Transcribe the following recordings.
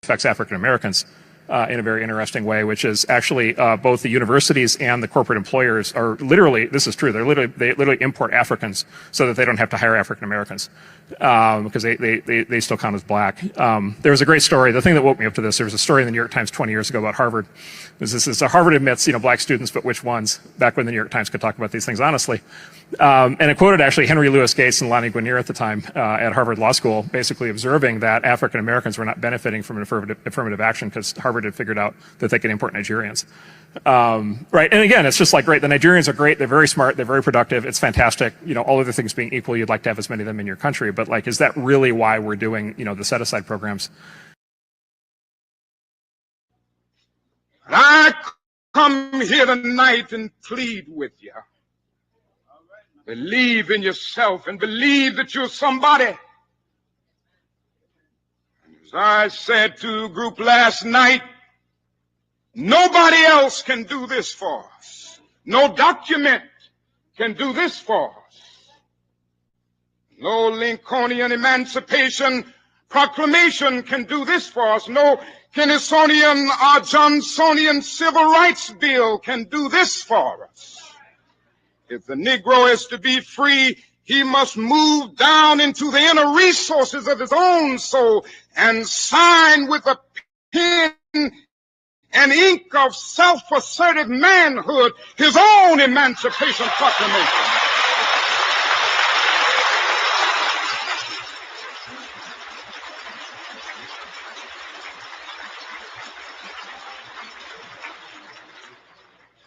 affects African Americans in a very interesting way, which is actually both the universities and the corporate employers are literally, this is true, they literally import Africans so that they don't have to hire African Americans because they still count as black. There was a great story. The thing that woke me up to this, there was a story in the New York Times 20 years ago about Harvard. This is Harvard admits, black students, but which ones? Back when the New York Times could talk about these things honestly. And it quoted actually Henry Louis Gates and Lonnie Guinier at the time at Harvard Law School, basically observing that African Americans were not benefiting from an affirmative action because Harvard had figured out that they could import Nigerians. Right, and again, it's just like, great, the Nigerians are great, they're very smart, they're very productive, it's fantastic, all other things being equal, you'd like to have as many of them in your country, but like, is that really why we're doing, the set-aside programs? I come here tonight and plead with you. Believe in yourself and believe that you're somebody. As I said to the group last night, nobody else can do this for us. No document can do this for us. No Lincolnian Emancipation Proclamation can do this for us. No Kennysonian or Johnsonian Civil Rights Bill can do this for us. If the Negro is to be free, he must move down into the inner resources of his own soul and sign with a pen and ink of self-assertive manhood his own Emancipation Proclamation.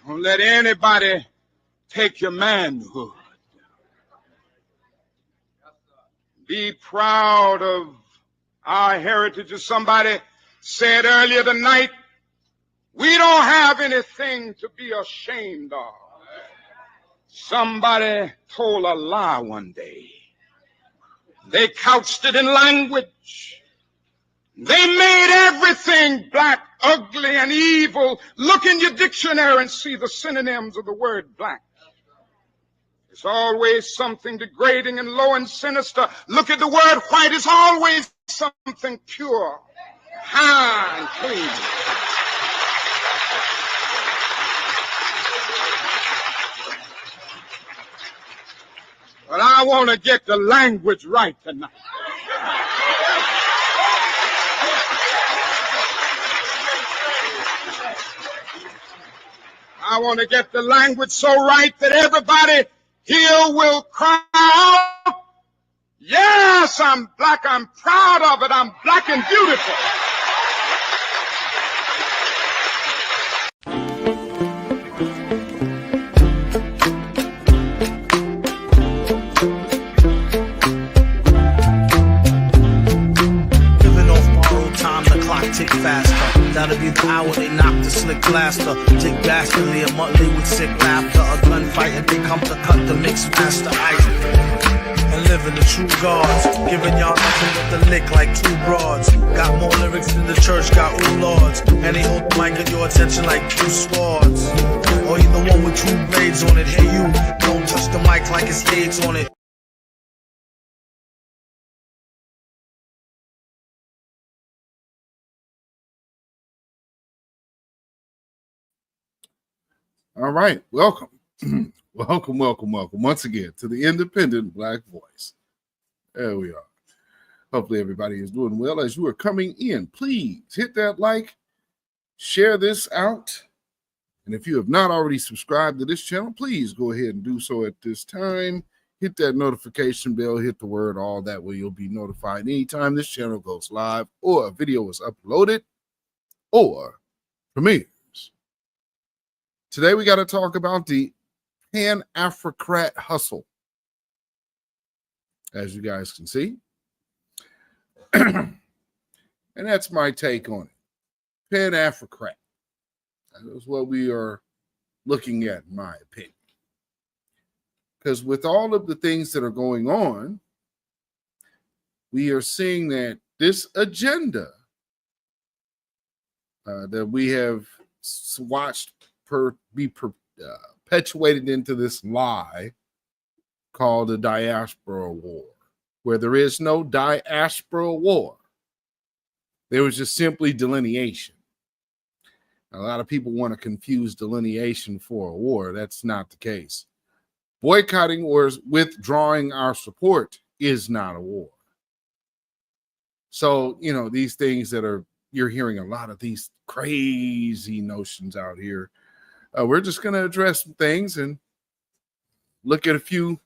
Don't let anybody take your manhood. Be proud of our heritage. As somebody said earlier tonight, we don't have anything to be ashamed of. Somebody told a lie one day. They couched it in language. They made everything black, ugly, and evil. Look in your dictionary and see the synonyms of the word black. It's always something degrading and low and sinister. Look at the word white. It's always something pure, high, and clean. But I want to get the language right tonight. I want to get the language so right that everybody here will cry out, yes, I'm black, I'm proud of it, I'm black and beautiful. Tick faster. That'll be the hour they knock the slick blaster. Tick bastardly, a monthly with sick laughter. A gunfight and they come to cut the mix master. And living the true gods. Giving y'all nothing but the lick like two broads. Got more lyrics than the church got ooh lords. And they hold the mic at your attention like two swords. Or you the one with two blades on it. Hey you, don't touch the mic like it's AIDS on it. All right, welcome. welcome once again to the Independent Black Voice. There we are. Hopefully everybody is doing well. As you are coming in, please hit that like, share this out. And if you have not already subscribed to this channel, please go ahead and do so at this time. Hit that notification bell, hit the word all, that way you'll be notified anytime this channel goes live or a video is uploaded or premieres. Today, we got to talk about the Pan AfriCrat Hustle. As you guys can see. And that's my take on it. Pan AfriCrat. That is what we are looking at, in my opinion. Because with all of the things that are going on, we are seeing that this agenda that we have watched be perpetuated into this lie called the diaspora war, where there is no diaspora war. There was just simply delineation. A lot of people want to confuse delineation for a war. That's not the case. Boycotting or withdrawing our support is not a war. So, these things that you're hearing a lot of these crazy notions out here. We're just going to address some things and look at a few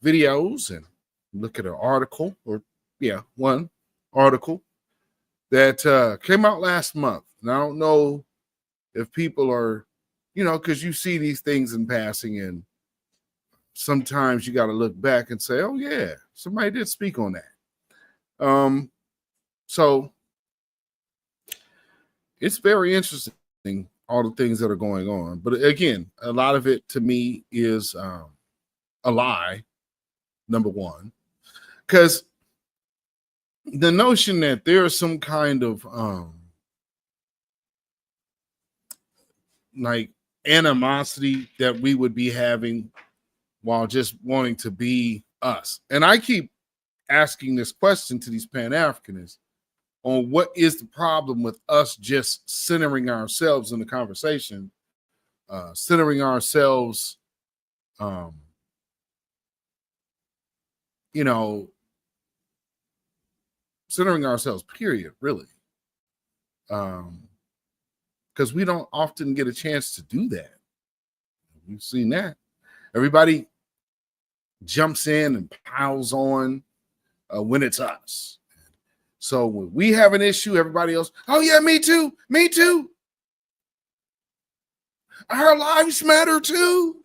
videos and look at an article one article that came out last month. And I don't know if people are, because you see these things in passing and sometimes you got to look back and say, oh yeah, somebody did speak on that. So it's very interesting, all the things that are going on. But again, a lot of it to me is a lie, number one, because the notion that there's some kind of like animosity that we would be having while just wanting to be us. And I keep asking this question to these Pan-Africanists on what is the problem with us just centering ourselves in the conversation, centering ourselves, centering ourselves, period, really. Because we don't often get a chance to do that. We've seen that. Everybody jumps in and piles on when it's us. So when we have an issue, everybody else, oh yeah, me too. Our lives matter too.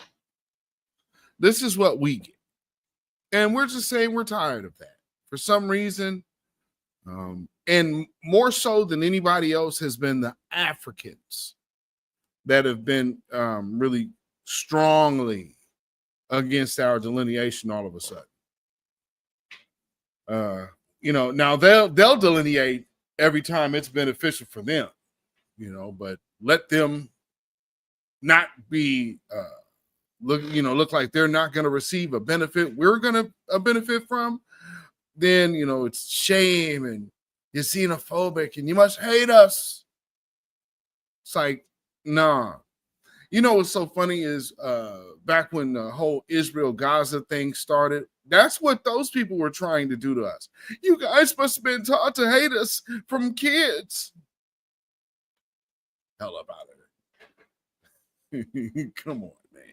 This is what we get. And we're just saying we're tired of that. For some reason, and more so than anybody else has been the Africans that have been really strongly against our delineation all of a sudden. Now they'll delineate every time it's beneficial for them, but let them not be look like they're not going to receive a benefit we're going to benefit from. Then it's shame and you're xenophobic and you must hate us. It's like, nah. What's so funny is back when the whole Israel-Gaza thing started, that's what those people were trying to do to us. You guys must have been taught to hate us from kids. Hell about it. Come on, man.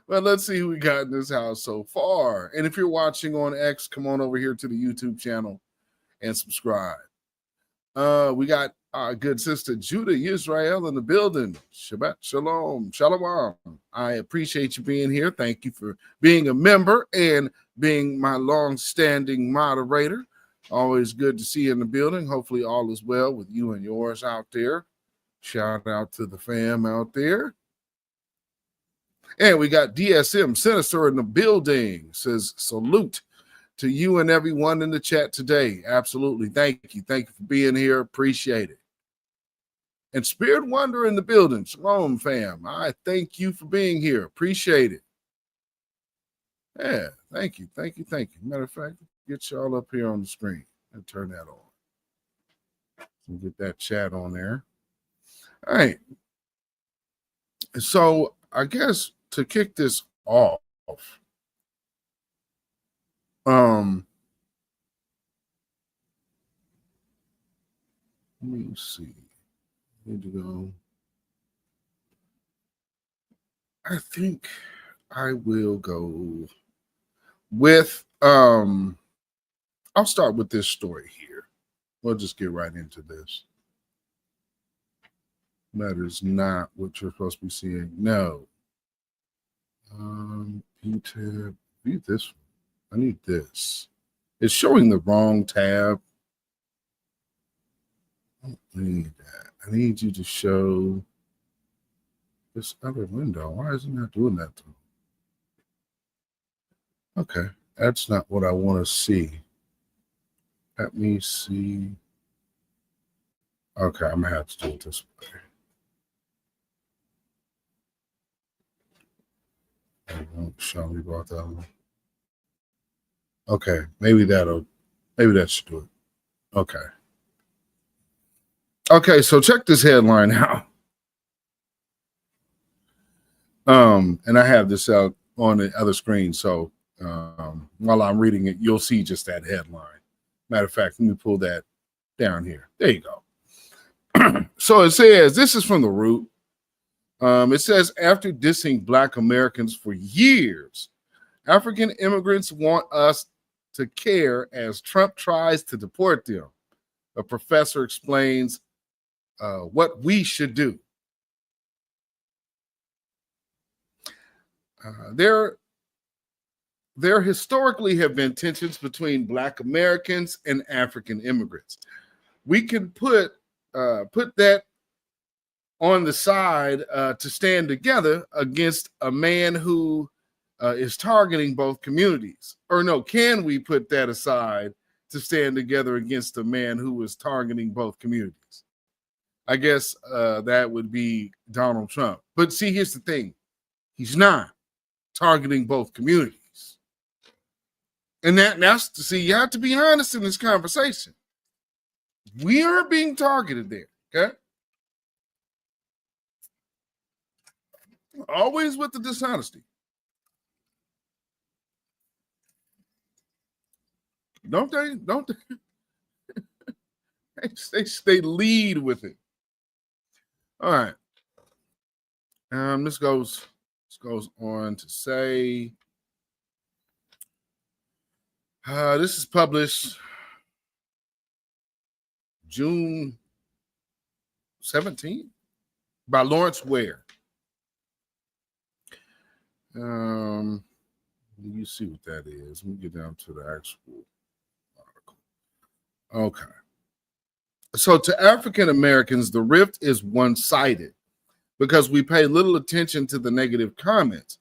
Well, let's see who we got in this house so far. And if you're watching on X, come on over here to the YouTube channel and subscribe. We got our good sister Judah Israel in the building. Shabbat shalom, shalom. I appreciate you being here. Thank you for being a member and being my long-standing moderator. Always good to see you in the building. Hopefully all is well with you and yours out there. Shout out to the fam out there. And we got DSM Sinister in the building. Says salute to you and everyone in the chat today. Absolutely. Thank you. Thank you for being here. Appreciate it. And Spirit Wonder in the building. Shalom, fam. I thank you for being here. Appreciate it. Yeah, thank you. Matter of fact, get y'all up here on the screen and turn that on. And get that chat on there. All right. So I guess to kick this off, let me see. Need to go. I think I will go with I'll start with this story here. We'll just get right into this. That is not what you're supposed to be seeing. No. View this one. I need this. It's showing the wrong tab. I don't need that. I need you to show this other window. Why isn't that doing that to me? Okay, that's not what I want to see. Let me see. Okay, I'm gonna have to do it this way. It won't show me about that one. Okay, maybe that should do it. Okay. Okay, so check this headline out. And I have this out on the other screen, so while I'm reading it, you'll see just that headline. Matter of fact, let me pull that down here. There you go. So it says, this is from The Root. It says, after dissing Black Americans for years, African immigrants want us to care as Trump tries to deport them. A professor explains what we should do. There historically have been tensions between Black Americans and African immigrants. We can put that on the side to stand together against a man who is targeting both communities. Or no, can we put that aside to stand together against a man who is targeting both communities? I guess that would be Donald Trump. But see, here's the thing. He's not targeting both communities. And that's to see, you have to be honest in this conversation. We are being targeted there, okay? Always with the dishonesty. Don't they? They lead with it. All right. This goes on to say, this is published June 17th by Lawrence Ware. You see what that is. Let me get down to the actual article. Okay. So to African Americans, the rift is one-sided because we pay little attention to the negative comments.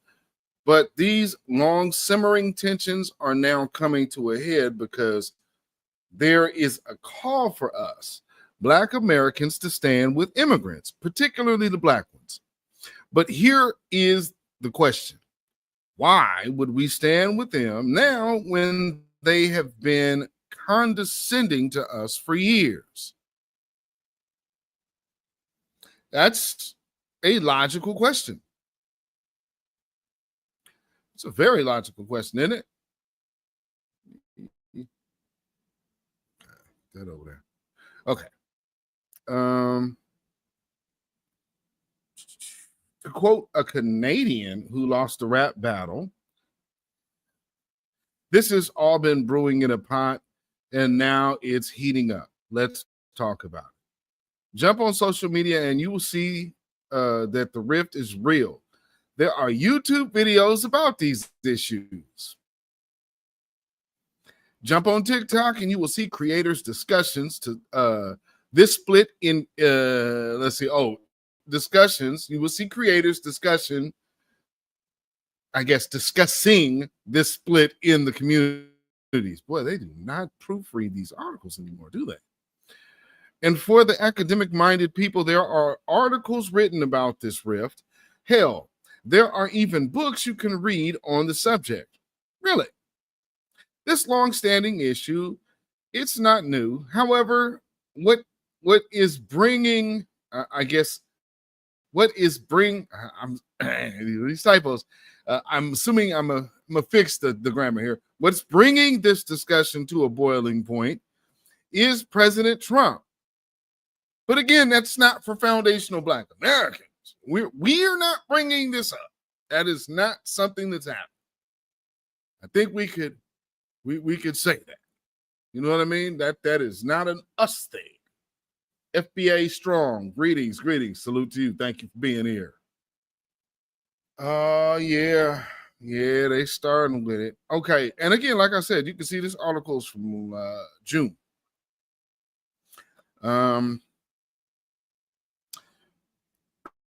But these long simmering tensions are now coming to a head because there is a call for us, Black Americans, to stand with immigrants, particularly the Black ones. But here is the question. Why would we stand with them now when they have been condescending to us for years? That's a logical question. It's a very logical question, isn't it? That over there. Okay. To quote a Canadian who lost a rap battle, this has all been brewing in a pot and now it's heating up. Let's talk about it. Jump on social media and you will see that the rift is real. There are YouTube videos about these issues. Jump on TikTok and you will see creators' discussions to this split in, discussions. You will see creators discussing this split in the communities. Boy, they do not proofread these articles anymore, do they? And for the academic-minded people, there are articles written about this rift. Hell, there are even books you can read on the subject. Really. This long-standing issue, it's not new. However, what is bringing, these typos, I'm assuming I'm gonna fix the grammar here. What's bringing this discussion to a boiling point is President Trump. But again, that's not for foundational Black Americans. We're not bringing this up. That is not something that's happening. I think we could say that. You know what I mean? That is not an us thing. FBA strong. Greetings. Salute to you. Thank you for being here. Yeah, they starting with it. Okay, and again, like I said, you can see this article's from June.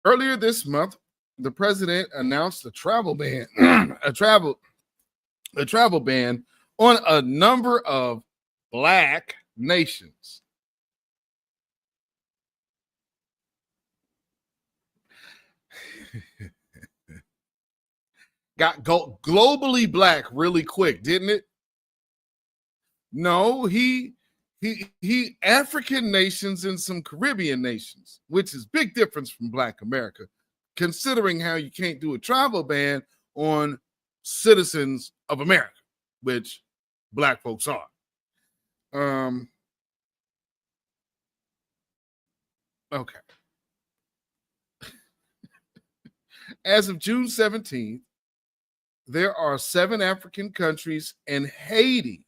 Earlier this month, the president announced a travel ban, a travel ban on a number of Black nations. Got globally Black really quick, didn't it? No, he he African nations and some Caribbean nations, which is big difference from Black America, considering how you can't do a travel ban on citizens of America, which Black folks are. Okay. As of June 17th, there are 7 African countries and Haiti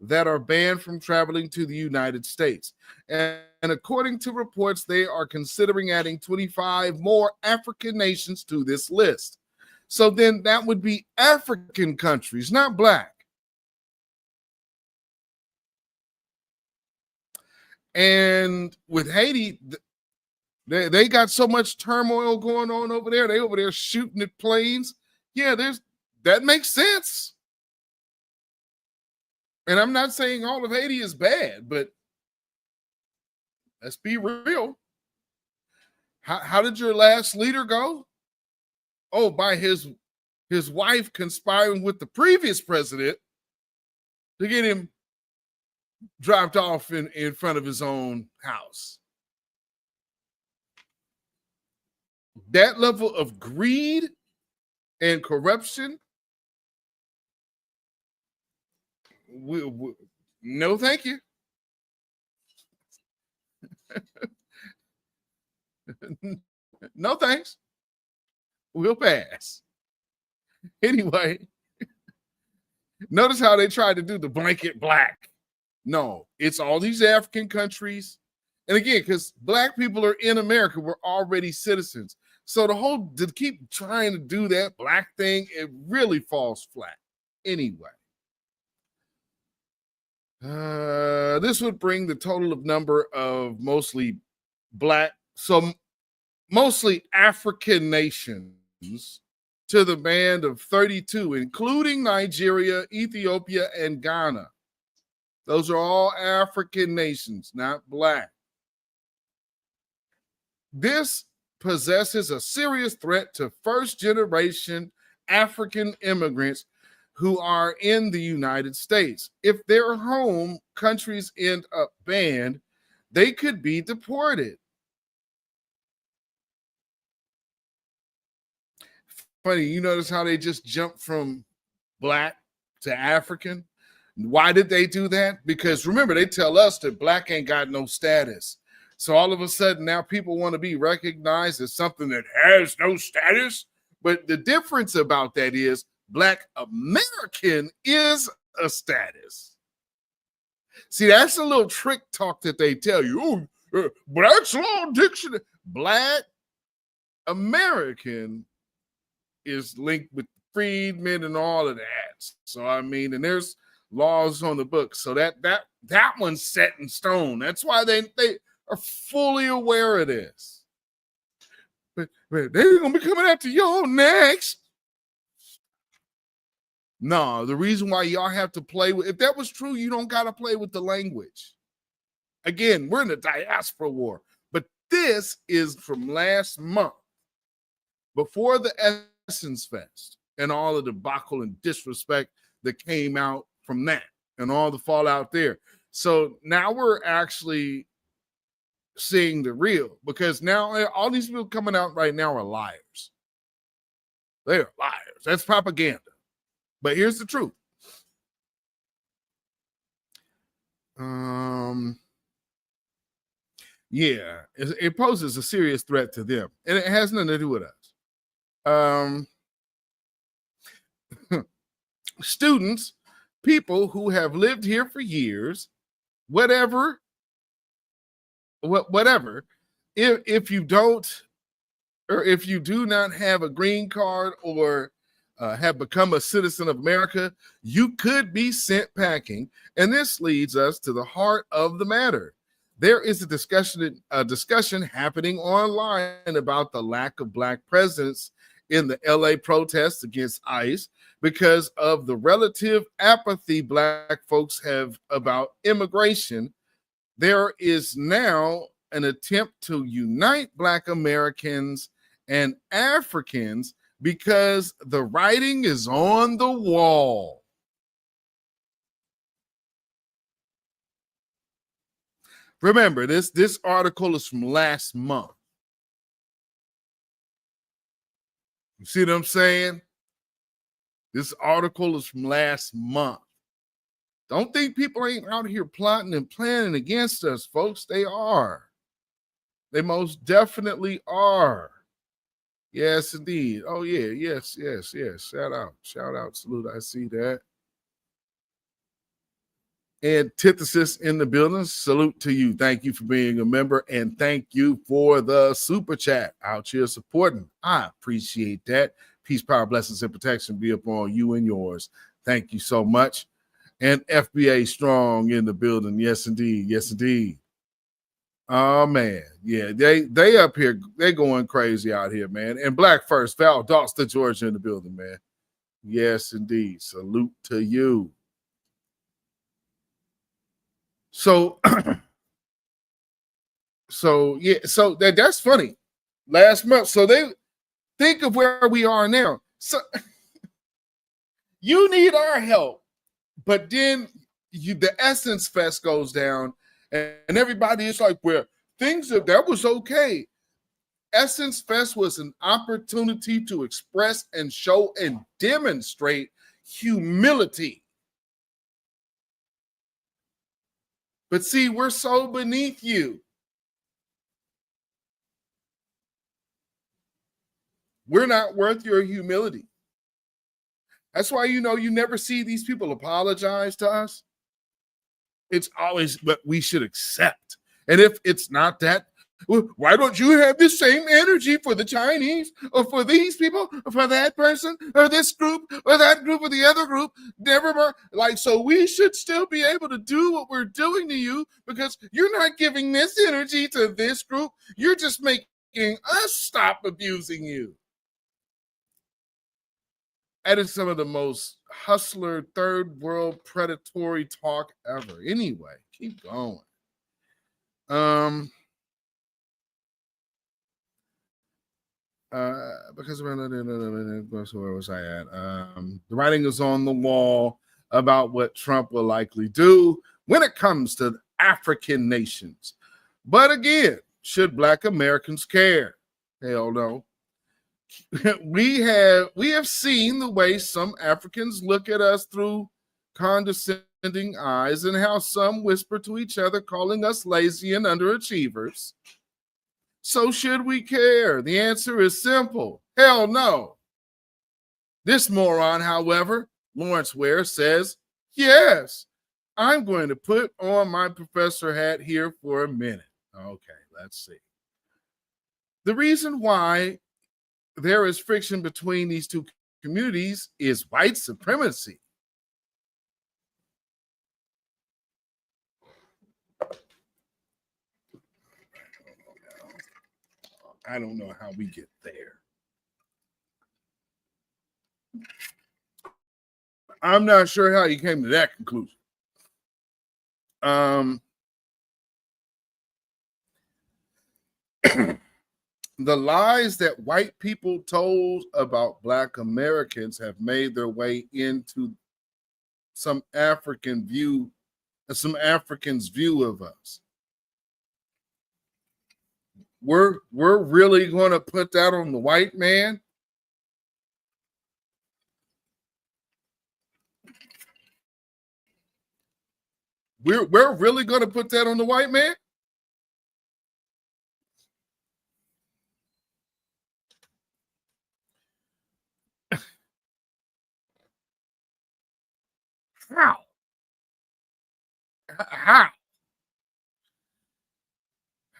that are banned from traveling to the United States. And according to reports, they are considering adding 25 more African nations to this list. So then that would be African countries, not Black. And with Haiti, they got so much turmoil going on over there. They over there shooting at planes. Yeah, that makes sense. And I'm not saying all of Haiti is bad, but let's be real. How did your last leader go? Oh, by his wife conspiring with the previous president to get him dropped off in front of his own house. That level of greed and corruption, no thank you. No thanks. We'll pass. Anyway, notice how they tried to do the blanket Black. No, it's all these African countries. And again, because Black people are in America, we're already citizens. So to keep trying to do that Black thing, it really falls flat. Anyway, this would bring the total of number of mostly Black, so mostly African nations to the band of 32, including Nigeria, Ethiopia, and Ghana. Those are all African nations, not Black. This possesses a serious threat to first-generation African immigrants who are in the United States. If their home countries end up banned, they could be deported. Funny, you notice how they just jumped from Black to African? Why did they do that? Because remember, they tell us that Black ain't got no status. So all of a sudden now people want to be recognized as something that has no status. But the difference about that is Black American is a status. See, that's a little trick talk that they tell you. Oh, Black's Law Dictionary. Black American is linked with freedmen and all of that. So I mean, and there's laws on the book. So that one's set in stone. That's why they are fully aware of this. But they're gonna be coming after y'all next. No, the reason why y'all have to play with, if that was true, you don't gotta play with the language. Again, we're in the diaspora war, but this is from last month, before the Essence Fest and all of the debacle and disrespect that came out from that and all the fallout there. So now we're actually seeing the real, because now all these people coming out right now are liars. They are liars. That's propaganda. But here's the truth. Yeah, it poses a serious threat to them, and it has nothing to do with us. Students, people who have lived here for years, whatever, if you don't, or if you do not have a green card or have become a citizen of America, you could be sent packing. And this leads us to the heart of the matter. There is a discussion happening online about the lack of Black presence in the LA protests against ICE because of the relative apathy Black folks have about immigration. There is now an attempt to unite Black Americans and Africans because the writing is on the wall. Remember, this article is from last month. You see what I'm saying? This article is from last month. Don't think people ain't out here plotting and planning against us, folks. They are. They most definitely are. Yes, indeed. Oh, yeah. Yes. Shout out. Salute. I see that. Antithesis in the building. Salute to you. Thank you for being a member, and thank you for the super chat out here supporting. I appreciate that. Peace, power, blessings, and protection be upon you and yours. Thank you so much. And FBA Strong in the building. Yes, indeed. Yes, indeed. Oh, man. Yeah, they up here. They going crazy out here, man. And Black First, Val Dalston, Georgia in the building, man. Yes, indeed. Salute to you. So, that's funny. Last month, so they think of where we are now. So you need our help, but then the Essence Fest goes down, and everybody is like, "Well, that was okay." Essence Fest was an opportunity to express and show and demonstrate humility. But see, we're so beneath you. We're not worth your humility. That's why, you never see these people apologize to us. It's always, but we should accept. And if it's not that, well, why don't you have the same energy for the Chinese or for these people or for that person or this group or that group or the other group? Never mind. So we should still be able to do what we're doing to you because you're not giving this energy to this group. You're just making us stop abusing you. That is some of the most hustler, third world predatory talk ever. Anyway, keep going. Because where was I at? The writing is on the wall about what Trump will likely do when it comes to African nations. But again, should Black Americans care? Hell no. We have seen the way some Africans look at us through condescending eyes and how some whisper to each other, calling us lazy and underachievers. So should we care? The answer is simple. Hell no. This moron, however, Lawrence Ware, says, yes, I'm going to put on my professor hat here for a minute. Okay, let's see. The reason why there is friction between these two communities is white supremacy. I don't know how we get there. I'm not sure how you came to that conclusion. The lies that white people told about Black Americans have made their way into some Africans' view of us. We're really going to put that on the white man? We're really going to put that on the white man? How?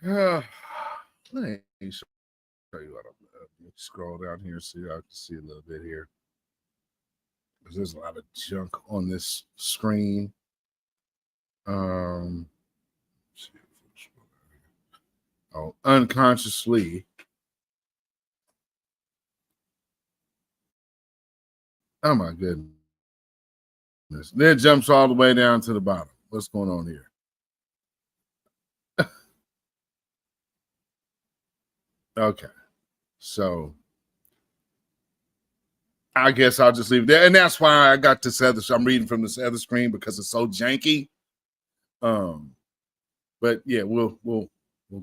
Let me show you what I'm scroll down here so y'all can see a little bit here. Because there's a lot of junk on this screen. Unconsciously. Oh my goodness. Then it jumps all the way down to the bottom. What's going on here? Okay. So I guess I'll just leave it there. And that's why I got this other. I'm reading from this other screen because it's so janky. But yeah, we'll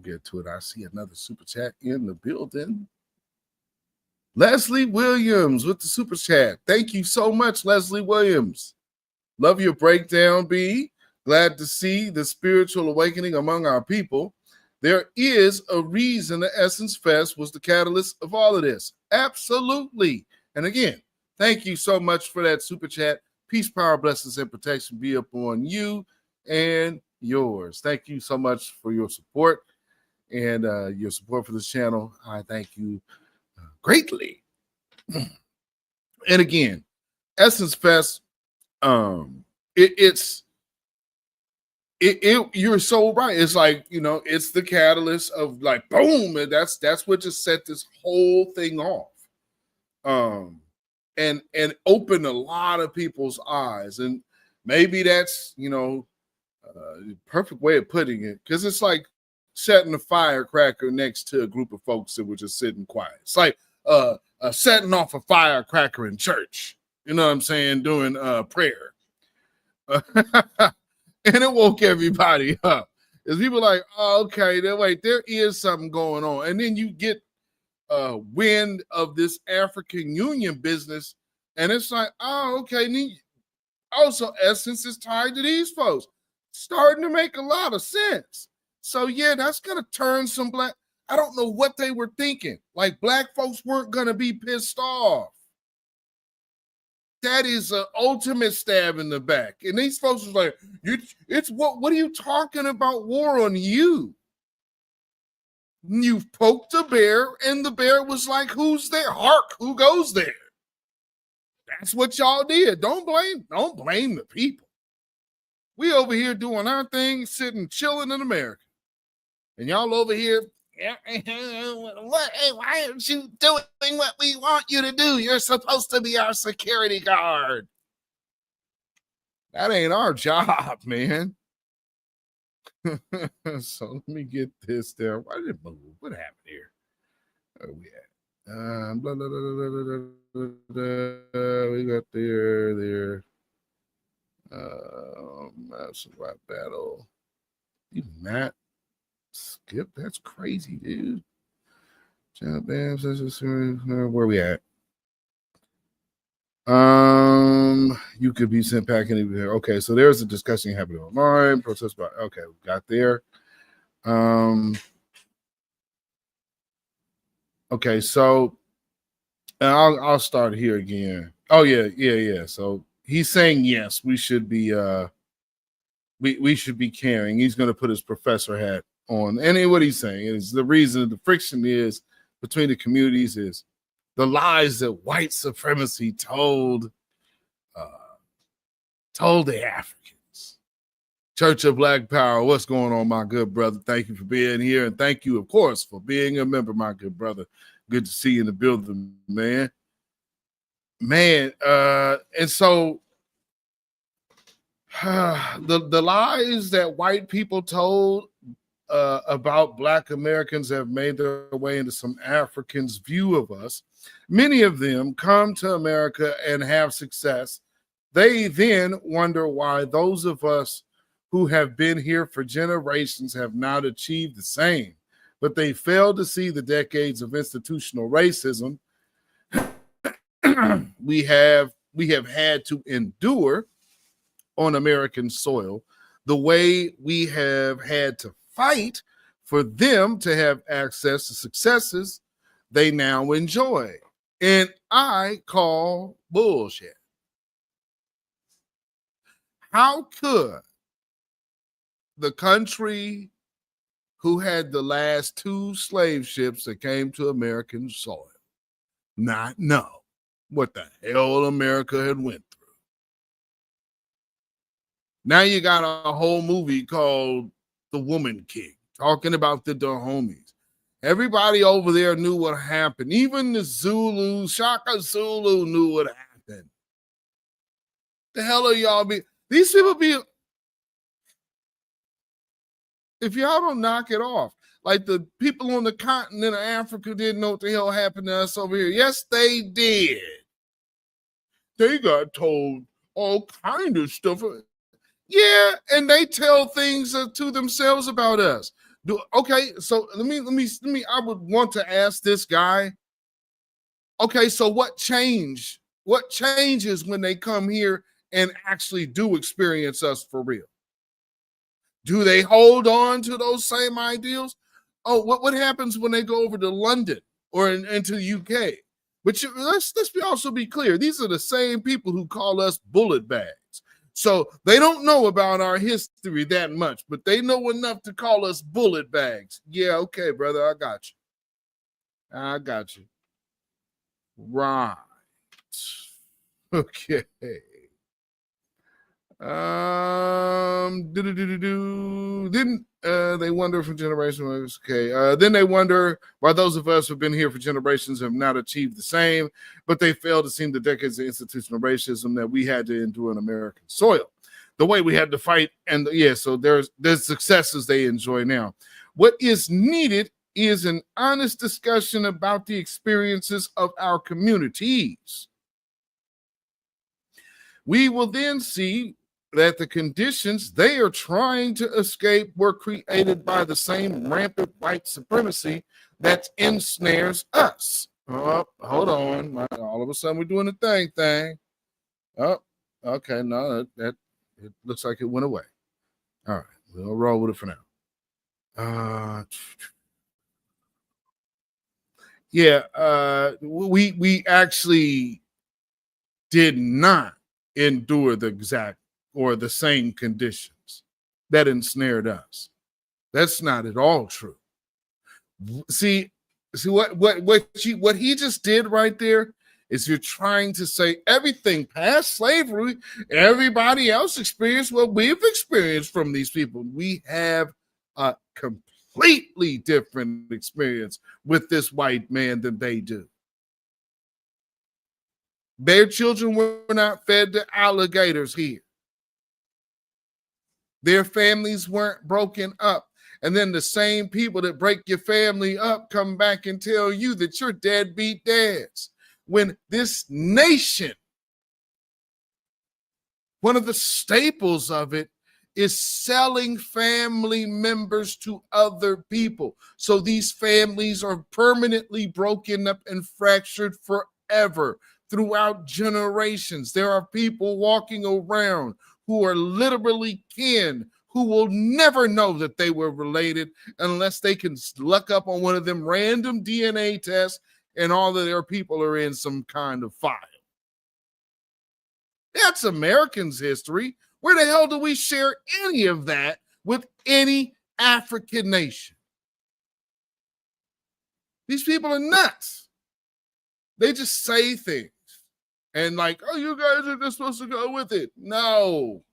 get to it. I see another super chat in the building. Leslie Williams with the super chat. Thank you so much, Leslie Williams. Love your breakdown, B. Glad to see the spiritual awakening among our people. There is a reason the Essence Fest was the catalyst of all of this. Absolutely. And again, thank you so much for that super chat. Peace, power, blessings, and protection be upon you and yours. Thank you so much for your support and your support for this channel. I thank you greatly. And again, Essence Fest, you're so right. It's like, it's the catalyst of like, boom, and that's what just set this whole thing off. And opened a lot of people's eyes. And maybe that's, perfect way of putting it, because it's like setting a firecracker next to a group of folks that were just sitting quiet. It's like setting off a firecracker in church. You know what I'm saying? Doing prayer. And it woke everybody up. Because people are like, oh, okay, wait, there is something going on. And then you get wind of this African Union business, and it's like, oh, okay. Also, Essence is tied to these folks. Starting to make a lot of sense. So, yeah, that's going to turn some black. I don't know what they were thinking. Like, black folks weren't going to be pissed off. That is an ultimate stab in the back. And these folks was like, what are you talking about? War on you? You've poked a bear, and the bear was like, who's there? Hark, who goes there? That's what y'all did. Don't blame the people. We over here doing our thing, sitting, chilling in America. And y'all over here, why aren't you doing what we want you to do? You're supposed to be our security guard. That ain't our job, man. So let me get this there. Why did it move? What happened here? Where we at? Blah, blah, blah, blah, blah, blah. We got there. Massive rap battle. You not skip? That's crazy, dude. Where we at? You could be sent back anywhere. Okay, so there's a discussion happening online. Protest about. Okay, we got there. Okay, so I'll start here again. Oh yeah. So he's saying yes, we should be we should be caring. He's going to put his professor hat on, and what he's saying is the reason the friction is between the communities is the lies that white supremacy told the Africans. Church of Black Power, what's going on, my good brother? Thank you for being here, and thank you, of course, for being a member, my good brother. Good to see you in the building, man. And so the lies that white people told about Black Americans have made their way into some Africans' view of us. Many of them come to America and have success. They then wonder why those of us who have been here for generations have not achieved the same. But they fail to see the decades of institutional racism we have had to endure on American soil, the way we have had to fight for them to have access to successes they now enjoy. And I call bullshit. How could the country who had the last 2 slave ships that came to American soil not know what the hell America had went through? Now you got a whole movie called The Woman King, talking about the Dahomies. Everybody over there knew what happened. Even the Zulu, Shaka Zulu knew what happened. The hell are y'all be? These people be, if y'all don't knock it off, like the people on the continent of Africa didn't know what the hell happened to us over here. Yes, they did. They got told all kind of stuff. Yeah, and they tell things to themselves about us. Okay, so let me. I would want to ask this guy. Okay, so what change? What changes when they come here and actually do experience us for real? Do they hold on to those same ideals? Oh, what happens when they go over to London or into the UK? But let's also be clear. These are the same people who call us bullet bags. So they don't know about our history that much, but they know enough to call us bullet bags. Yeah, okay, brother, I got you. I got you. Right. Okay. Didn't they wonder for generations? Okay. Then they wonder why those of us who've been here for generations have not achieved the same, but they failed to see the decades of institutional racism that we had to endure on American soil. The way we had to fight, and so there's successes they enjoy now. What is needed is an honest discussion about the experiences of our communities. We will then see that the conditions they are trying to escape were created by the same rampant white supremacy that ensnares us. Oh, hold on. All of a sudden we're doing the thing. Oh, okay. No, that it looks like it went away. All right. We'll roll with it for now. We actually did not endure the exact or the same conditions that ensnared us. That's not at all true. See what he just did right there is you're trying to say everything past slavery, everybody else experienced what we've experienced from these people. We have a completely different experience with this white man than they do. Their children were not fed to alligators here. Their families weren't broken up. And then the same people that break your family up come back and tell you that you're deadbeat dads. When this nation, one of the staples of it is selling family members to other people. So these families are permanently broken up and fractured forever throughout generations. There are people walking around who are literally kin, who will never know that they were related unless they can look up on one of them random DNA tests and all of their people are in some kind of file. That's Americans' history. Where the hell do we share any of that with any African nation? These people are nuts. They just say things and like, oh, you guys are just supposed to go with it. No.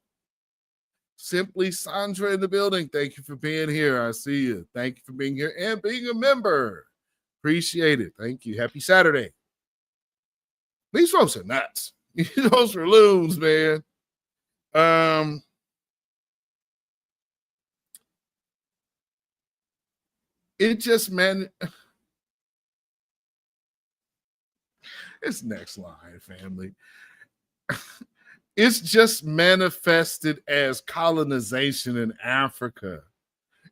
Simply Sandra in the building. Thank you for being here. I see you. Thank you for being here and being a member. Appreciate it. Thank you. Happy Saturday. These folks are nuts. Those are loons, man. It just, man, it's next line, family. It's just manifested as colonization in Africa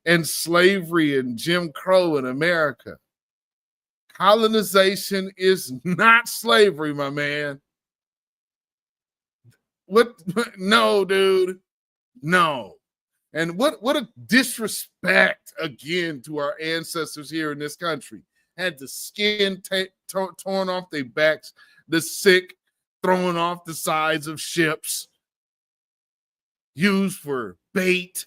and slavery and Jim Crow in America. Colonization is not slavery, my man. What? No, dude. No. And what a disrespect again to our ancestors here in this country. Had the skin torn off their backs, the sick thrown off the sides of ships, used for bait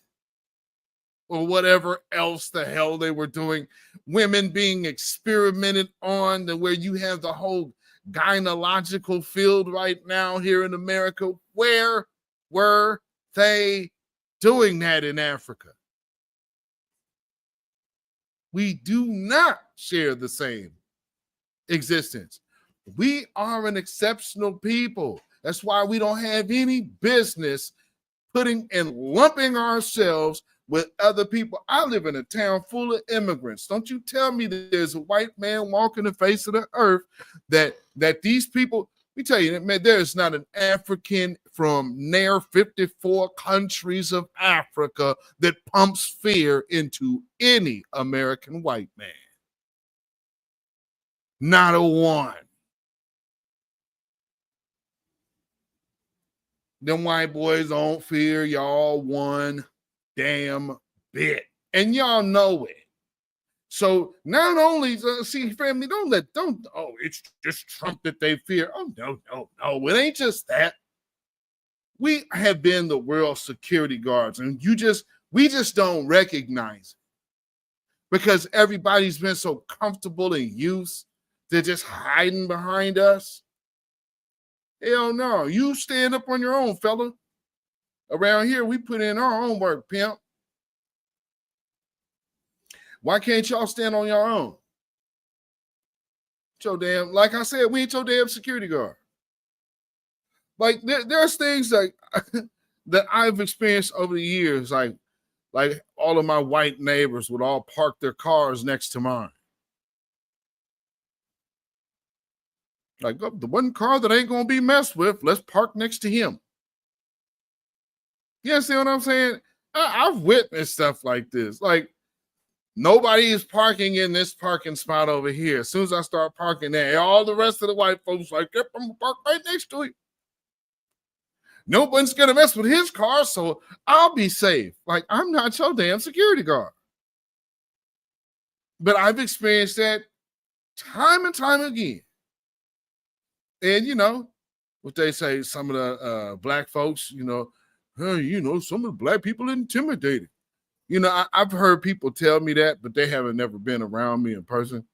or whatever else the hell they were doing. Women being experimented on, to where you have the whole gynecological field right now here in America. Where were they doing that in Africa? We do not share the same existence. We are an exceptional people. That's why we don't have any business putting and lumping ourselves with other people. I live in a town full of immigrants. Don't you tell me that there's a white man walking the face of the earth that these people, we tell you, man, there's not an African from near 54 countries of Africa that pumps fear into any American white man. Not a one. Them white boys don't fear y'all one damn bit. And y'all know it. So not only, see, family, it's just Trump that they fear. Oh, no, it ain't just that. We have been the world's security guards, and we just don't recognize it because everybody's been so comfortable and used to just hiding behind us. Hell no, you stand up on your own, fella. Around here, we put in our own work, pimp. Why can't y'all stand on your own? Like I said, we ain't your damn security guard. Like there's things like that I've experienced over the years, like all of my white neighbors would all park their cars next to mine. Like, oh, the one car that ain't gonna be messed with, let's park next to him. You see what I'm saying? I've witnessed stuff like this. Like, nobody is parking in this parking spot over here. As soon as I start parking there, all the rest of the white folks like, yep, I'm gonna park right next to him. Nobody's gonna mess with his car, so I'll be safe. Like, I'm not your damn security guard. But I've experienced that time and time again. And you know what they say, some of the black folks, some of the black people intimidated. I've heard people tell me that, but they haven't never been around me in person.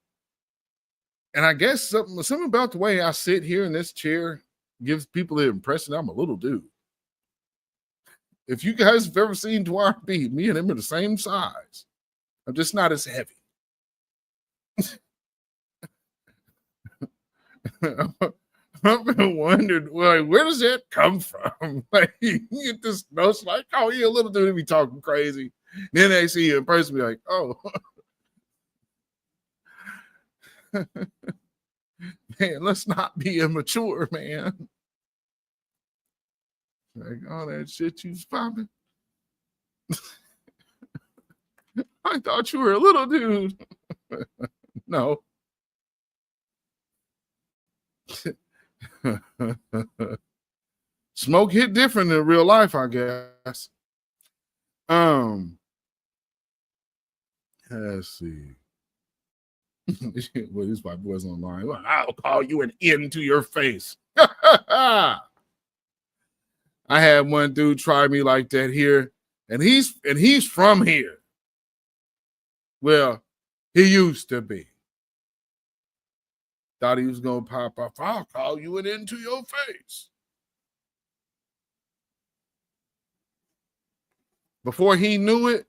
And I guess something about the way I sit here in this chair gives people the impression I'm a little dude. If you guys have ever seen Dwarf, me and him are the same size. I'm just not as heavy. I've been wondering, like, where does that come from? Like, you get this notion like, oh, you're a little dude to be talking crazy. Then they see you in person, be like, oh. Man, let's not be immature, man. Like, all that shit you was popping. I thought you were a little dude. No. Smoke hit different in real life, I guess. Let's see. Well, these white boys online. Well, I'll call you an N to your face. I had one dude try me like that here, and he's from here. Well, he used to be. Thought he was gonna pop up. I'll call you an N to your face. Before he knew it,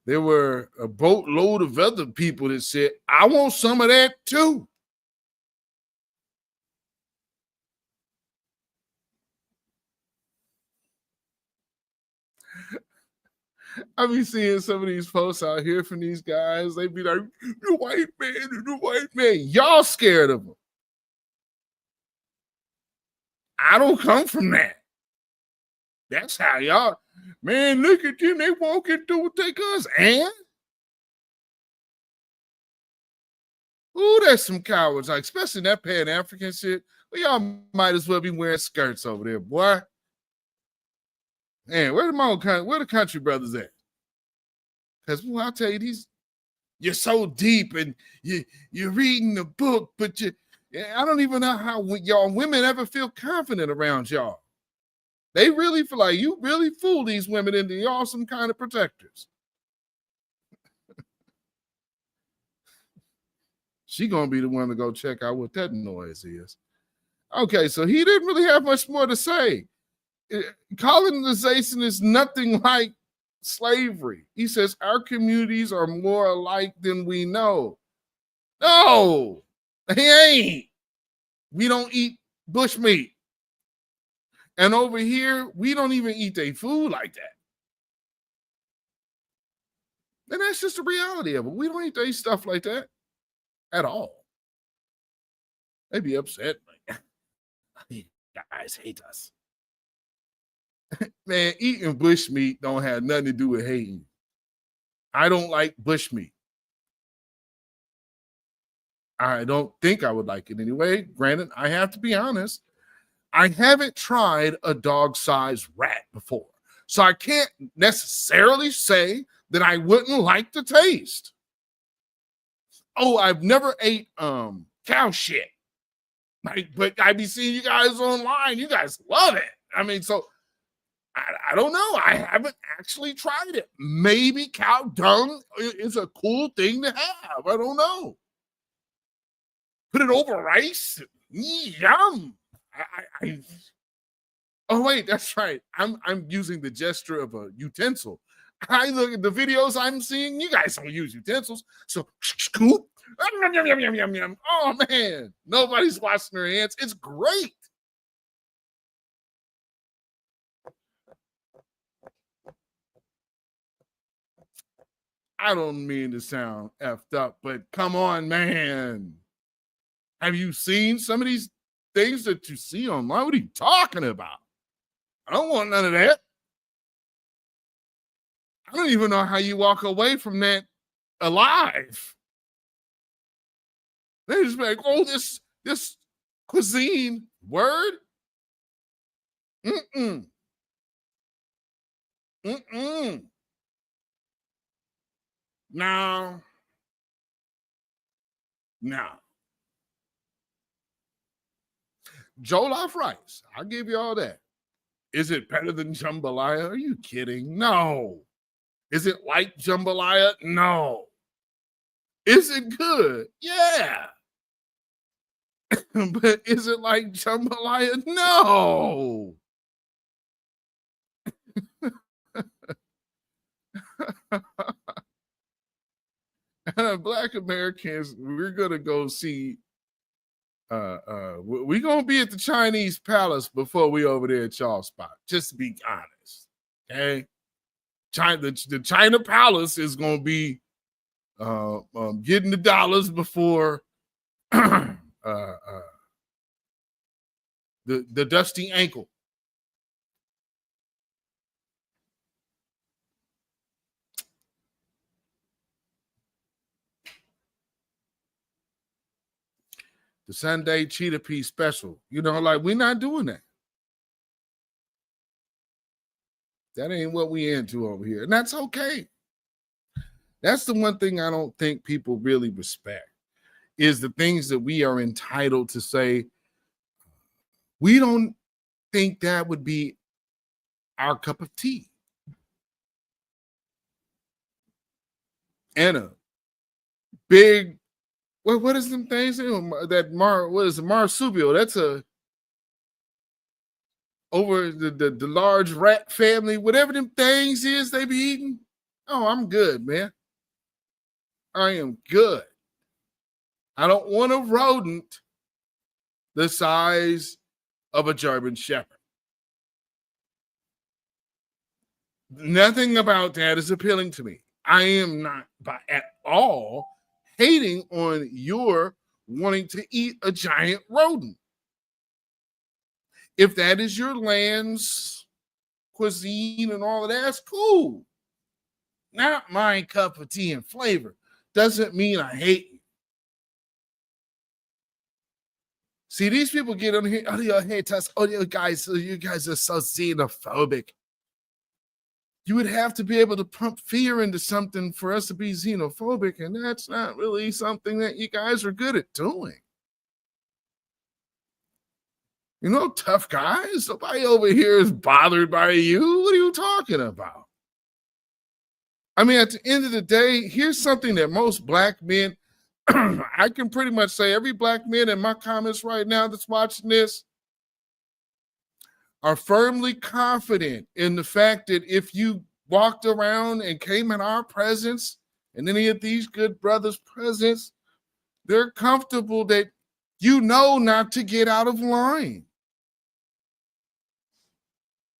there were a boatload of other people that said, I want some of that too. I be seeing some of these posts out here from these guys. They be like, the white man. Y'all scared of him. I don't come from that. That's how y'all, man, look at them. They walking through what they guns. And? Ooh, there's some cowards, like, especially that Pan African shit. Well, y'all might as well be wearing skirts over there, boy. Man, where the country brothers at? Because, well, I'll tell you, you're so deep and you're reading the book, but I don't even know how y'all women ever feel confident around y'all. They really feel like you really fool these women into y'all some kind of protectors. She gonna be the one to go check out what that noise is. Okay, so he didn't really have much more to say. Colonization is nothing like slavery. He says our communities are more alike than we know. No, they ain't. We don't eat bushmeat. And over here, we don't even eat their food like that. And that's just the reality of it. We don't eat their stuff like that at all. They'd be upset. guys hate us. Man, eating bush meat don't have nothing to do with hating. I don't like bush meat. I don't think I would like it anyway. Granted, I have to be honest. I haven't tried a dog-sized rat before. So I can't necessarily say that I wouldn't like the taste. Oh, I've never ate cow shit. But I be seeing you guys online. You guys love it. I mean, so I don't know. I haven't actually tried it. Maybe cow dung is a cool thing to have. I don't know. Put it over rice. Yum. Oh wait, that's right. I'm using the gesture of a utensil. I look at the videos I'm seeing. You guys don't use utensils, so scoop. Yum, yum, yum, yum, yum. Oh man, nobody's washing their hands. It's great. I don't mean to sound effed up, but come on, man. Have you seen some of these things that you see online? What are you talking about? I don't want none of that. I don't even know how you walk away from that alive. They just be like, oh, this cuisine word. No. Jollof rice. I'll give you all that. Is it better than jambalaya? Are you kidding? No. Is it like jambalaya? No. Is it good? Yeah. But is it like jambalaya? No. Black Americans, we're gonna go see. We're gonna be at the Chinese Palace before we over there at y'all spot. Just to be honest, okay? The China Palace is gonna be getting the dollars before the dusty ankle. The Sunday Cheetah Piece special. You know, like we're not doing that. That ain't what we into over here. And that's okay. That's the one thing I don't think people really respect is the things that we are entitled to say. We don't think that would be our cup of tea. And a big, what is them things? What is it? Marsupial. That's over the large rat family, whatever them things is they be eating. Oh, I'm good, man. I am good. I don't want a rodent the size of a German Shepherd. Nothing about that is appealing to me. I am not at all hating on your wanting to eat a giant rodent. If that is your land's cuisine and all of that, that's cool. Not my cup of tea and flavor. Doesn't mean I hate you. See, these people get on here, oh, you hate us. Oh, you guys are so xenophobic. You would have to be able to pump fear into something for us to be xenophobic, and that's not really something that you guys are good at doing. You know, tough guys. Nobody over here is bothered by you. What are you talking about? I mean, at the end of the day, here's something that most black men, I can pretty much say every black man in my comments right now that's watching this are firmly confident in the fact that if you walked around and came in our presence and any of these good brothers' presence, they're comfortable that you know not to get out of line.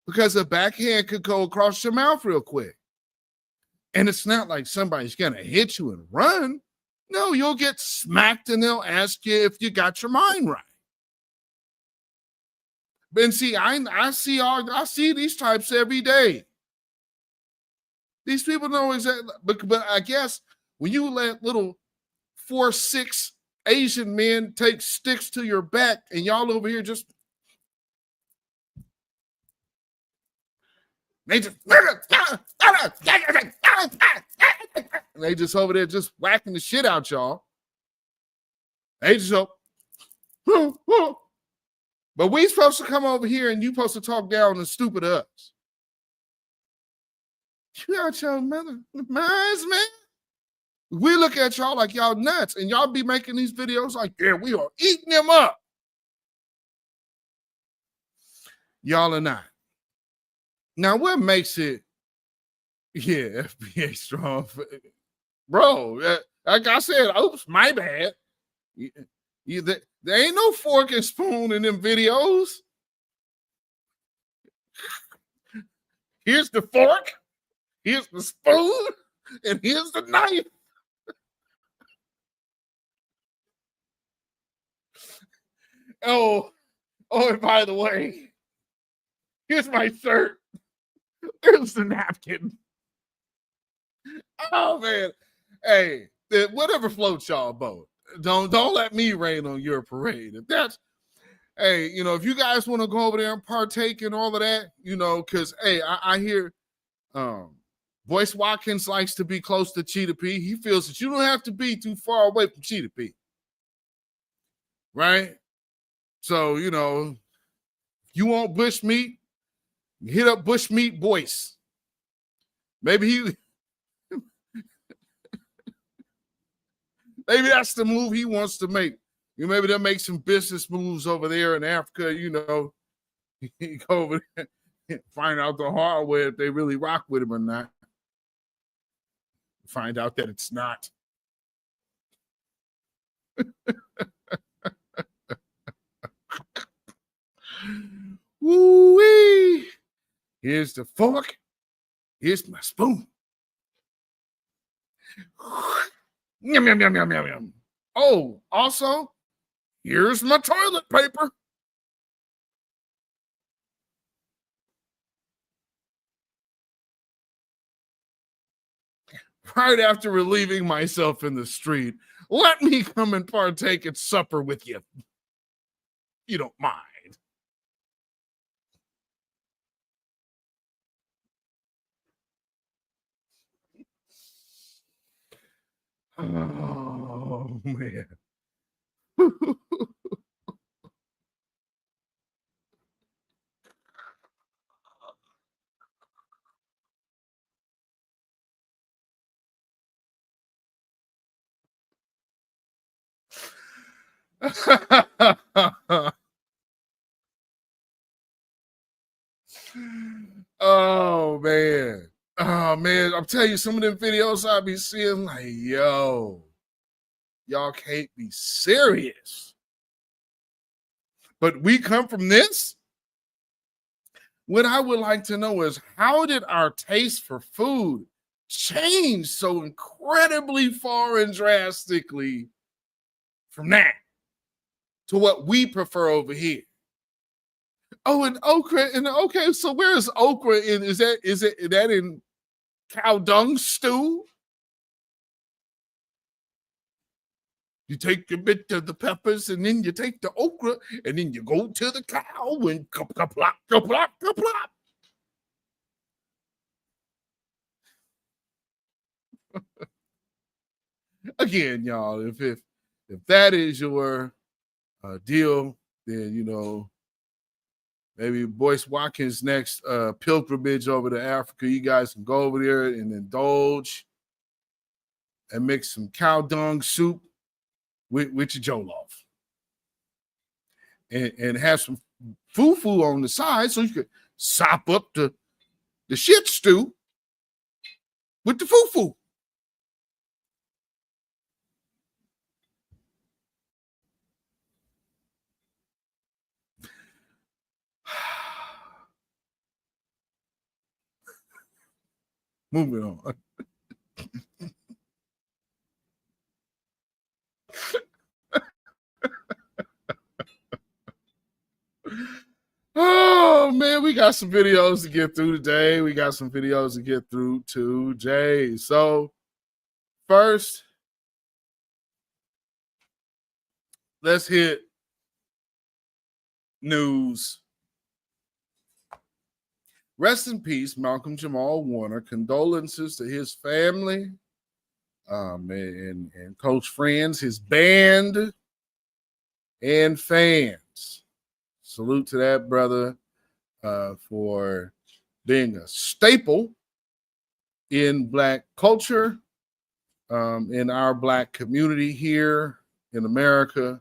Because a backhand could go across your mouth real quick. And it's not like somebody's going to hit you and run. No, you'll get smacked and they'll ask you if you got your mind right. And see, I see these types every day. These people know exactly, but I guess when you let little 4'6" Asian men take sticks to your back, and y'all over here just they just over there just whacking the shit out y'all. They just go, but we supposed to come over here and you supposed to talk down and stupid to us. You out your mother minds, man. We look at y'all like y'all nuts, and y'all be making these videos like, yeah, we are eating them up. Y'all are not. Now, what makes it, yeah, FBA strong? Bro, like I said, oops, my bad. There ain't no fork and spoon in them videos. Here's the fork, here's the spoon, and here's the knife. Oh, and by the way, here's my shirt. Here's the napkin. Oh man. Hey, whatever floats y'all boat. Don't let me rain on your parade. If that's, hey, if you guys want to go over there and partake in all of that, because hey, I hear Boyce Watkins likes to be close to Cheetah P. He feels that you don't have to be too far away from Cheetah P. Right? So, you want bush meat, hit up Bush Meat Boyce. Maybe that's the move he wants to make. Maybe they'll make some business moves over there in Africa, he go over there and find out the hard way if they really rock with him or not. Find out that it's not. Woo-wee. Here's the fork. Here's my spoon. Yum, yum, yum, yum, yum, yum. Oh, also, here's my toilet paper. Right after relieving myself in the street, let me come and partake at supper with you. You don't mind. Oh, man. Oh man. Oh man. I'm telling you, some of them videos I be seeing, like, yo, y'all can't be serious. But we come from this. What I would like to know is, how did our taste for food change so incredibly far and drastically from that to what we prefer over here? Oh, and okra, and okay, so where is okra in? Is that in cow dung stew? You take a bit of the peppers, and then you take the okra, and then you go to the cow and ka-plop, ka-plop, ka-plop. Again, y'all, if that is your deal, then maybe Boyce Watkins' next pilgrimage over to Africa, you guys can go over there and indulge and mix some cow dung soup with your jollof. And have some fufu on the side so you could sop up the shit stew with the fufu. Moving on. we got some videos to get through today. So first, let's hit news. Rest in peace, Malcolm Jamal Warner. Condolences to his family and close friends, his band, and fans. Salute to that brother for being a staple in Black culture, in our Black community here in America,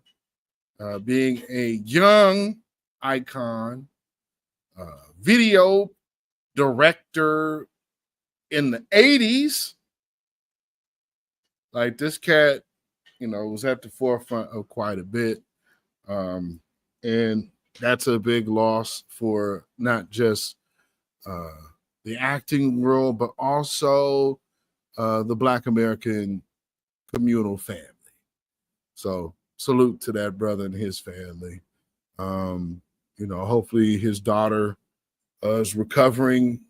being a young icon, video director in the 80s. Like, this cat, was at the forefront of quite a bit. And that's a big loss for not just the acting world, but also the Black American communal family. So salute to that brother and his family. Hopefully his daughter is recovering,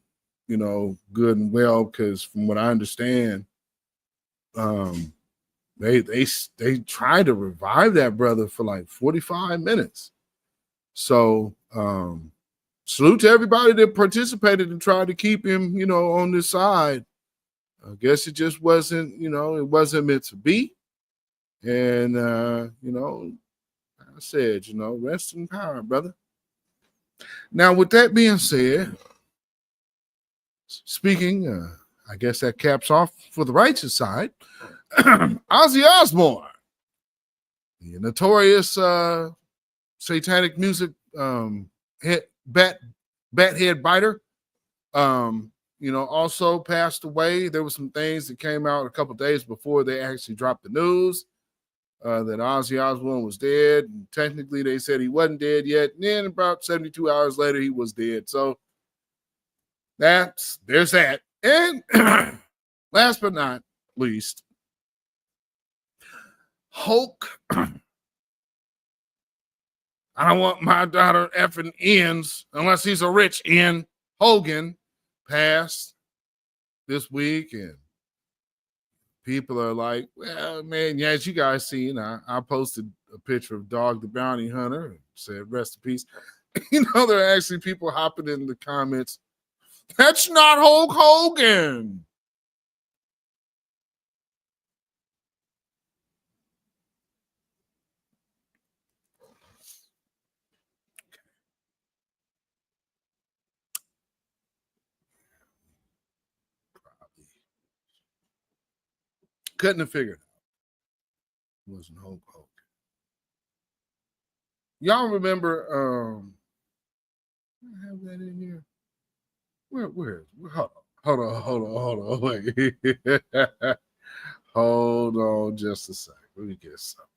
good and well, because from what I understand, they tried to revive that brother for like 45 minutes. So salute to everybody that participated and tried to keep him, on this side. I guess it just wasn't, it wasn't meant to be. And I said, rest in power, brother. Now, with that being said, speaking, I guess that caps off for the righteous side. Ozzy Osbourne, the notorious satanic music bat head biter, also passed away. There were some things that came out a couple of days before they actually dropped the news that Ozzy Osbourne was dead. And technically, they said he wasn't dead yet. And then about 72 hours later, he was dead. So there's that. And last but not least, Hulk. I don't want my daughter effing ends unless he's a rich N. Hogan passed this week, and people are like, well, man, yeah, as you guys seen, I posted a picture of Dog the Bounty Hunter and said, rest in peace. There are actually people hopping in the comments. That's not Hulk Hogan. Couldn't have figured out. It wasn't Hulk Hogan. Y'all remember, I have that in here. Where? Hold on, wait. Hold on just a sec. Let me get something.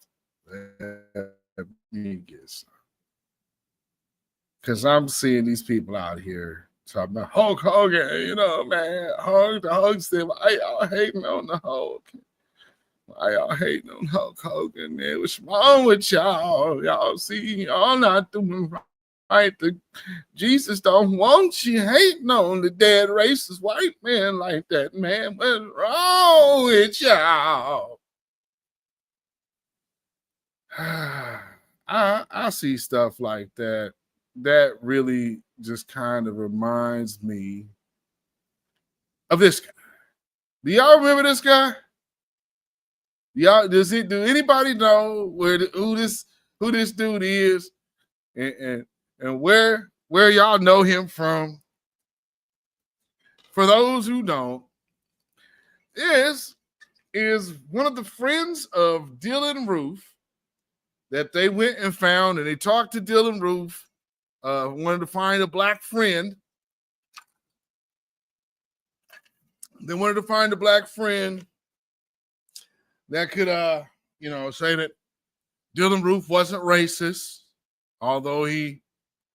Because I'm seeing these people out here talking about Hulk Hogan, man. Hulk said, why y'all hating on the Hulk? Why y'all hating on Hulk Hogan, man? What's wrong with y'all? Y'all see, y'all not doing right. Jesus don't want you hating on the dead racist white man like that, man. What's wrong with y'all? I see stuff like that. That really just kind of reminds me of this guy. Do y'all remember this guy? Do anybody know who this dude is and where y'all know him from? For those who don't, is one of the friends of Dylan Roof that they went and found, and they talked to Dylan Roof, wanted to find a Black friend. They wanted to find a Black friend that could, say that Dylan Roof wasn't racist, although he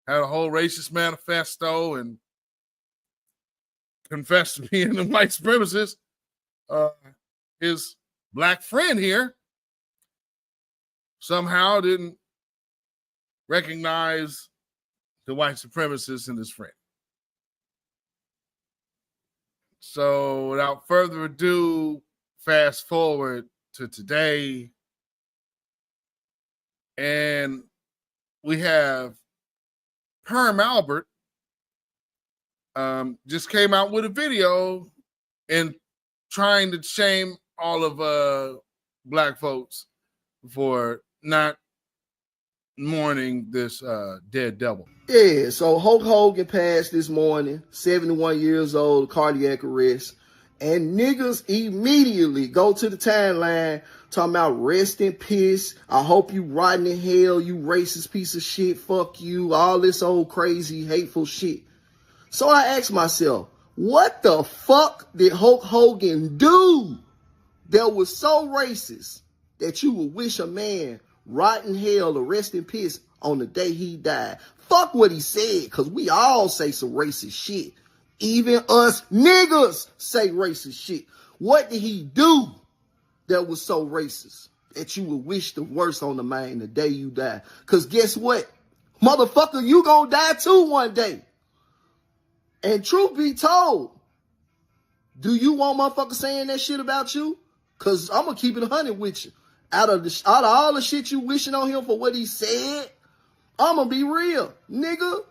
had a whole racist manifesto and confessed to being a white supremacist. His Black friend here somehow didn't recognize the white supremacist and his friend. So without further ado, fast forward to today, and we have Perm Albert just came out with a video and trying to shame all of black folks for not mourning this dead devil. Yeah, so Hulk Hogan passed this morning, 71 years old, cardiac arrest, and niggas immediately go to the timeline talking about rest in peace, I hope you rotten in hell, you racist piece of shit, fuck you, all this old crazy, hateful shit. So I asked myself, what the fuck did Hulk Hogan do that was so racist that you would wish a man rot in hell or rest in peace on the day he died? Fuck what he said, because we all say some racist shit. Even us niggas say racist shit. What did he do that was so racist that you would wish the worst on the man the day you die? Because guess what? Motherfucker, you gonna die too one day. And truth be told, do you want motherfuckers saying that shit about you? Because I'm going to keep it 100 with you. Out of all the shit you wishing on him for what he said, I'm going to be real. Nigga,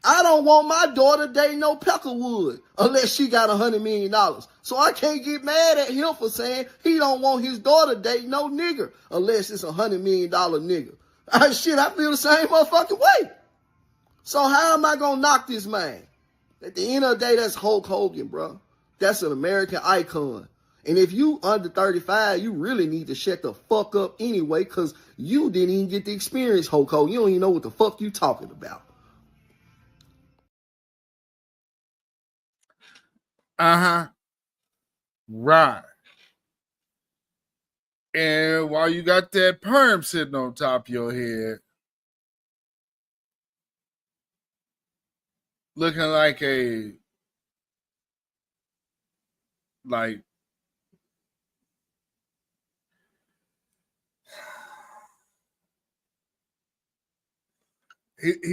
I don't want my daughter dating no Peckerwood unless she got $100 million. So I can't get mad at him for saying he don't want his daughter dating no nigger unless it's $100 million nigga. Shit, I feel the same motherfucking way. So how am I going to knock this man? At the end of the day, that's Hulk Hogan, bro. That's an American icon. And if you under 35, you really need to shut the fuck up anyway, because you didn't even get to experience Hulk Hogan. You don't even know what the fuck you talking about. Uh-huh. Right. And while you got that perm sitting on top of your head, looking like he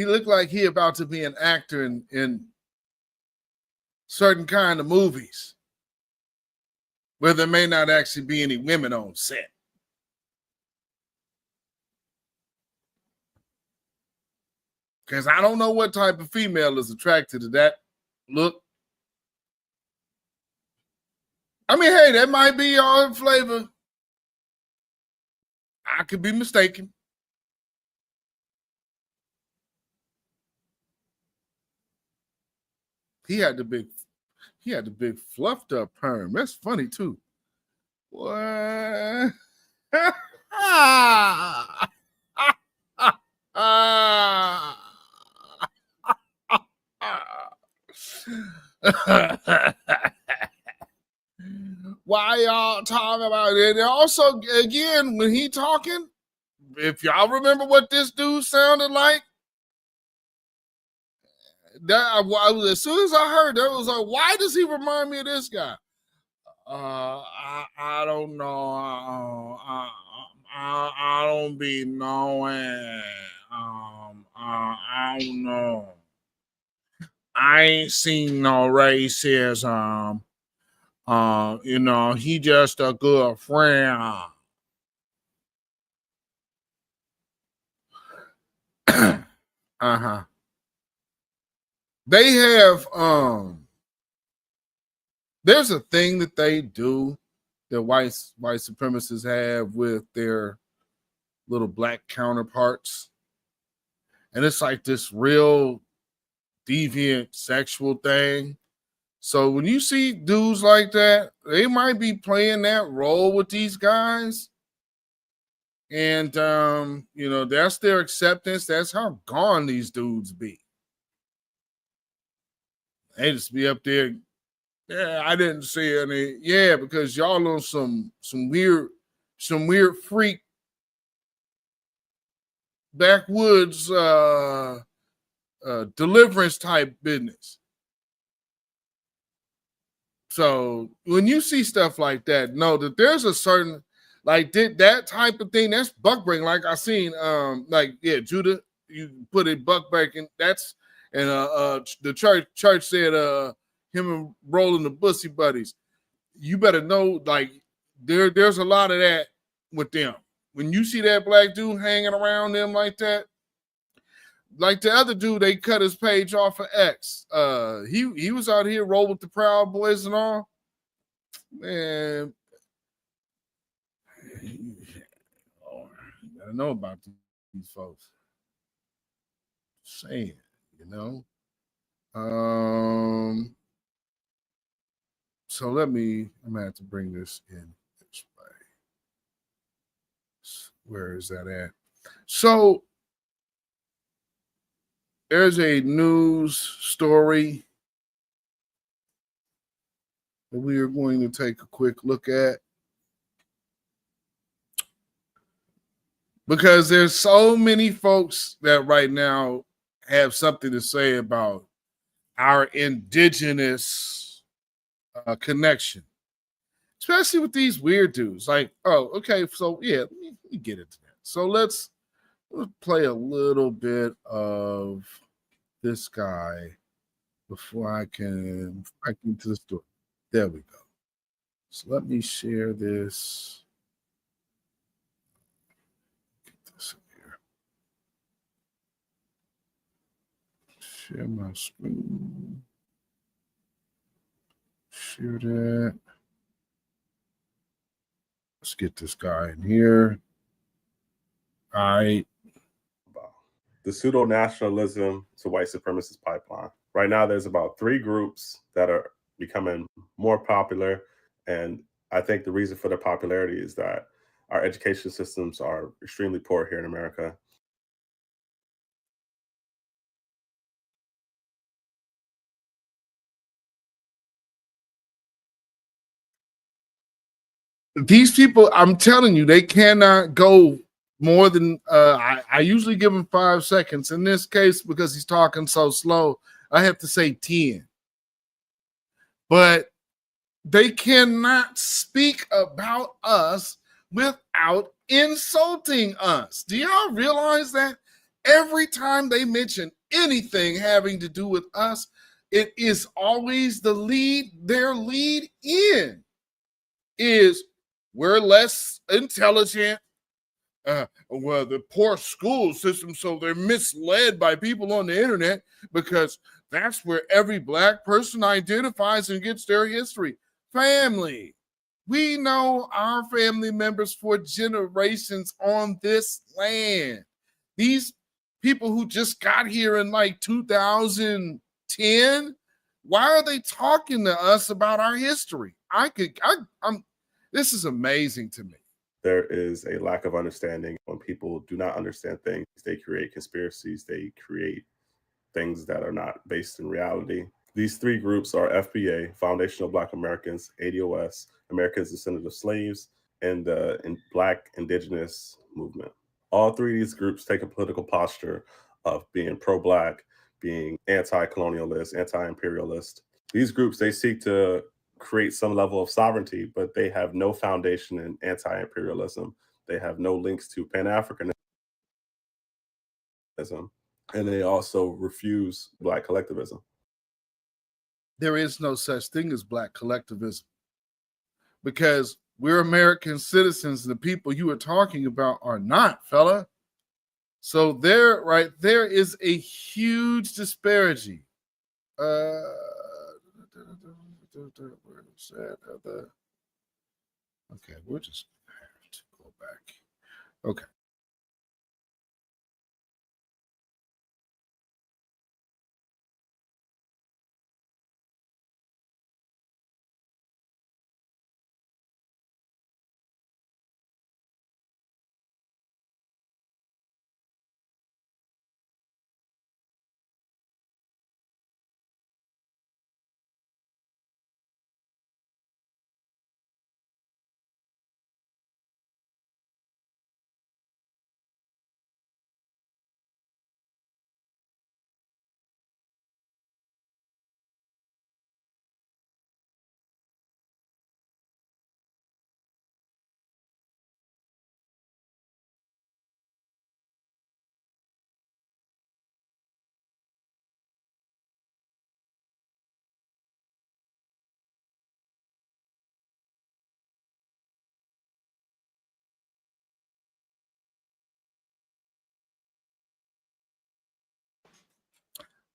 looked like he about to be an actor in certain kind of movies where there may not actually be any women on set. Because I don't know what type of female is attracted to that look. I mean, hey, that might be your flavor. I could be mistaken. He had the big fluffed up perm. That's funny too. What? Why y'all talking about it? And also, again, when he talking, if y'all remember what this dude sounded like, as soon as I heard that, it was like, why does he remind me of this guy? I don't know. I don't be knowing. I don't know. I ain't seen no racism. He just a good friend. Uh-huh. They have there's a thing that they do that white supremacists have with their little black counterparts. And it's like this real deviant sexual thing. So when you see dudes like that, they might be playing that role with these guys. And, that's their acceptance. That's how gone these dudes be. They just be up there. Yeah, I didn't see any. Yeah, because y'all on some weird freak backwoods deliverance type business. So when you see stuff like that, know that there's a certain that type of thing. That's buck brain. Like I seen, Judah. you put a buck back in. That's and the church said him and Rolling the Bussy Buddies. You better know, like there's a lot of that with them. When you see that black dude hanging around them like that, like the other dude, they cut his page off of X. He was out here rolling with the Proud Boys and all. Man, I know about these folks. Saying, you know. So I'm gonna have to bring this in this way. Where is that at? So there's a news story that we are going to take a quick look at. Because there's so many folks that right now have something to say about our indigenous connection, especially with these weird dudes. Like, oh, okay, so yeah, let me get into that. So let's play a little bit of this guy before I can into the story. There we go. So let me share this. Get this in here. Share my screen. Share that. Let's get this guy in here. All right. The pseudo-nationalism to white supremacist pipeline. Right now, there's about 3 groups that are becoming more popular. And I think the reason for their popularity is that our education systems are extremely poor here in America. These people, I'm telling you, they cannot go more than I usually give him 5 seconds. In this case, because he's talking so slow, I have to say 10. But they cannot speak about us without insulting us. Do y'all realize that? Every time they mention anything having to do with us, it is always their lead in is we're less intelligent. Well, the poor school system, so they're misled by people on the internet because that's where every black person identifies and gets their history. Family. We know our family members for generations on this land. These people who just got here in like 2010, why are they talking to us about our history? This is amazing to me. There is a lack of understanding. When people do not understand things, they create conspiracies, they create things that are not based in reality. These 3 groups are FBA, Foundational Black Americans, ADOS, Americans Descendants of Slaves, and the Black Indigenous Movement. All 3 of these groups take a political posture of being pro-Black, being anti-colonialist, anti-imperialist. These groups, they seek to create some level of sovereignty, but they have no foundation in anti-imperialism. They have no links to Pan AfriCratism, and they also refuse Black collectivism. There is no such thing as Black collectivism because we're American citizens. The people you are talking about are not, fella. So there is a huge disparity. Where is that? Okay, we're just gonna have to go back. Okay.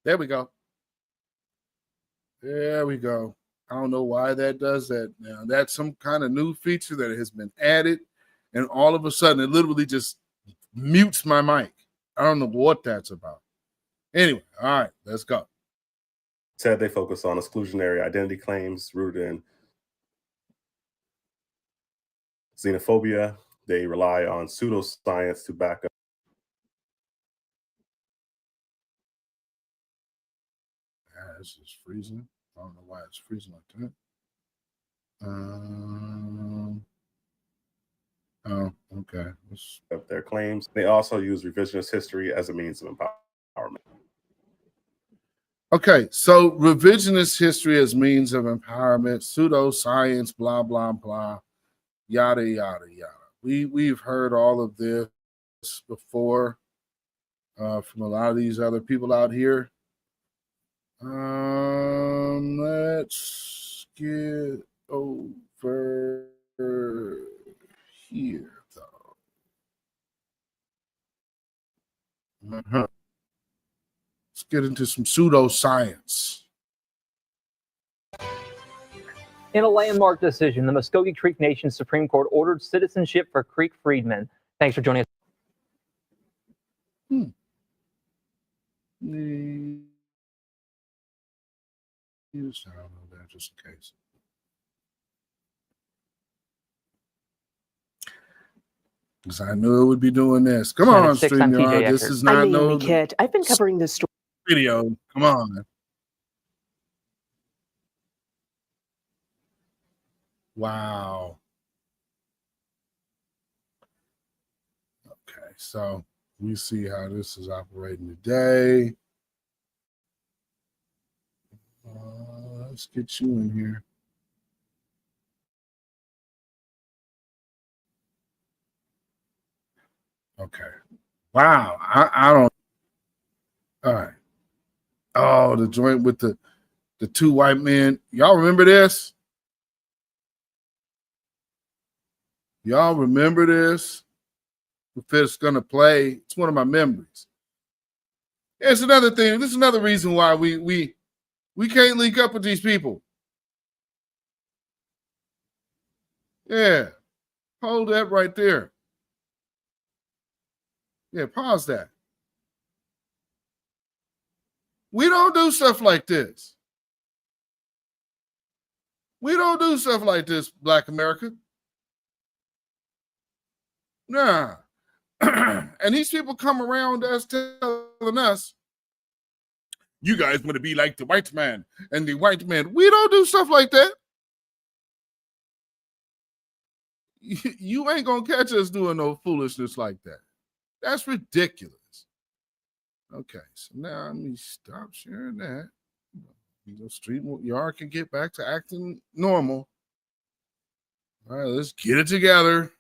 There we go. There we go. I don't know why that does that now. That's some kind of new feature that has been added, and all of a sudden it literally just mutes my mic. I don't know what that's about. Anyway, all right, let's go. Said they focus on exclusionary identity claims rooted in xenophobia. They rely on pseudoscience to back up. This is freezing. I don't know why it's freezing like that. Oh, okay. Of their claims. They also use revisionist history as a means of empowerment. Okay, so revisionist history as means of empowerment, pseudoscience, blah, blah, blah, yada, yada, yada. We've heard all of this before from a lot of these other people out here. Let's get over here, though. Let's get into some pseudoscience. In a landmark decision, the Muskogee Creek Nation Supreme Court ordered citizenship for Creek freedmen. Thanks for joining us. Just in case. Because I knew it would be doing this. Come on, StreamYard. This is not no Kit. I've been covering this story. Video. Come on. Wow. Okay, so we see how this is operating today. Let's get you in here. Okay. Wow. I don't. All right. Oh, the joint with the two white men. Y'all remember this? Y'all remember this? If it's gonna play, it's one of my memories. It's another thing. This is another reason why we can't link up with these people. Yeah. Hold that right there. Yeah, pause that. We don't do stuff like this. We don't do stuff like this, Black America. Nah. And these people come around us telling us, you guys want to be like the white man and the white man. We don't do stuff like that. You ain't going to catch us doing no foolishness like that. That's ridiculous. Okay, so now let me stop sharing that. StreamYard can get back to acting normal. All right, let's get it together.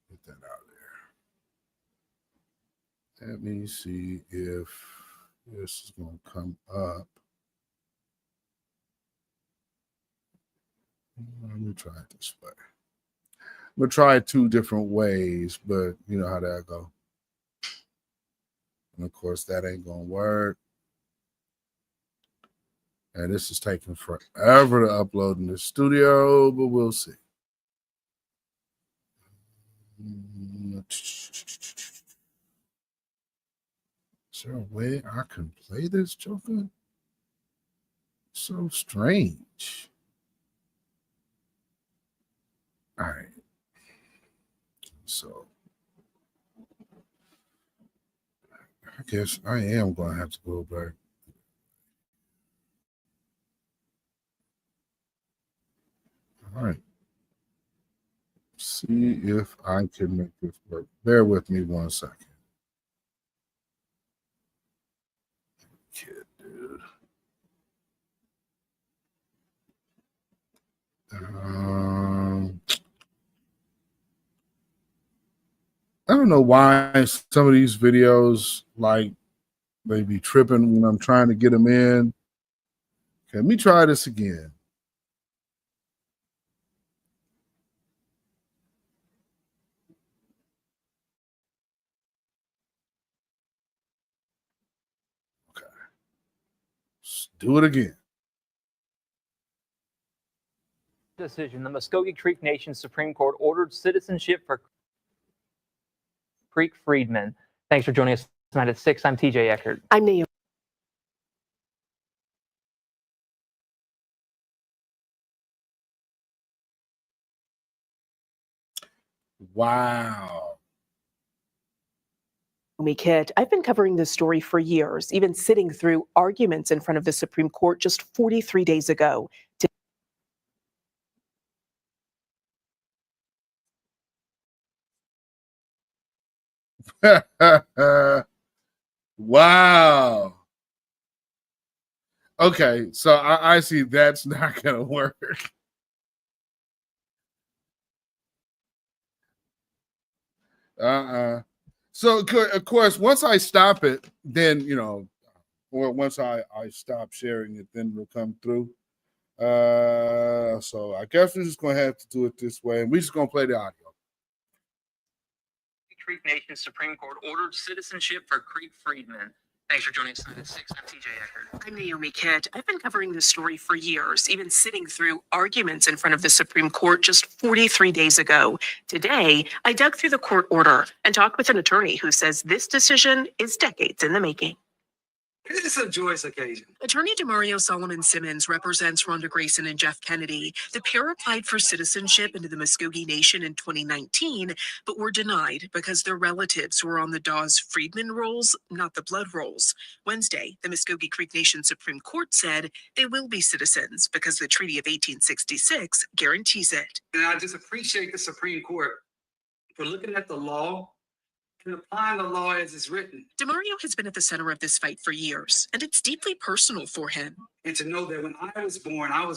Get that out there. Let me see if this is going to come up. Let me try it this way. I'm going to try it two different ways, but you know how that go. And of course, that ain't going to work. And this is taking forever to upload in the studio, but we'll see. Is there a way I can play this, Joker? So strange. All right. So I guess I am going to have to go back. All right. See if I can make this work. Bear with me 1 second. Kid, dude. I don't know why some of these videos, like, they be tripping when I'm trying to get them in. Okay, let me try this again. Let's do it again. Decision. The Muskogee Creek Nation Supreme Court ordered citizenship for Creek freedmen. Thanks for joining us tonight at 6. I'm TJ Eckert. I'm Naomi. Wow. Kit. I've been covering this story for years, even sitting through arguments in front of the Supreme Court just 43 days ago. Wow. Okay, so I see that's not going to work. So, of course, once I stop it, then, you know, or once I stop sharing it, then it'll come through. So I guess we're just going to have to do it this way. And we're just going to play the audio. Creek Nation Supreme Court ordered citizenship for Creek freedmen. Thanks for joining us tonight at 6. I'm TJ Eckert. I'm Naomi Kit. I've been covering this story for years, even sitting through arguments in front of the Supreme Court just 43 days ago. Today, I dug through the court order and talked with an attorney who says this decision is decades in the making. It's a joyous occasion. Attorney DeMario Solomon Simmons represents Rhonda Grayson and Jeff Kennedy. The pair applied for citizenship into the Muskogee Nation in 2019, but were denied because their relatives were on the Dawes Freedmen rolls, not the blood rolls. Wednesday, the Muskogee Creek Nation Supreme Court said they will be citizens because the Treaty of 1866 guarantees it. And I just appreciate the Supreme Court for looking at the law and applying the law as it's written. DeMario has been at the center of this fight for years, and it's deeply personal for him. And to know that when I was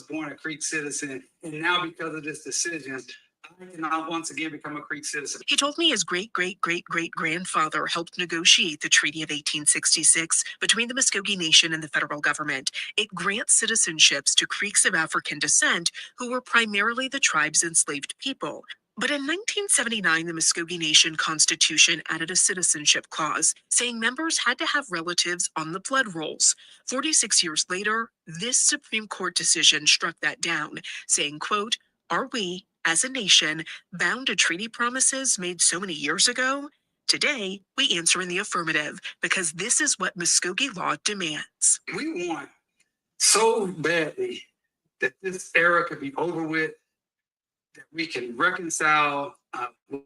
born a Creek citizen, and now because of this decision, I can now once again become a Creek citizen. He told me his great-great-great-great-grandfather helped negotiate the Treaty of 1866 between the Muskogee Nation and the federal government. It grants citizenships to Creeks of African descent who were primarily the tribe's enslaved people. But in 1979, the Muskogee Nation Constitution added a citizenship clause, saying members had to have relatives on the blood rolls. 46 years later, this Supreme Court decision struck that down, saying, quote, "Are we, as a nation, bound to treaty promises made so many years ago? Today, we answer in the affirmative, because this is what Muskogee law demands." We want so badly that this era could be over with, that we can reconcile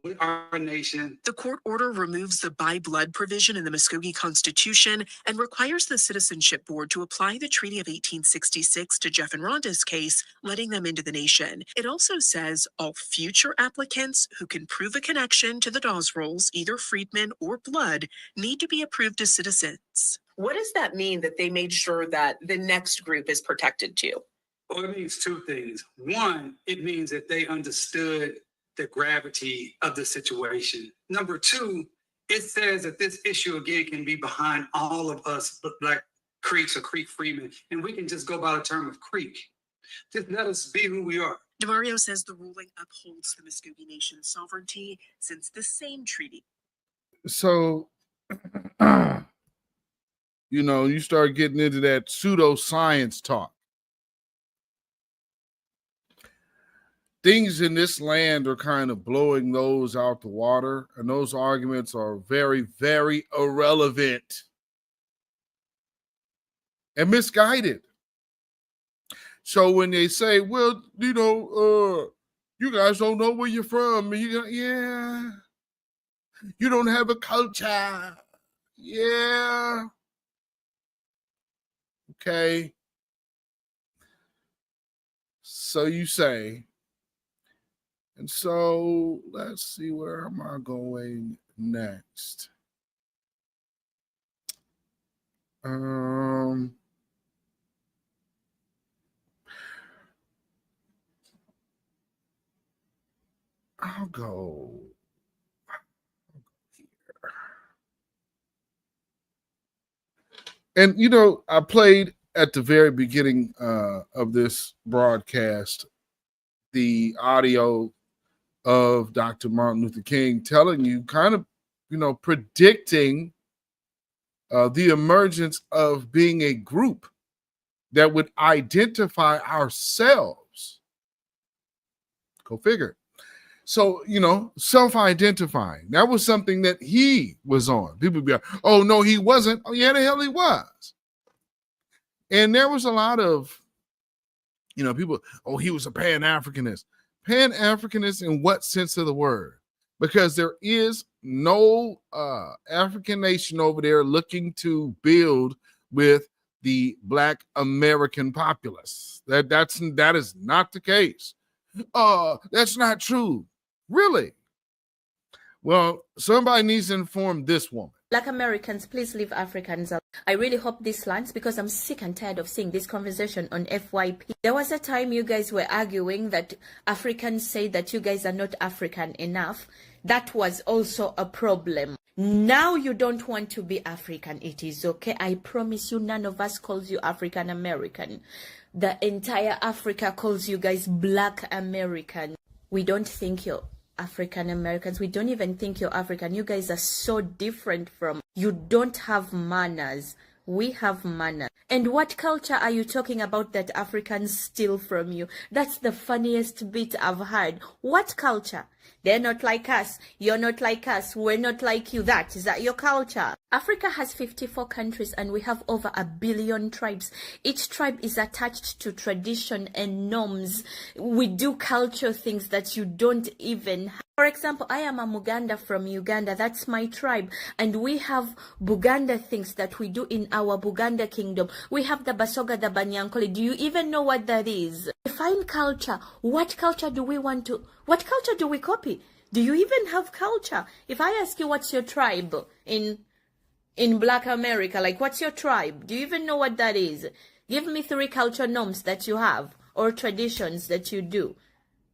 with our nation. The court order removes the by blood provision in the Muskogee Constitution and requires the Citizenship Board to apply the Treaty of 1866 to Jeff and Rhonda's case, letting them into the nation. It also says all future applicants who can prove a connection to the Dawes rolls, either freedmen or blood, need to be approved as citizens. What does that mean that they made sure that the next group is protected too? Well, it means two things. One, it means that they understood the gravity of the situation. Number two, it says that this issue again can be behind all of us Black Creeks or Creek freedmen, and we can just go by the term of Creek. Just let us be who we are. DeMario says the ruling upholds the Muskogee Nation's sovereignty since the same treaty. So, you know, you start getting into that pseudoscience talk. Things in this land are kind of blowing those out the water, and those arguments are very, very irrelevant and misguided. So when they say, well, you know, you guys don't know where you're from, and you go, yeah, you don't have a culture. Yeah. Okay. So you say. And so let's see, where am I going next? I'll go here. And, you know, I played at the very beginning of this broadcast the audio of Dr. Martin Luther King telling you, kind of, you know, predicting the emergence of being a group that would identify ourselves. Go figure. So, self-identifying. That was something that he was on. People would be like, oh, no, he wasn't. Oh, yeah, the hell he was. And there was a lot of, people, oh, he was a Pan-Africanist. Pan-Africanist in what sense of the word? Because there is no African nation over there looking to build with the Black American populace. That is not the case. That's not true. Really? Well, somebody needs to inform this woman. Black Americans, please leave Africans out. I really hope this lands because I'm sick and tired of seeing this conversation on FYP. There was a time you guys were arguing that Africans say that you guys are not African enough. That was also a problem. Now you don't want to be African. It is okay. I promise you, none of us calls you African American. The entire Africa calls you guys Black American. We don't think you're African Americans. We don't even think you're African. You guys are so different from. You don't have manners. We have manners. And what culture are you talking about that Africans steal from you? That's the funniest bit I've heard. What culture? They're not like us. You're not like us. We're not like you. Is that your culture? Africa has 54 countries and we have over 1 billion tribes. Each tribe is attached to tradition and norms. We do culture things that you don't even have. For example, I am a Muganda from Uganda. That's my tribe. And we have Buganda things that we do in our Buganda kingdom. We have the Basoga, the Banyankole. Do you even know what that is? Define culture. What culture do we copy? Do you even have culture? If I ask you what's your tribe in Black America, like what's your tribe? Do you even know what that is? Give me 3 culture norms that you have or traditions that you do.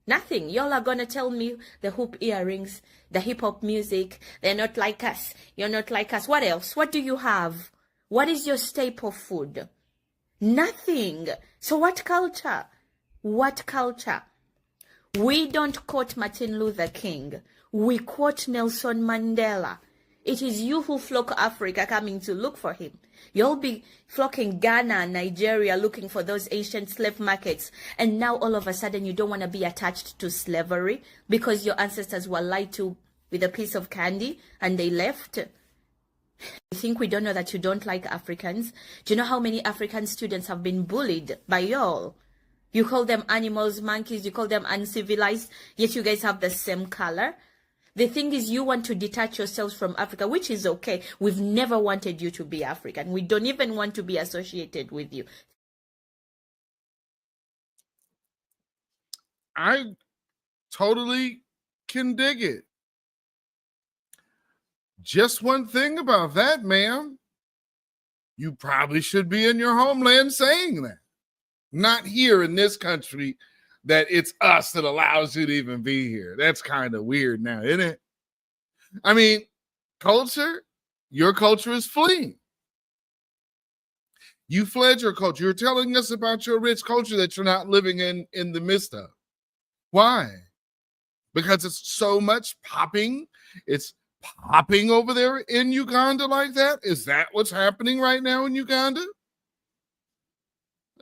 Nothing. Y'all are gonna tell me the hoop earrings, the hip hop music. They're not like us. You're not like us. What else? What do you have? What is your staple food? Nothing. So what culture? What culture? We don't quote Martin Luther King. We quote Nelson Mandela. It is you who flock Africa coming to look for him. You'll be flocking Ghana and Nigeria looking for those ancient slave markets. And now all of a sudden you don't want to be attached to slavery because your ancestors were lied to with a piece of candy and they left. You think we don't know that you don't like Africans? Do you know how many African students have been bullied by y'all? You call them animals, monkeys, you call them uncivilized, yet you guys have the same color. The thing is, you want to detach yourselves from Africa, which is okay. We've never wanted you to be African. We don't even want to be associated with you. I totally can dig it. Just one thing about that, ma'am. You probably should be in your homeland saying that. Not here in this country that it's us that allows you to even be here. That's kind of weird now, isn't it? I mean, culture, your culture is fleeing. You fled your culture. You're telling us about your rich culture that you're not living in the midst of. Why? Because it's so much popping. It's popping over there in Uganda like that? Is that what's happening right now in Uganda?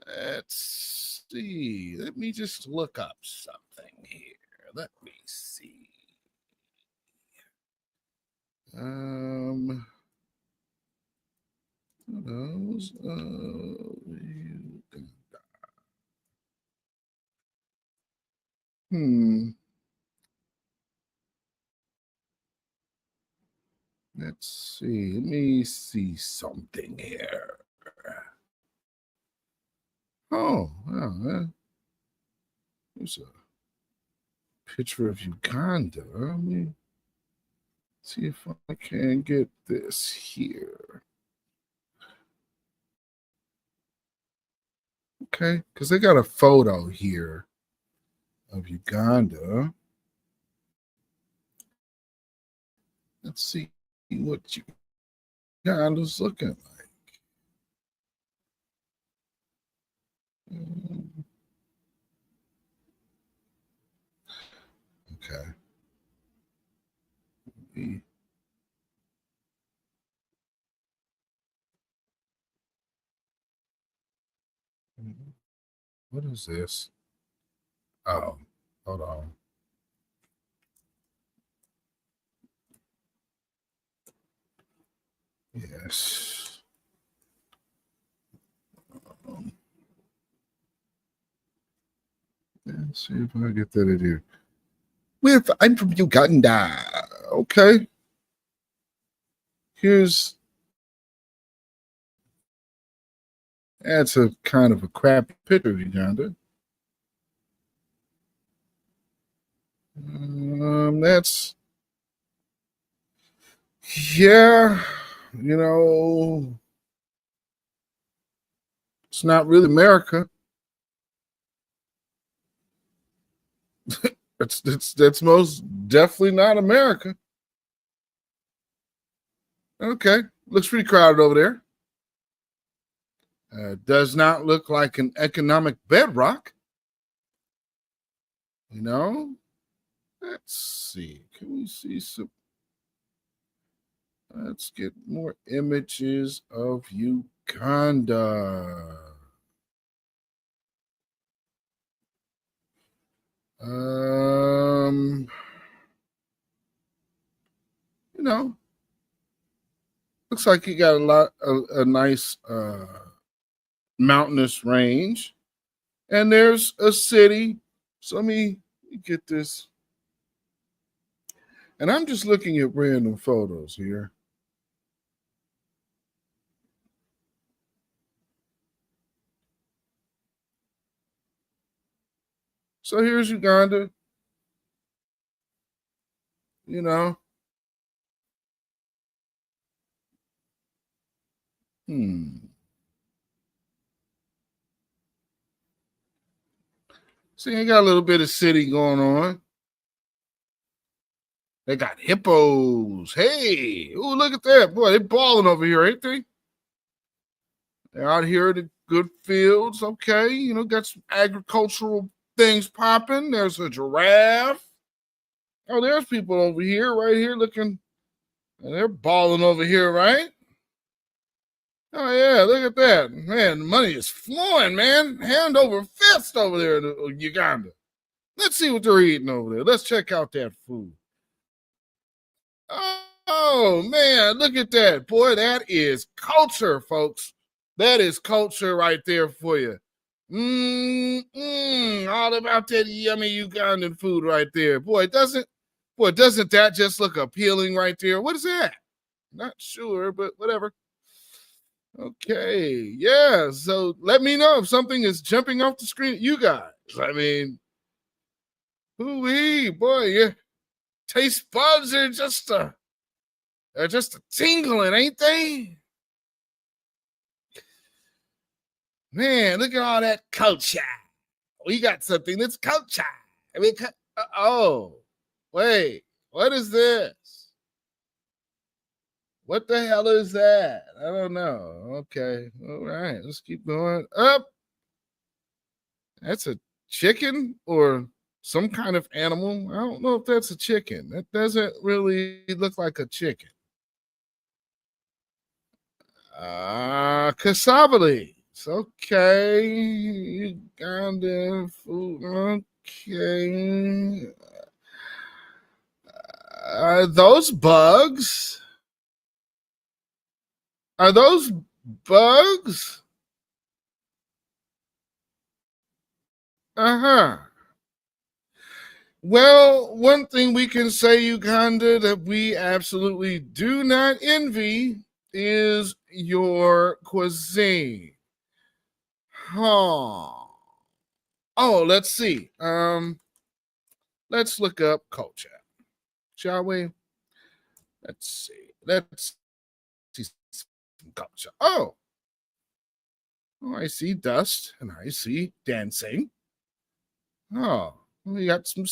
Let's see. Let me just look up something here. Let me see. Those Let's see. Let me see something here. Oh, well, there's a picture of Uganda. Let me see if I can get this here. Okay, because they got a photo here of Uganda. Let's see what Uganda's looking like. Okay. What is this? Oh, hold on. Yes. Let's see if I get that in here. I'm from Uganda. Okay. That's a kind of a crap picture of Uganda. That's, yeah, it's not really America. That's most definitely not America. Okay, looks pretty crowded over there. Does not look like an economic bedrock. Let's see. Can we see some? Let's get more images of Uganda. Looks like you got a nice mountainous range, and there's a city. So let me get this. And I'm just looking at random photos here. So here's Uganda. See, you got a little bit of city going on. They got hippos. Hey, oh, look at that. Boy, they're balling over here, ain't they? They're out here in the good fields. Okay, got some agricultural things popping. There's a giraffe. Oh, there's people over here, right here, looking. And they're balling over here, right? Oh, yeah, look at that. Man, the money is flowing, man. Hand over fist over there in Uganda. Let's see what they're eating over there. Let's check out that food. Oh, man, look at that. Boy, that is culture, folks. That is culture right there for you. All about that yummy Ugandan food right there. Boy, doesn't that just look appealing right there? What is that? Not sure, but whatever. Okay, yeah. So let me know if something is jumping off the screen at you guys. I mean, ooh-wee, boy, your taste buds are just a tingling, ain't they? Man, look at all that culture. We got something that's culture. I mean, oh, wait, what is this? What the hell is that? I don't know. Okay. All right. Let's keep going up. That's a chicken or some kind of animal. I don't know if that's a chicken. That doesn't really look like a chicken. Cassava leaves. Okay. Ugandan food. Okay. Are those bugs? Are those bugs? Uh-huh. Well, one thing we can say, Uganda, that we absolutely do not envy is your cuisine. Huh. Oh, let's see. Let's look up culture, shall we? Let's see. Let's see some culture. Oh, I see dust and I see dancing. Oh, we got some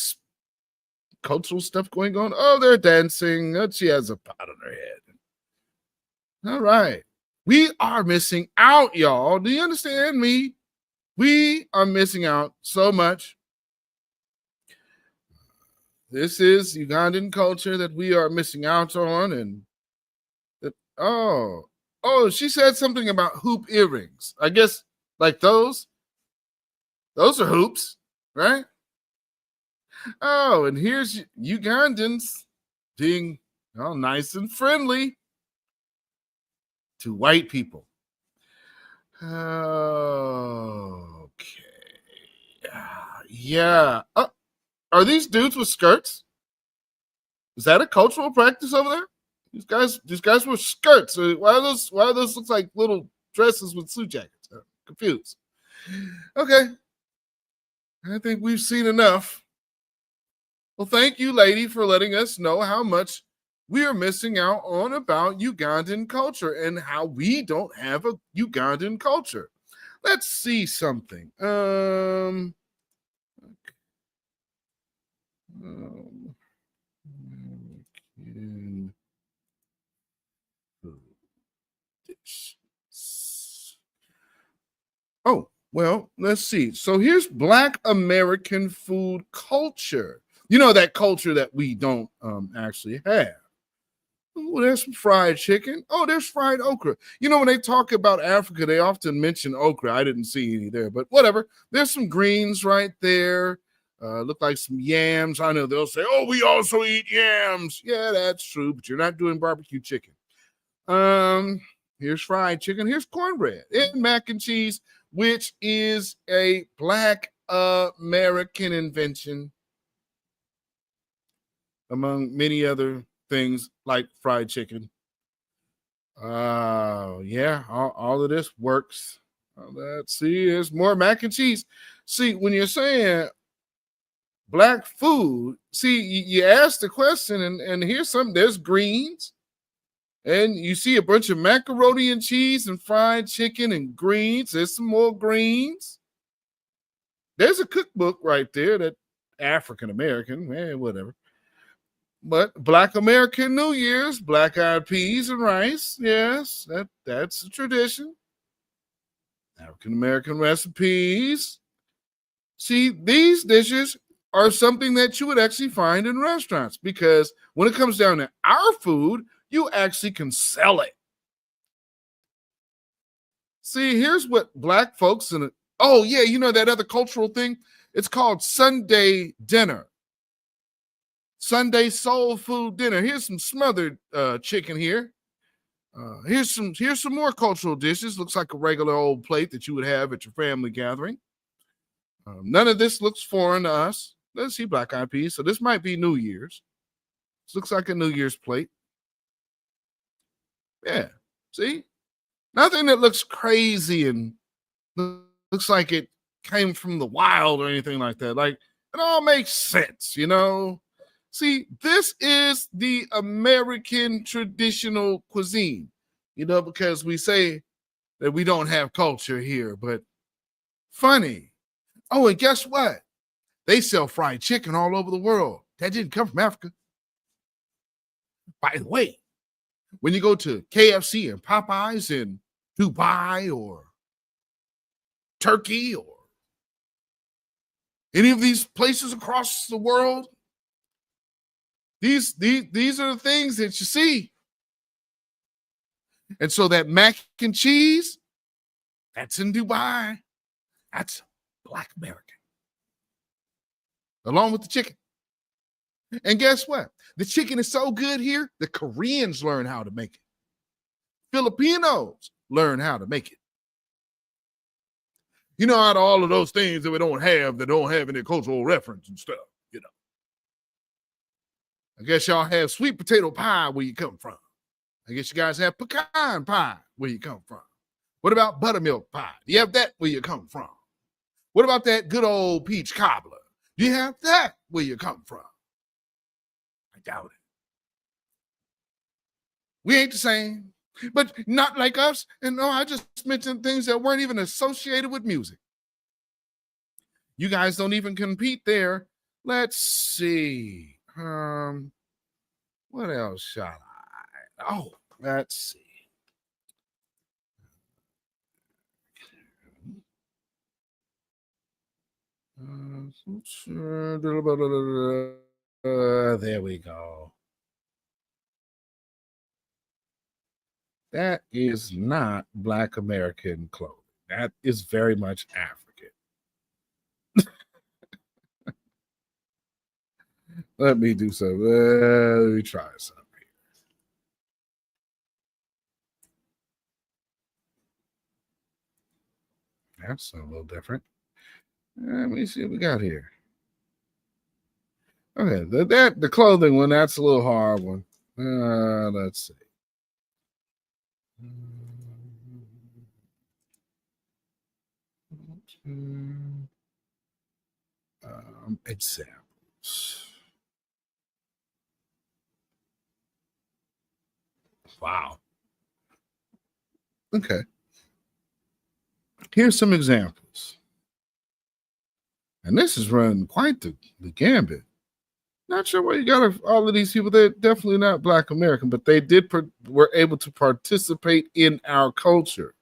cultural stuff going on. Oh, they're dancing. Oh, she has a pot on her head. All right. We are missing out, y'all. Do you understand me? We are missing out so much. This is Ugandan culture that we are missing out on. And oh, she said something about hoop earrings. I guess like those. Those are hoops, right? Oh, and here's Ugandans being nice and friendly to white people. Okay. Yeah. Are these dudes with skirts? Is that a cultural practice over there? These guys wear skirts. Why are those look like little dresses with suit jackets? I'm confused. Okay. I think we've seen enough. Well, thank you, lady, for letting us know how much we are missing out on about Ugandan culture and how we don't have a Ugandan culture. Let's see something. Oh, well, let's see. So here's Black American food culture. You know, that culture that we don't actually have. Oh, there's some fried chicken. Oh, there's fried okra. You know, when they talk about Africa, they often mention okra. I didn't see any there, but whatever. There's some greens right there. Look like some yams. I know they'll say, oh, we also eat yams. Yeah, that's true, but you're not doing barbecue chicken. Here's fried chicken. Here's cornbread and mac and cheese, which is a Black American invention, among many other things like fried chicken. Yeah, all of this works. Let's see, there's more mac and cheese. See, when you're saying Black food, see, you ask the question, and here's something. There's greens, and you see a bunch of macaroni and cheese and fried chicken and greens. There's some more greens. There's a cookbook right there that African American, whatever. But Black American New Year's, black-eyed peas and rice. Yes, that's a tradition. African American recipes. See, these dishes are something that you would actually find in restaurants, because when it comes down to our food, you actually can sell it. See, here's what Black folks oh yeah, you know that other cultural thing? It's called Sunday dinner. Sunday soul food dinner. Here's some smothered chicken here. Here's some more cultural dishes. Looks like a regular old plate that you would have at your family gathering. None of this looks foreign to us. Let's see, black-eyed peas. So this might be New Year's. This looks like a New Year's plate. Yeah, see? Nothing that looks crazy and looks like it came from the wild or anything like that. Like, it all makes sense, you know? See, this is the American traditional cuisine, you know, because we say that we don't have culture here, but funny. Oh, and guess what? They sell fried chicken all over the world. That didn't come from Africa. By the way, when you go to KFC and Popeyes in Dubai or Turkey or any of these places across the world, these are the things that you see. And so that mac and cheese, that's in Dubai. That's Black American. Along with the chicken. And guess what? The chicken is so good here, the Koreans learn how to make it. Filipinos learn how to make it. You know, out of all of those things that we don't have, that don't have any cultural reference and stuff, you know. I guess y'all have sweet potato pie where you come from. I guess you guys have pecan pie where you come from. What about buttermilk pie? Do you have that where you come from? What about that good old peach cobbler? Do you have that where you come from? I doubt it. We ain't the same, but not like us. And no, I just mentioned things that weren't even associated with music. You guys don't even compete there. Let's see. What else shall I? Oh, let's see. There we go. That is not Black American clothing. That is very much African. Let me do something. Let me try something. That's a little different. Let me see what we got here. Okay, the clothing one, that's a little hard one. Let's see. Examples. Wow. Okay. Here's some examples. And this is running quite the gambit. Not sure where you got all of these people. They're definitely not Black American, but they were able to participate in our culture.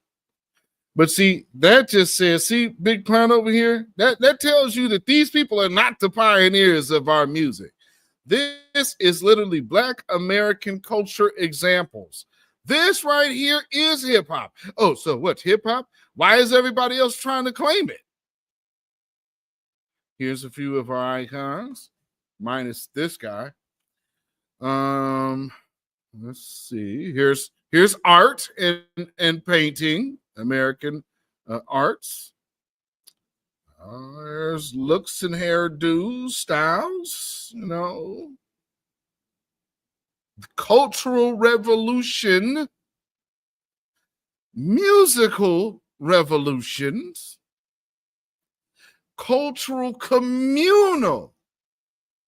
But see, that just says, see, Big Pun over here, that tells you that these people are not the pioneers of our music. This is literally Black American culture examples. This right here is hip hop. Oh, so what's hip hop? Why is everybody else trying to claim it? Here's a few of our icons, minus this guy. Let's see. Here's art and painting, American arts. There's looks and hairdos, styles, you know. The Cultural Revolution, musical revolutions, cultural communal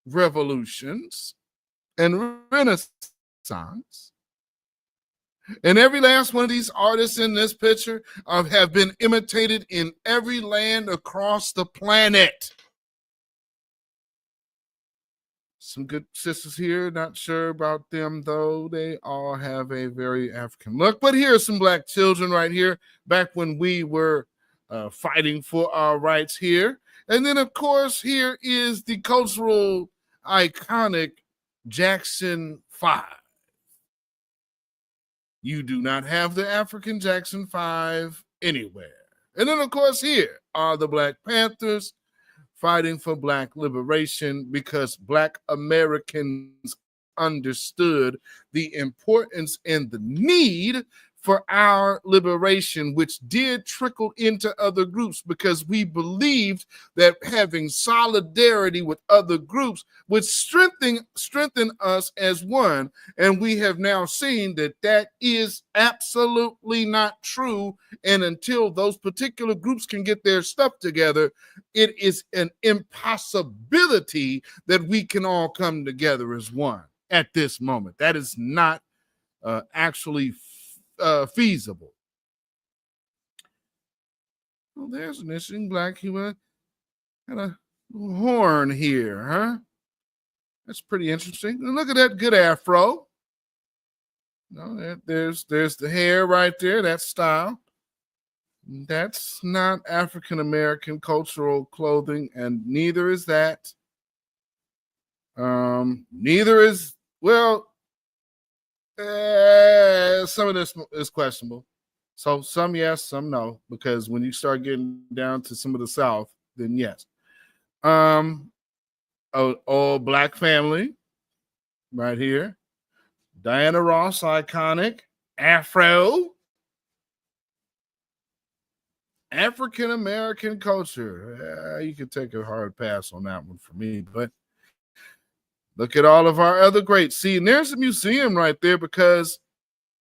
revolutions, and Renaissance. And every last one of these artists in this picture have been imitated in every land across the planet. Some good sisters here, not sure about them though. They all have a very African look. But here are some Black children right here, back when we were fighting for our rights here. And then, of course, here is the cultural iconic Jackson 5. You do not have the African Jackson 5 anywhere. And then, of course, here are the Black Panthers fighting for Black liberation, because Black Americans understood the importance and the need for our liberation, which did trickle into other groups, because we believed that having solidarity with other groups would strengthen us as one. And we have now seen that that is absolutely not true. And until those particular groups can get their stuff together, it is an impossibility that we can all come together as one at this moment. That is not actually feasible. Well, there's an interesting Black human. Got a horn here, huh? That's pretty interesting. And look at that good afro. No, there's the hair right there. That style. That's not African American cultural clothing, and neither is that. Neither is, well, some of this is questionable. So some yes, some no, because when you start getting down to some of the South, then yes. All Black family right here. Diana Ross, iconic. Afro. African American culture. You could take a hard pass on that one for me, but look at all of our other greats. See, and there's a museum right there because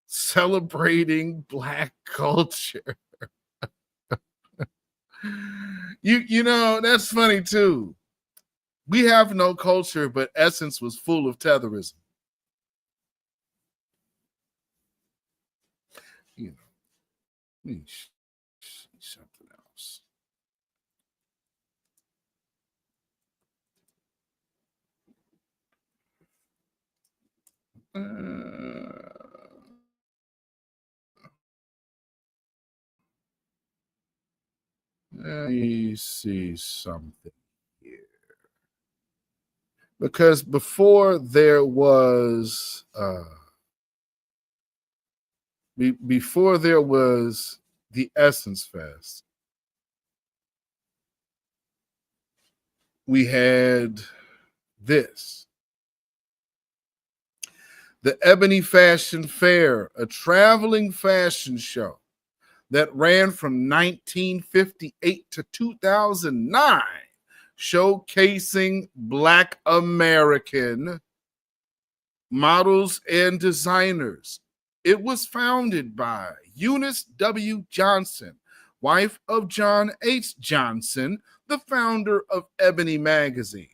celebrating Black culture. You know, that's funny too. We have no culture, but Essence was full of tetherism. You know, let me see something else. Let me see something here. Because before there was before there was the Essence Fest, we had this. The Ebony Fashion Fair, a traveling fashion show that ran from 1958 to 2009, showcasing Black American models and designers. It was founded by Eunice W. Johnson, wife of John H. Johnson, the founder of Ebony Magazine.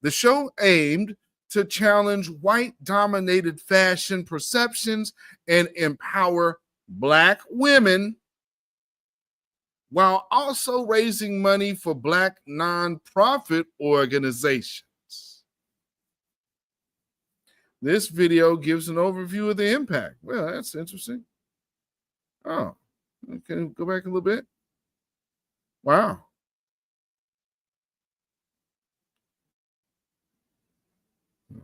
The show aimed to challenge white-dominated fashion perceptions and empower Black women while also raising money for Black nonprofit organizations. This video gives an overview of the impact. Well, that's interesting. Oh, okay, go back a little bit. Wow.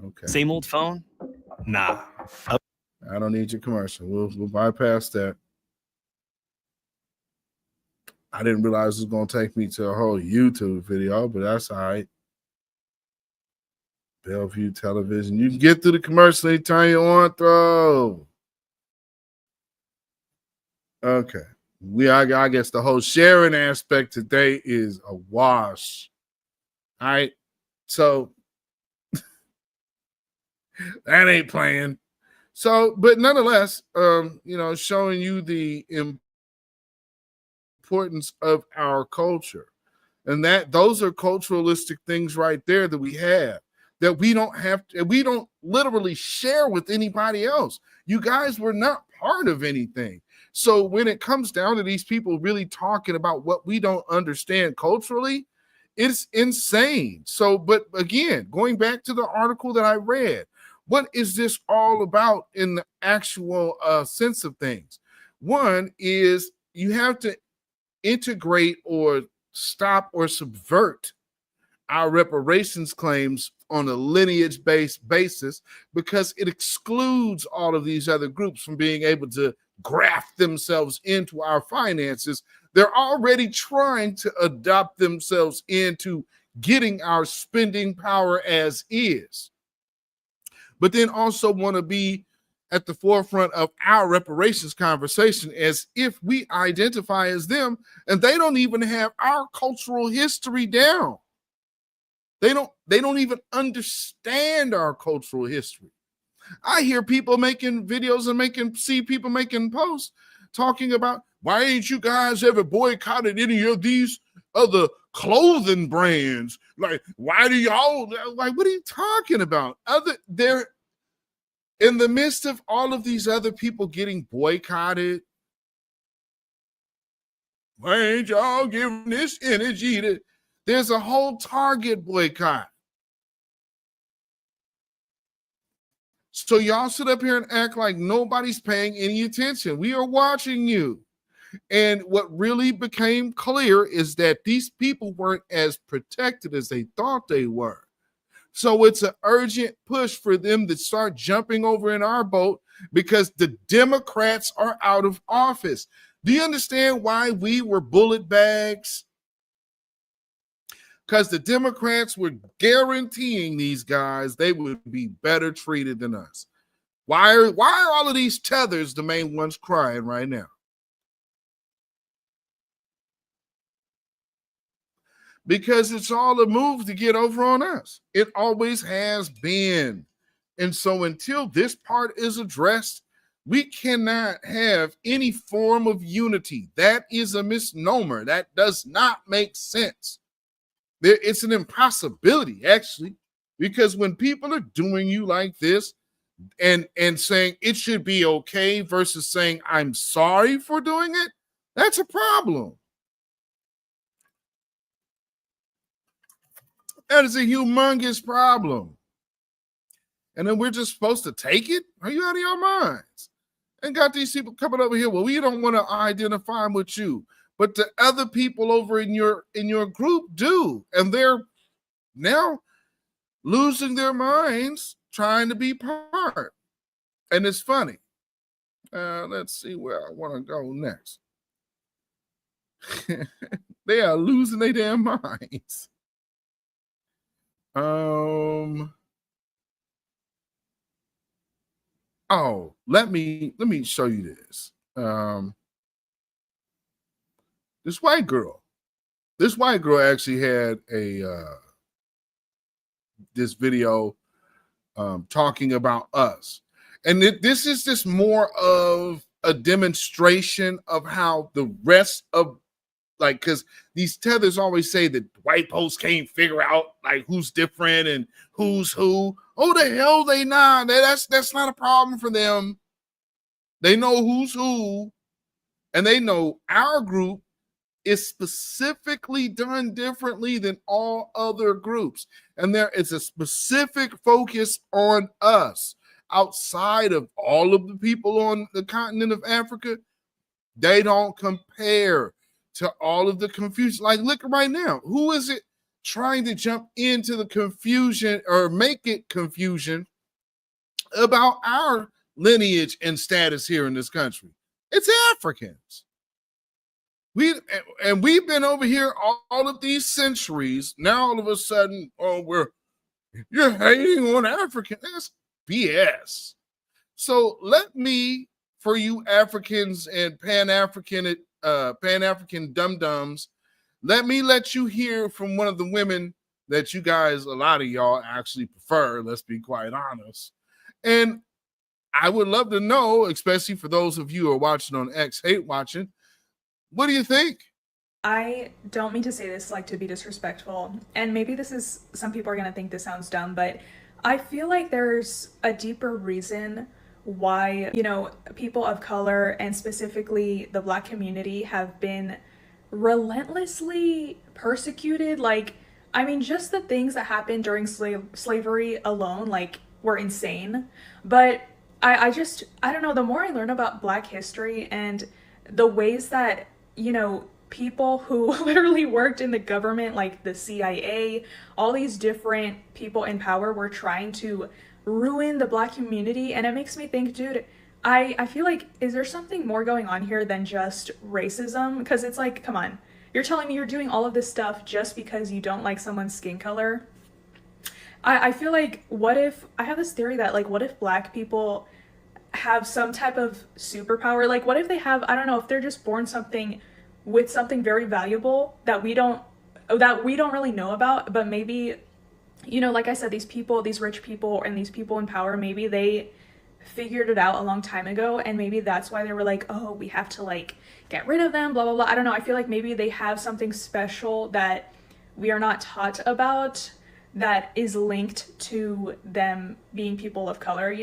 Okay. Same old phone? Nah. I don't need your commercial. We'll bypass that. I didn't realize it was going to take me to a whole YouTube video, but that's all right. Bellevue Television. You can get through the commercial anytime you want, though. Okay. I guess the whole sharing aspect today is a wash. All right. So that ain't playing. So, but nonetheless, showing you the importance of our culture. And that those are culturalistic things right there that we have that we don't literally share with anybody else. You guys were not part of anything. So when it comes down to these people really talking about what we don't understand culturally, it's insane. So, but again, going back to the article that I read, what is this all about in the actual sense of things? One is you have to integrate or stop or subvert our reparations claims on a lineage-based basis because it excludes all of these other groups from being able to graft themselves into our finances. They're already trying to adopt themselves into getting our spending power as is, but then also want to be at the forefront of our reparations conversation as if we identify as them, and they don't even have our cultural history down. They don't even understand our cultural history. I hear people making videos and see people making posts talking about, why ain't you guys ever boycotted any of these other clothing brands? Like, why do y'all, like, what are you talking about? They're in the midst of all of these other people getting boycotted. Why ain't y'all giving this energy to? There's a whole Target boycott. So y'all sit up here and act like nobody's paying any attention. We are watching you. And what really became clear is that these people weren't as protected as they thought they were. So it's an urgent push for them to start jumping over in our boat because the Democrats are out of office. Do you understand why we were bullet bags? Because the Democrats were guaranteeing these guys they would be better treated than us. Why are all of these tethers the main ones crying right now? Because it's all a move to get over on us. It always has been. And so until this part is addressed, we cannot have any form of unity. That is a misnomer. That does not make sense. It's an impossibility, actually, because when people are doing you like this and saying it should be okay versus saying I'm sorry for doing it, that's a problem. That is a humongous problem. And then we're just supposed to take it? Are you out of your minds? And got these people coming over here, well, we don't want to identify with you. But the other people over in your group do. And they're now losing their minds trying to be part. And it's funny. Let's see where I want to go next. They are losing their damn minds. Oh, let me show you this. This white girl actually had this video talking about us, and this is just more of a demonstration of how the rest of, like, because these tethers always say that white folks can't figure out like who's different and who's who. Oh, the hell they not. That's not a problem for them. They know who's who, and they know our group is specifically done differently than all other groups. And there is a specific focus on us outside of all of the people on the continent of Africa. They don't compare to all of the confusion. Like, look right now, who is it trying to jump into the confusion or make it confusion about our lineage and status here in this country? It's Africans. We've been over here all of these centuries. Now all of a sudden, you're hating on African. That's BS. So let me, for you Africans and Pan-African dum-dums, let you hear from one of the women that you guys, a lot of y'all actually prefer, let's be quite honest. And I would love to know, especially for those of you who are watching on X, hate watching, what do you think? I don't mean to say this like to be disrespectful, and maybe some people are going to think this sounds dumb, but I feel like there's a deeper reason why, people of color and specifically the Black community have been relentlessly persecuted. Like, I mean, just the things that happened during slavery alone, like, were insane. But I don't know, the more I learn about Black history and the ways that, people who literally worked in the government, like the CIA, all these different people in power were trying to ruin the Black community. And it makes me think, dude, I feel like, is there something more going on here than just racism? Because it's like, come on, you're telling me you're doing all of this stuff just because you don't like someone's skin color? I feel like, I have this theory that, like, what if Black people have some type of superpower? Like, what if they have, I don't know, if they're just born with something very valuable that we don't really know about, but maybe, like I said, these rich people and these people in power, maybe they figured it out a long time ago, and maybe that's why they were like, oh, we have to, like, get rid of them, blah, blah, blah. I don't know. I feel like maybe they have something special that we are not taught about that is linked to them being people of color,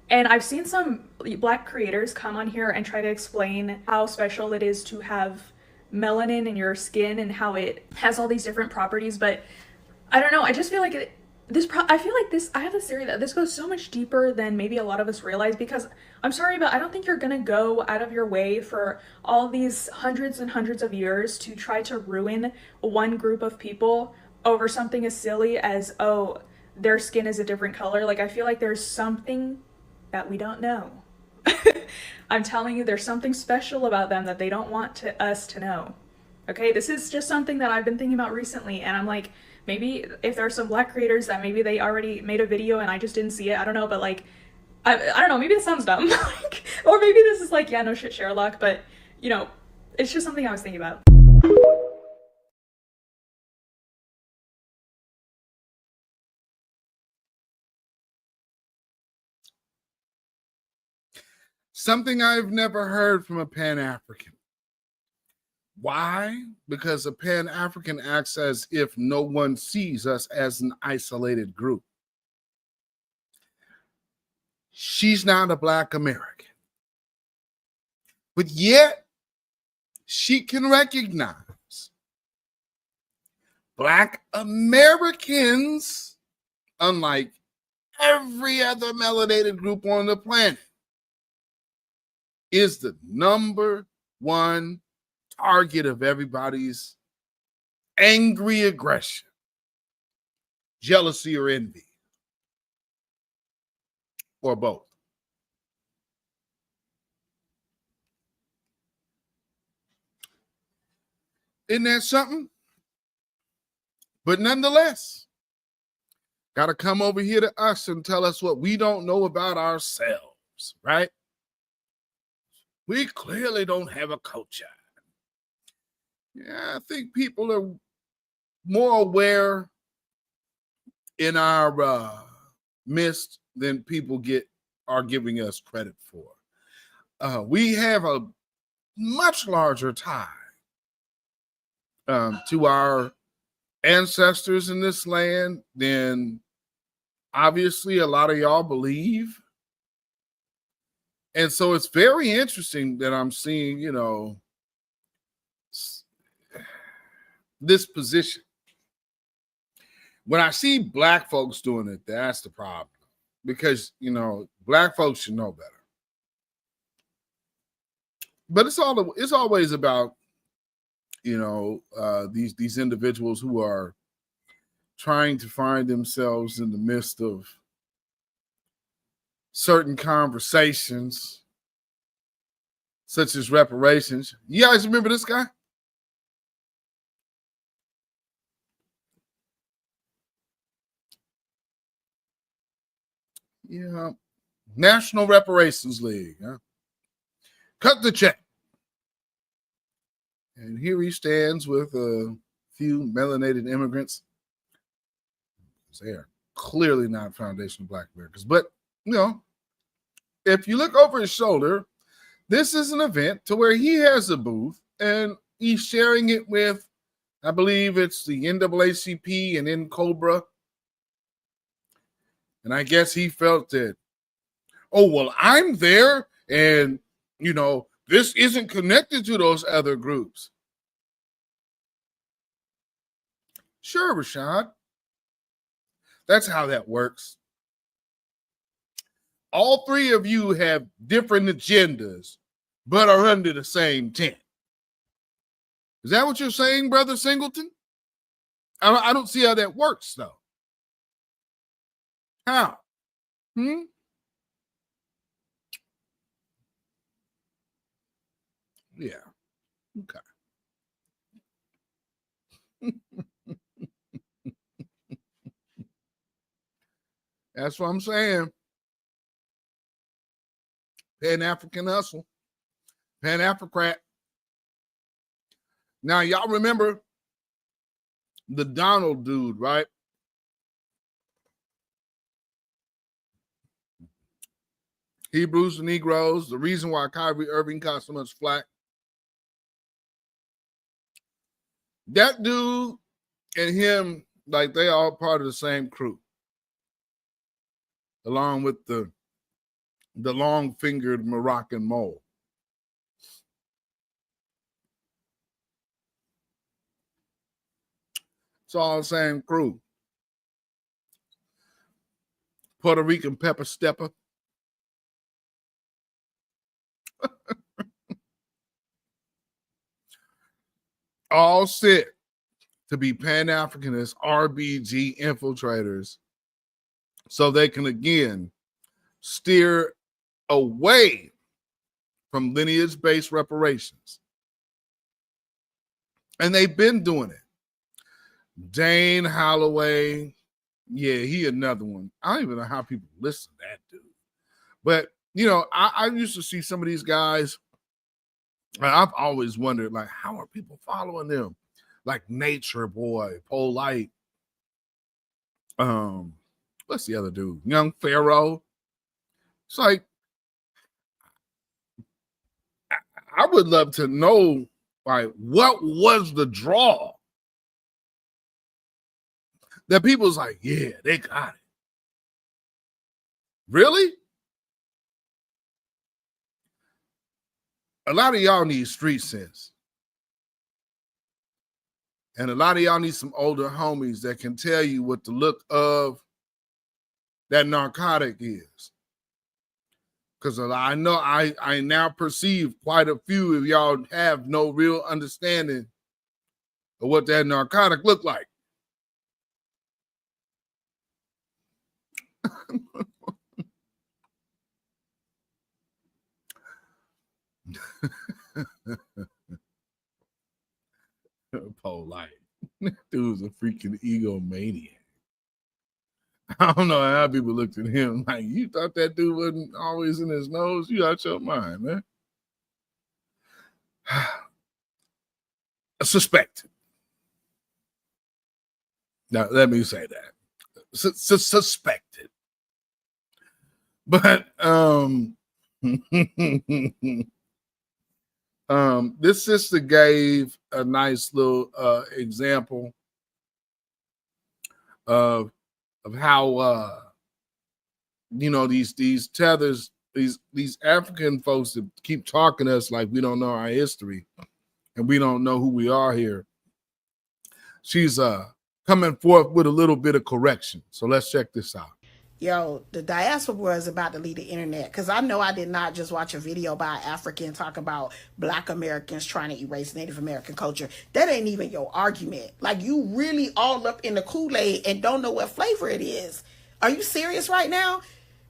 And I've seen some Black creators come on here and try to explain how special it is to have melanin in your skin and how it has all these different properties. But I don't know. I just feel like I have this theory that this goes so much deeper than maybe a lot of us realize, because I'm sorry, but I don't think you're going to go out of your way for all these hundreds and hundreds of years to try to ruin one group of people over something as silly as, oh, their skin is a different color. Like, I feel like there's something that we don't know. I'm telling you, there's something special about them that they don't want us to know. Okay, this is just something that I've been thinking about recently, and I'm like, maybe if there are some Black creators that maybe they already made a video and I just didn't see it, I don't know, but like, I don't know, maybe this sounds dumb. Or maybe this is like, yeah, no shit, Sherlock, but it's just something I was thinking about. Something I've never heard from a Pan-African. Why? Because a Pan-African acts as if no one sees us as an isolated group. She's not a Black American. But yet, she can recognize Black Americans, unlike every other melanated group on the planet, is the number one target of everybody's angry aggression, jealousy, or envy, or both. Isn't that something? But nonetheless, got to come over here to us and tell us what we don't know about ourselves. groups, right? We clearly don't have a culture. Yeah, I think people are more aware in our midst than people are giving us credit for. We have a much larger tie to our ancestors in this land than obviously a lot of y'all believe. And so it's very interesting that I'm seeing, this position. When I see black folks doing it, that's the problem. Because, black folks should know better. But it's always about, these individuals who are trying to find themselves in the midst of certain conversations, such as reparations. You guys remember this guy? Yeah. National Reparations League. Huh? Cut the check. And here he stands with a few melanated immigrants. They are clearly not foundational Black Americans. But, if you look over his shoulder, this is an event to where he has a booth and he's sharing it with, I believe it's the NAACP and NCOBRA. And I guess he felt that, oh, well, I'm there and, this isn't connected to those other groups. Sure, Rashad. That's how that works. All three of you have different agendas, but are under the same tent. Is that what you're saying, Brother Singleton? I don't see how that works, though. How? Yeah. Okay. That's what I'm saying. Pan African Hustle. Pan AfriCrat. Now, y'all remember the Donald dude, right? Hebrews and Negroes, the reason why Kyrie Irving got so much flack. That dude and him, like, they all part of the same crew. Along with the long-fingered Moroccan mole. It's all the same crew. Puerto Rican pepper stepper. All set to be Pan-Africanist RBG infiltrators so they can again steer away from lineage-based reparations. And they've been doing it. Dane Holloway, yeah, he another one. I don't even know how people listen to that dude. But, I used to see some of these guys, and I've always wondered, like, how are people following them? Like Nature Boy, Polite. What's the other dude? Young Pharaoh. It's like, I would love to know, like, what was the draw that people's like, yeah, they got it. Really? A lot of y'all need street sense. And a lot of y'all need some older homies that can tell you what the look of that narcotic is. Because I know I now perceive quite a few of y'all have no real understanding of what that narcotic looked like. Polite. Dude's a freaking egomaniac. I don't know how people looked at him like, you thought that dude wasn't always in his nose? You out your mind, man. Suspected. Now, let me say that. Suspected. But this sister gave a nice little example of how these tethers, these African folks that keep talking to us like we don't know our history and we don't know who we are here. She's coming forth with a little bit of correction. So let's check this out. Yo, the diaspora is about to leave the internet, because I know I did not just watch a video by an African talk about Black Americans trying to erase Native American culture. That ain't even your argument. Like, you really all up in the Kool-Aid and don't know what flavor it is. Are you serious right now?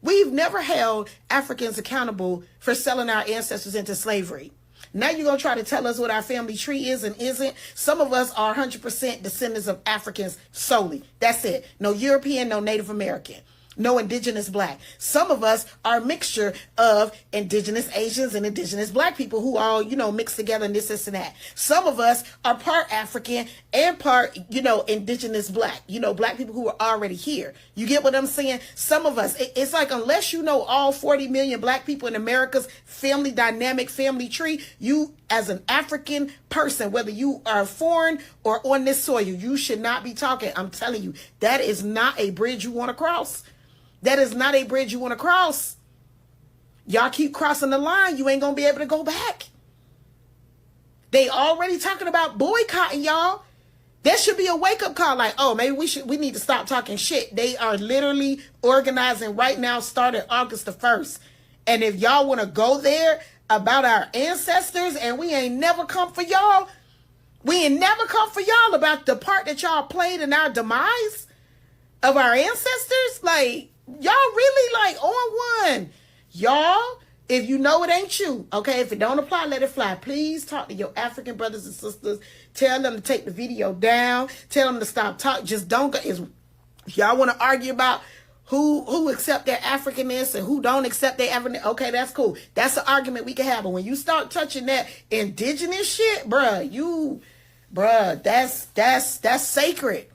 We've never held Africans accountable for selling our ancestors into slavery. Now you're going to try to tell us what our family tree is and isn't. Some of us are 100% descendants of Africans solely. That's it. No European, no Native American. No indigenous Black. Some of us are a mixture of indigenous Asians and indigenous Black people who all, mix together and this and that. Some of us are part African and part, indigenous Black. Black people who are already here. You get what I'm saying? Some of us, it's like, unless you know all 40 million Black people in America's family dynamic family tree, you as an African person, whether you are foreign or on this soil, you should not be talking. I'm telling you, that is not a bridge you want to cross. That is not a bridge you want to cross. Y'all keep crossing the line, you ain't going to be able to go back. They already talking about boycotting y'all. That should be a wake-up call, like, oh, maybe we need to stop talking shit. They are literally organizing right now, started August the 1st. And if y'all want to go there about our ancestors and we ain't never come for y'all, about the part that y'all played in our demise of our ancestors, like, y'all really like on one. Y'all, if you know it ain't you, okay, if it don't apply, let it fly. Please talk to your African brothers and sisters. Tell them to take the video down. Tell them to stop talking. Just don't go. If y'all want to argue about who accept their Africanness and who don't accept their Africanness, okay, that's cool. That's an argument we can have. But when you start touching that indigenous shit, bruh, that's sacred.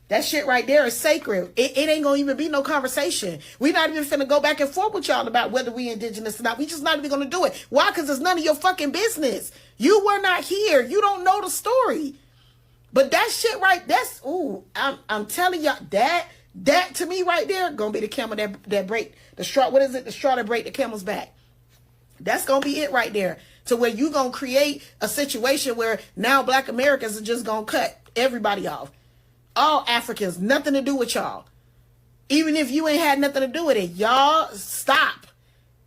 That shit right there is sacred. It ain't gonna even be no conversation. We're not even finna go back and forth with y'all about whether we indigenous or not. We just not even gonna do it. Why? Because it's none of your fucking business. You were not here. You don't know the story. But that shit right, I'm telling y'all, that to me right there, gonna be the camel that break the straw. What is it? The straw that break the camel's back. That's gonna be it right there. To where you gonna create a situation where now Black Americans are just gonna cut everybody off. All Africans, nothing to do with y'all. Even if you ain't had nothing to do with it, y'all stop.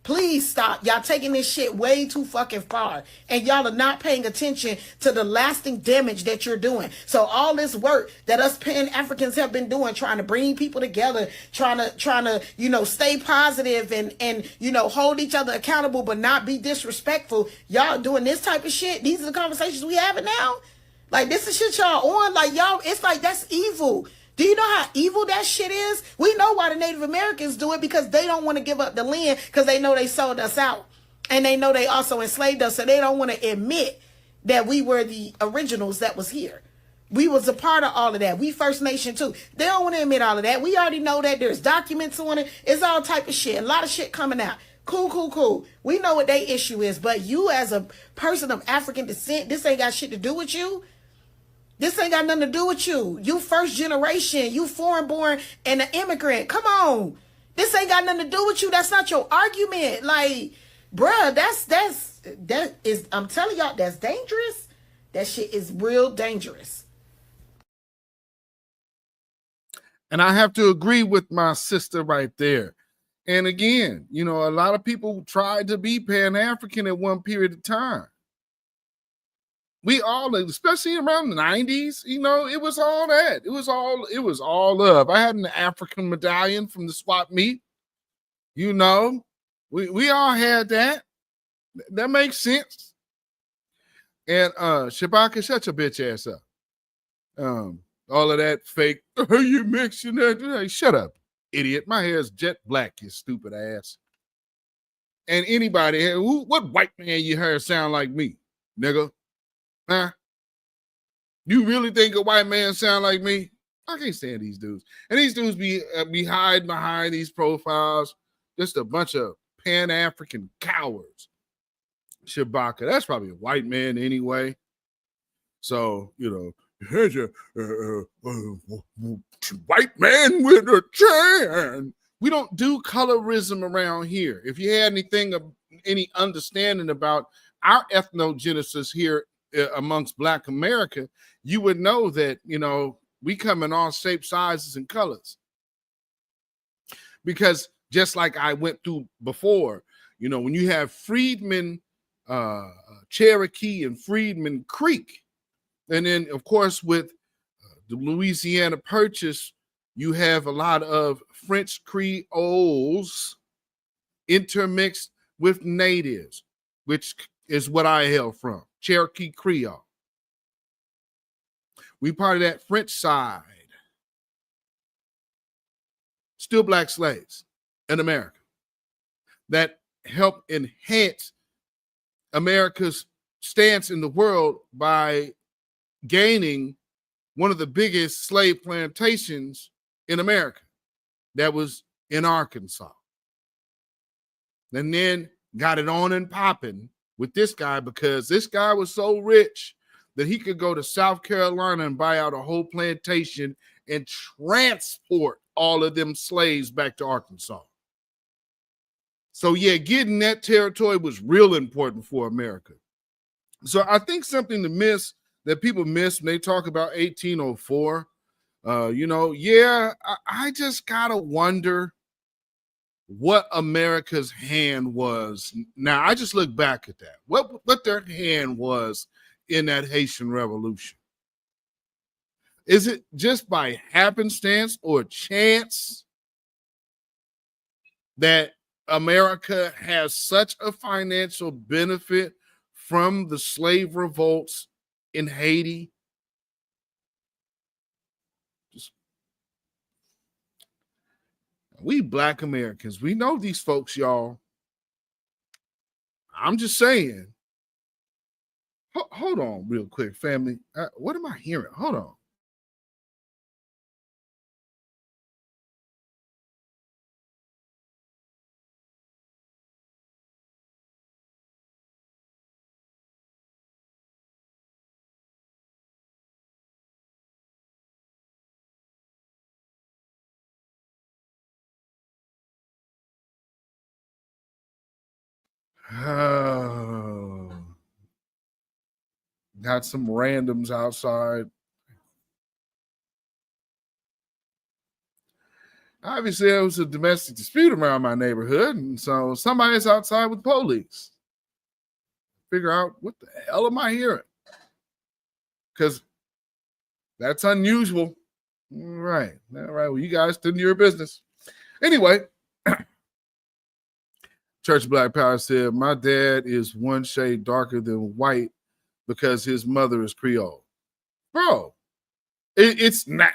Please stop. Y'all taking this shit way too fucking far. And y'all are not paying attention to the lasting damage that you're doing. So all this work that us Pan Africans have been doing, trying to bring people together, trying to, stay positive and hold each other accountable, but not be disrespectful. Y'all doing this type of shit. These are the conversations we having now. Like, this is shit y'all on. Like, y'all, it's like, that's evil. Do you know how evil that shit is? We know why the Native Americans do it, because they don't want to give up the land, because they know they sold us out. And they know they also enslaved us, so they don't want to admit that we were the originals that was here. We was a part of all of that. We First Nation too. They don't want to admit all of that. We already know that. There's documents on it. It's all type of shit. A lot of shit coming out. Cool. We know what their issue is, but you as a person of African descent, this ain't got shit to do with you. This ain't got nothing to do with you. You first generation, you foreign born and an immigrant. Come on. This ain't got nothing to do with you. That's not your argument. Like, bruh, that is, I'm telling y'all, that's dangerous. That shit is real dangerous. And I have to agree with my sister right there. And again, a lot of people tried to be Pan-African at one period of time. We all, especially around the 90s, it was all that. It was all love. I had an African medallion from the swap meet. We all had that. That makes sense. And Shabaka, shut your bitch ass up. All of that fake, you mixing that. Shut up. idiot. My hair is jet black, you stupid ass. And anybody, what white man you heard sound like me, nigga? Huh? You really think a white man sound like me? I can't stand these dudes. And these dudes be hiding behind these profiles. Just a bunch of Pan-African cowards. Shabaka, that's probably a white man anyway. So, here's a white man with a tan. We don't do colorism around here. If you had any understanding about our ethnogenesis here amongst Black America, you would know that, we come in all shapes, sizes, and colors. Because just like I went through before, when you have Freedman, Cherokee, and Freedman Creek, and then, of course, with the Louisiana Purchase, you have a lot of French Creoles intermixed with natives, which is what I hail from, Cherokee Creole. We part of that French side. Still Black slaves in America that help enhance America's stance in the world by gaining one of the biggest slave plantations in America that was in Arkansas. And then got it on and popping with this guy because this guy was so rich that he could go to South Carolina and buy out a whole plantation and transport all of them slaves back to Arkansas. So yeah, getting that territory was real important for America. So I think something that people miss when they talk about 1804, I just gotta wonder what America's hand was. Now I just look back at that. What their hand was in that Haitian Revolution. Is it just by happenstance or chance that America has such a financial benefit from the slave revolts in Haiti? We Black Americans, we know these folks, y'all. I'm just saying. Hold on real quick, family. What am I hearing? Hold on. Got some randoms outside. Obviously, there was a domestic dispute around my neighborhood, and so somebody's outside with police. Figure out what the hell am I hearing? Because that's unusual. All right. Well, you guys did your business. Anyway, Church of Black Power said, my dad is one shade darker than white because his mother is Creole. Bro, it's not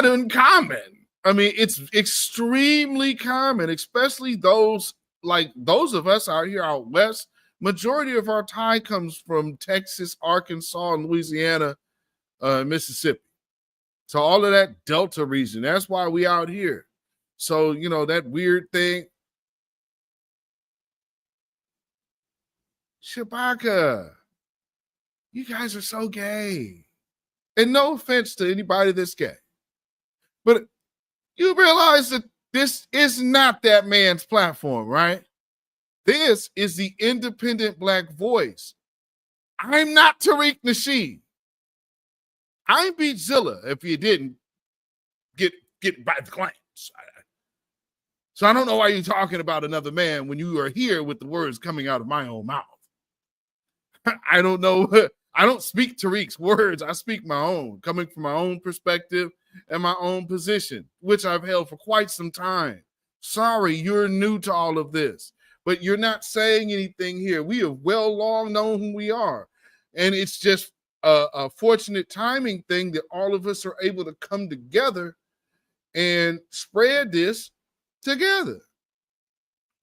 uncommon. I mean, it's extremely common, especially those of us out here out west. Majority of our tie comes from Texas, Arkansas, and Louisiana, Mississippi. So all of that Delta region, that's why we out here. So, that weird thing. Shabaka, you guys are so gay. And no offense to anybody that's gay. But you realize that this is not that man's platform, right? This is the independent Black voice. I'm not Tariq Nasheed. I'm Beatzilla, if you didn't get by the claims. So I don't know why you're talking about another man when you are here with the words coming out of my own mouth. I don't know. I don't speak Tariq's words. I speak my own, coming from my own perspective and my own position, which I've held for quite some time. Sorry, you're new to all of this, but you're not saying anything here. We have well long known who we are. And it's just a fortunate timing thing that all of us are able to come together and spread this together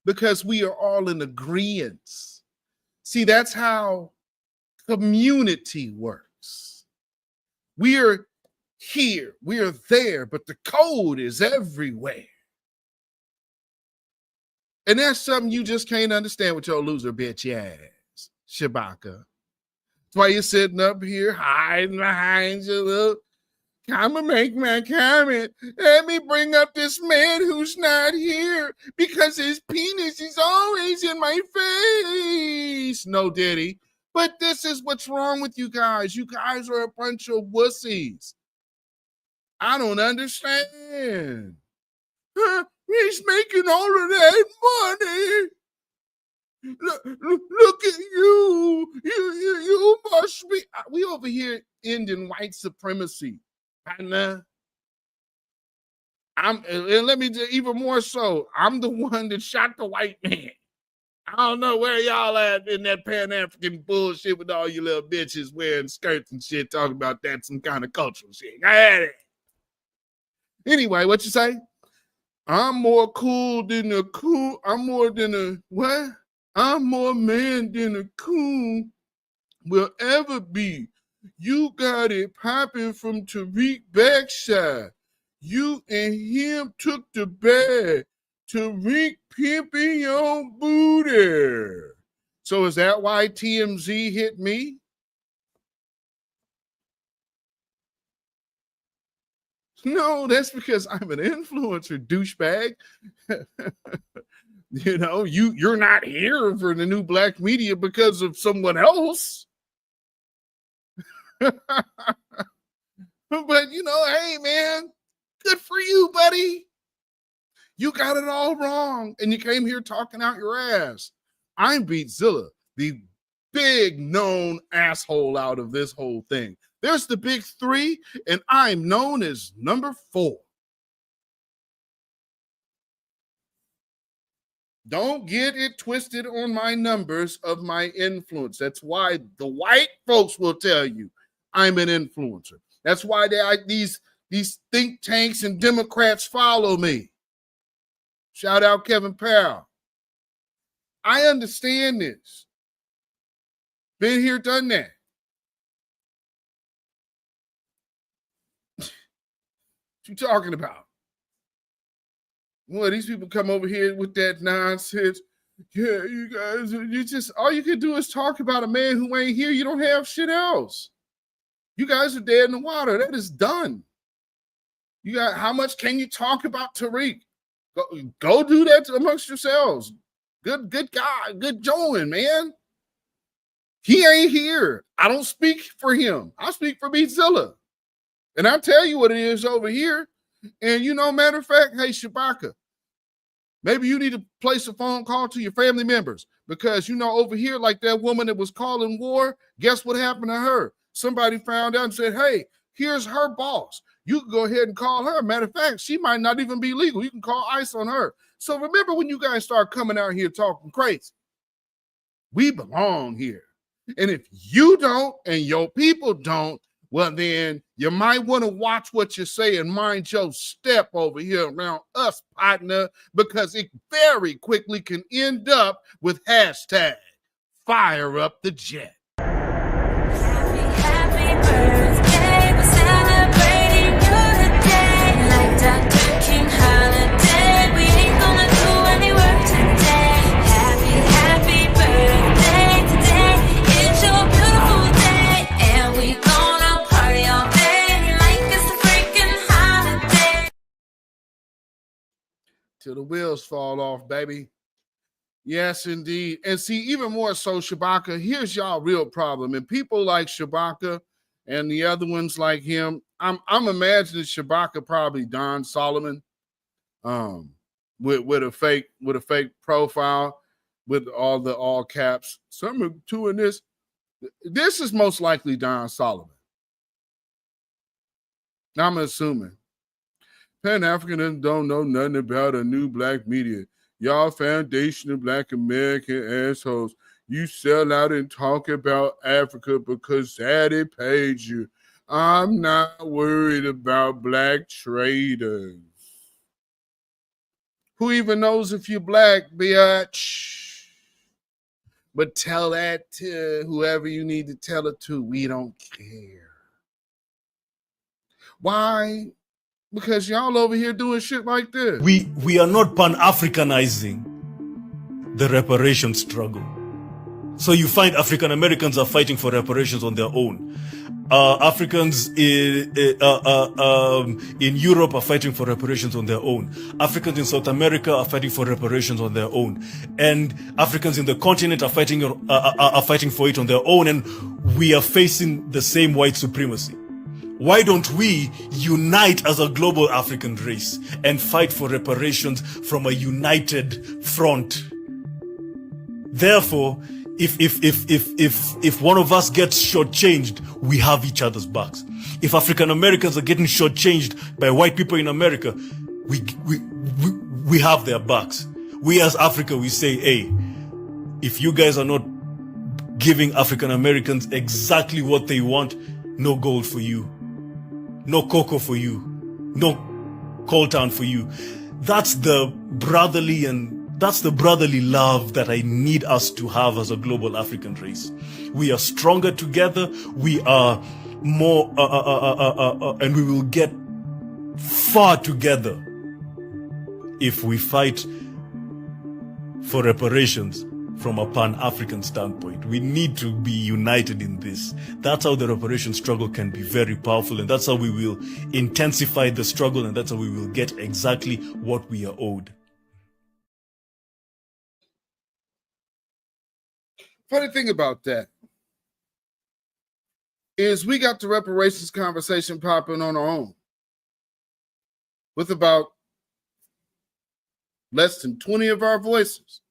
because we are all in agreement. See, that's how community works. We are here, we are there, but the code is everywhere. And that's something you just can't understand with your loser bitch ass, Shabaka. That's why you're sitting up here hiding behind your little, I'm gonna make my comment. Let me bring up this man who's not here because his penis is always in my face. No, Diddy. But this is what's wrong with you guys. You guys are a bunch of wussies. I don't understand. He's making all of that money. Look at you. You must be. We over here ending white supremacy. And let me do even more so. I'm the one that shot the white man. I don't know where y'all at in that Pan-African bullshit with all you little bitches wearing skirts and shit, talking about that some kind of cultural shit. I had it. Anyway, what you say? I'm more cool than a cool. I'm more than a what? I'm more man than a coon will ever be. You got it popping from Tariq backside. You and him took the bag. Tariq pimping your booty. So is that why TMZ hit me? No, that's because I'm an influencer, douchebag. You know, you're not here for the new black media because of someone else. But, you know, hey, man, good for you, buddy. You got it all wrong, and you came here talking out your ass. I'm Beatzilla, the big known asshole out of this whole thing. There's the big three, and I'm known as number 4. Don't get it twisted on my numbers of my influence. That's why the white folks will tell you I'm an influencer. That's why these think tanks and Democrats follow me. Shout out Kevin Powell. I understand this. Been here, done that. What you talking about? Well, these people come over here with that nonsense. Yeah, you guys, you just, all you can do is talk about a man who ain't here. You don't have shit else. You guys are dead in the water. That is done. You got, how much can you talk about Tariq? Go do that amongst yourselves. Good guy, good join, man. He ain't here. I don't speak for him. I speak for Beatzilla. And I'll tell you what it is over here. And, you know, matter of fact, hey, Shabaka, maybe you need to place a phone call to your family members because, you know, over here, like that woman that was calling war, guess what happened to her? Somebody found out and said, hey, here's her boss. You can go ahead and call her. Matter of fact, she might not even be legal. You can call ICE on her. So remember when you guys start coming out here talking crazy, we belong here. And if you don't and your people don't, well, then you might want to watch what you say and mind your step over here around us, partner, because it very quickly can end up with hashtag fire up the jet. Happy birthday, we're celebrating you today. Like Dr. King holiday, we ain't gonna do any work today. Happy birthday today. It's your beautiful day, and we gonna party all day like it's a freaking holiday. Till the wheels fall off, baby. Yes, indeed. And see, even more so, Shabaka, here's y'all real problem. And people like Shabaka and the other ones like him, I'm imagining Shabaka probably Don Solomon with a fake profile with all caps. Some are doing this. This is most likely Don Solomon. Now I'm assuming. Pan-Africans don't know nothing about a new black media. Y'all foundation of black American assholes. You sell out and talk about Africa because Daddy paid you. I'm not worried about black traders. Who even knows if you're black, bitch? But tell that to whoever you need to tell it to. We don't care. Why? Because y'all over here doing shit like this. We are not pan-Africanizing the reparation struggle. So you find African Americans are fighting for reparations on their own. Africans in Europe are fighting for reparations on their own. Africans in South America are fighting for reparations on their own. And Africans in the continent are fighting for it on their own. And we are facing the same white supremacy. Why don't we unite as a global African race and fight for reparations from a united front? Therefore, if one of us gets shortchanged, we have each other's backs. If African Americans are getting shortchanged by white people in America, we have their backs. We as Africa, we say, hey, if you guys are not giving African Americans exactly what they want, no gold for you, no cocoa for you, no coltan for you. That's the brotherly love that I need us to have as a global African race. We are stronger together. We are more, and we will get far together if we fight for reparations from a Pan-African standpoint. We need to be united in this. That's how the reparation struggle can be very powerful, and that's how we will intensify the struggle, and that's how we will get exactly what we are owed. Funny thing about that is we got the reparations conversation popping on our own with about less than 20 of our voices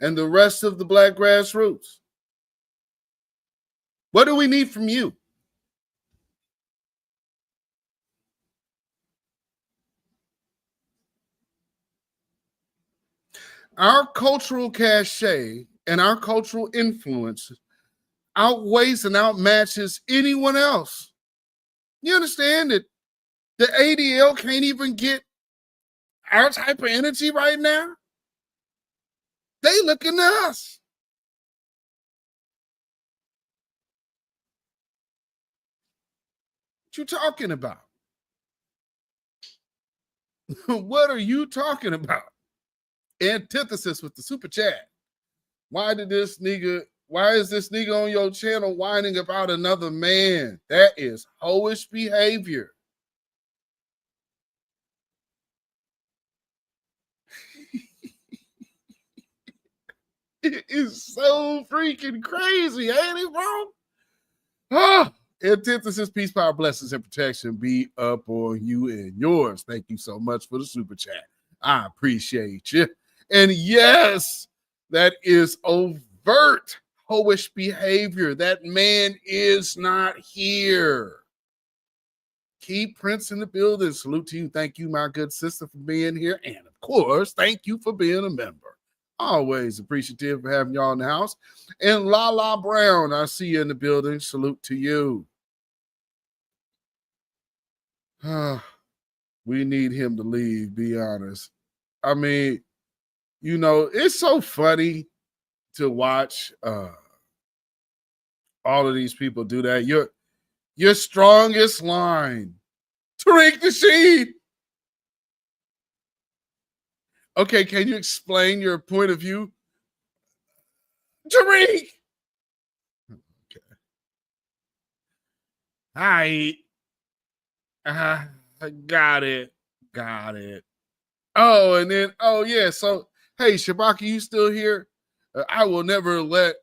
and the rest of the black grassroots. What do we need from you? Our cultural cachet and our cultural influence outweighs and outmatches anyone else. You understand that the ADL can't even get our type of energy right now? They looking at us. What you talking about? What are you talking about? Antithesis with the super chat. Why is this nigga on your channel whining about another man? That is hoish behavior. It is so freaking crazy, ain't it, bro? Antithesis, peace, power, blessings, and protection be up on you and yours. Thank you so much for the super chat. I appreciate you. And yes, that is overt hoish behavior. That man is not here. Keep Prince in the building. Salute to you. Thank you, my good sister, for being here. And of course, thank you for being a member. Always appreciative of having y'all in the house. And Lala Brown, I see you in the building. Salute to you. We need him to leave, be honest. I mean, you know, it's so funny to watch all of these people do that. Your strongest line, Tariq Nasheed. Okay, can you explain your point of view? Tariq! Okay. Hi. Got it. Oh, and then, yeah, so, hey, Shabaki, you still here? I will never let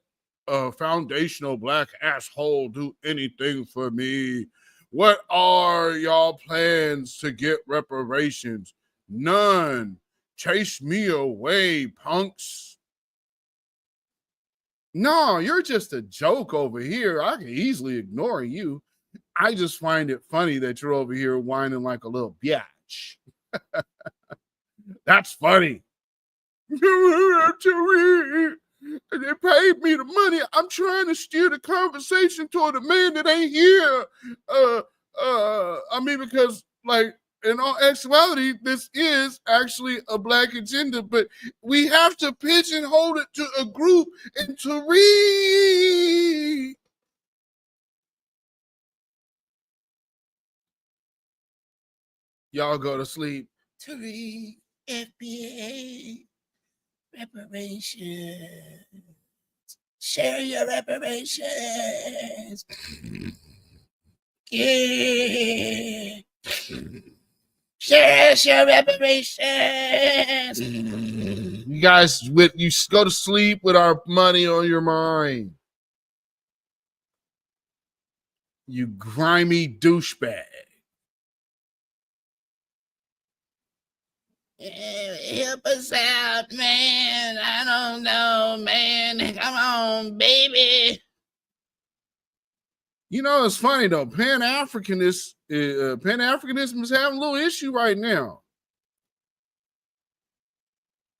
a foundational black asshole do anything for me. What are y'all plans to get reparations? None. Chase me away, punks. No, you're just a joke over here. I can easily ignore you. I just find it funny that you're over here whining like a little biatch. That's funny. They paid me the money. I'm trying to steer the conversation toward a man that ain't here. Because, like, in all actuality, this is actually a black agenda, but we have to pigeonhole it to a group and to read. Y'all go to sleep. To read FBA reparations. Share your reparations. Yeah. Share your reparations. You guys, you go to sleep with our money on your mind. You grimy douchebag. Help us out, man. I don't know, man. Come on, baby. You know, it's funny though. Pan-Africanism is having a little issue right now.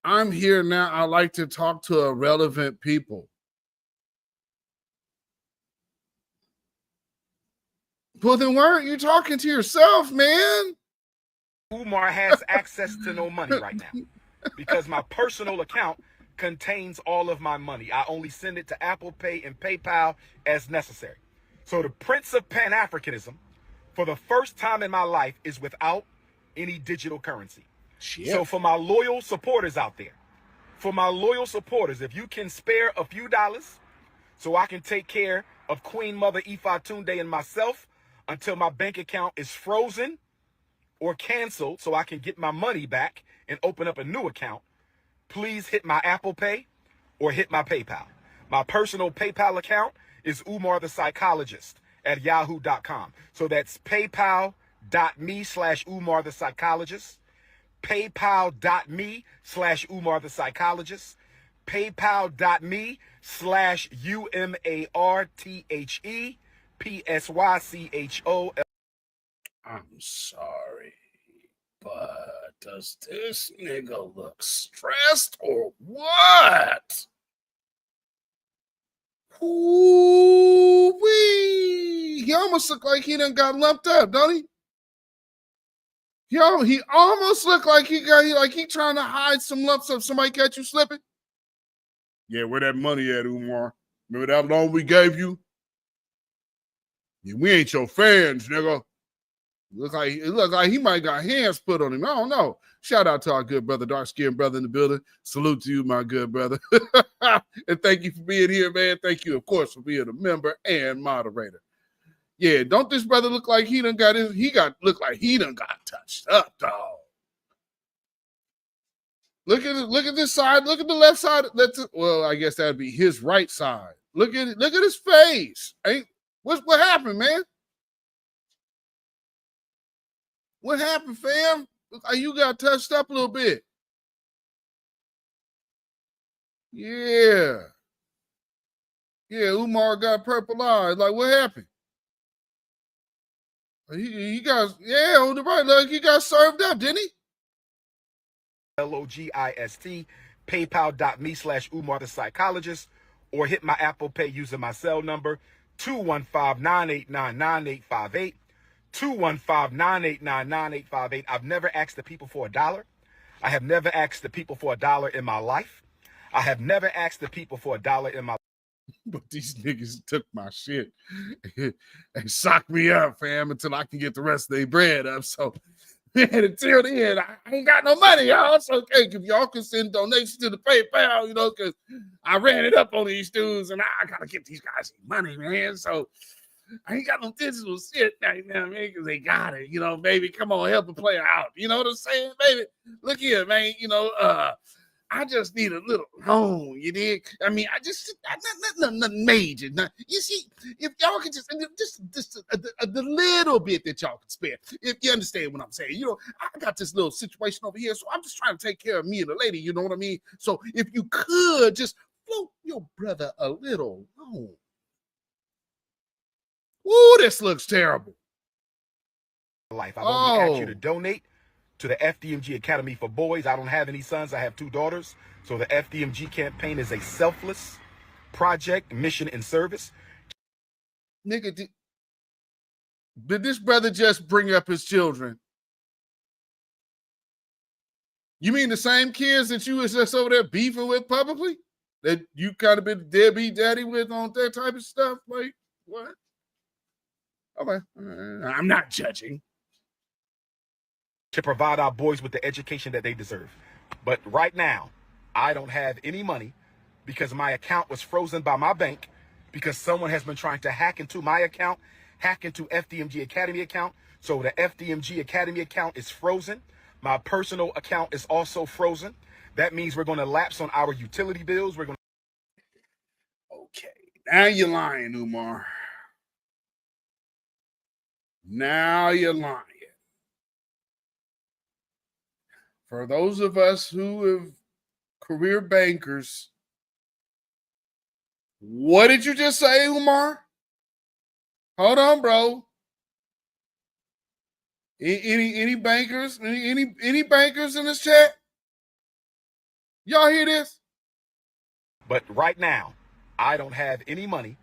I'm here now. I like to talk to irrelevant people. Well, then why aren't you talking to yourself, man? Umar has access to no money right now because my personal account contains all of my money. I only send it to Apple Pay and PayPal as necessary. So the Prince of Pan-Africanism, for the first time in my life, is without any digital currency. Shit. So for my loyal supporters out there, if you can spare a few dollars so I can take care of Queen Mother Ifa Tunde and myself until my bank account is frozen or canceled so I can get my money back and open up a new account, please hit my Apple Pay or hit my PayPal. My personal PayPal account is Umar the Psychologist at yahoo.com. So that's paypal.me/Umar the Psychologist, paypal.me/Umar the Psychologist, paypal.me/UMARTHEPSYCHO. I'm sorry, but does this nigga look stressed or what? Ooh-wee. He almost looked like he done got lumped up, don't he? Yo, he almost looked like he trying to hide some lumps up. Somebody catch you slipping? Yeah, where that money at, Umar? Remember that loan we gave you? Yeah, we ain't your fans, nigga. It look like he might got hands put on him. I don't know. Shout out to our good brother, dark-skinned brother in the building. Salute to you, my good brother. And thank you for being here, man. Thank you, of course, for being a member and moderator. Yeah, don't this brother look like he done got look like he done got touched up, dog. Look at this side. Look at the left side. Well, I guess that'd be his right side. Look at it. Look at his face. What happened, man? What happened, fam? Look like you got touched up a little bit. Yeah. Yeah, Umar got purple eyes. Like, what happened? He got, yeah, on the right, like he got served up, didn't he? LOGIST, paypal.me/Umar the Psychologist, or hit my Apple Pay using my cell number, 215-989-9858. 215-989-9858. I've never asked the people for $1. I have never asked the people for $1 in my life. I have never asked the people for $1 in my life. But these niggas took my shit and socked me up, fam, until I can get the rest of their bread up. So, man, until then, I ain't got no money, y'all. It's okay if y'all can send donations to the PayPal, you know, because I ran it up on these dudes and I got to get these guys money, man. So, I ain't got no digital shit right now, man, because they got it. You know, baby, come on, help a player out. You know what I'm saying, baby? Look here, man. You know, I just need a little loan, you dig? I mean, nothing major. You see, if y'all could just a little bit that y'all can spare, if you understand what I'm saying. You know, I got this little situation over here, so I'm just trying to take care of me and the lady, you know what I mean? So if you could just float your brother a little loan. Ooh, this looks terrible. I've only asked you to donate to the FDMG Academy for Boys. I don't have any sons. I have 2 daughters. So the FDMG campaign is a selfless project, mission, and service. Nigga, did this brother just bring up his children? You mean the same kids that you was just over there beefing with publicly? That you kind of been deadbeat daddy with on that type of stuff? Like, what? Okay. I'm not judging. To provide our boys with the education that they deserve. But right now, I don't have any money because my account was frozen by my bank because someone has been trying to hack into my account, hack into FDMG Academy account. So the FDMG Academy account is frozen. My personal account is also frozen. That means we're going to lapse on our utility bills. We're going to... Okay. Now you're lying, Umar. Now you're lying. For those of us who have career bankers, what did you just say, Umar? Hold on, bro. Any bankers? Any bankers in this chat? Y'all hear this? But right now, I don't have any money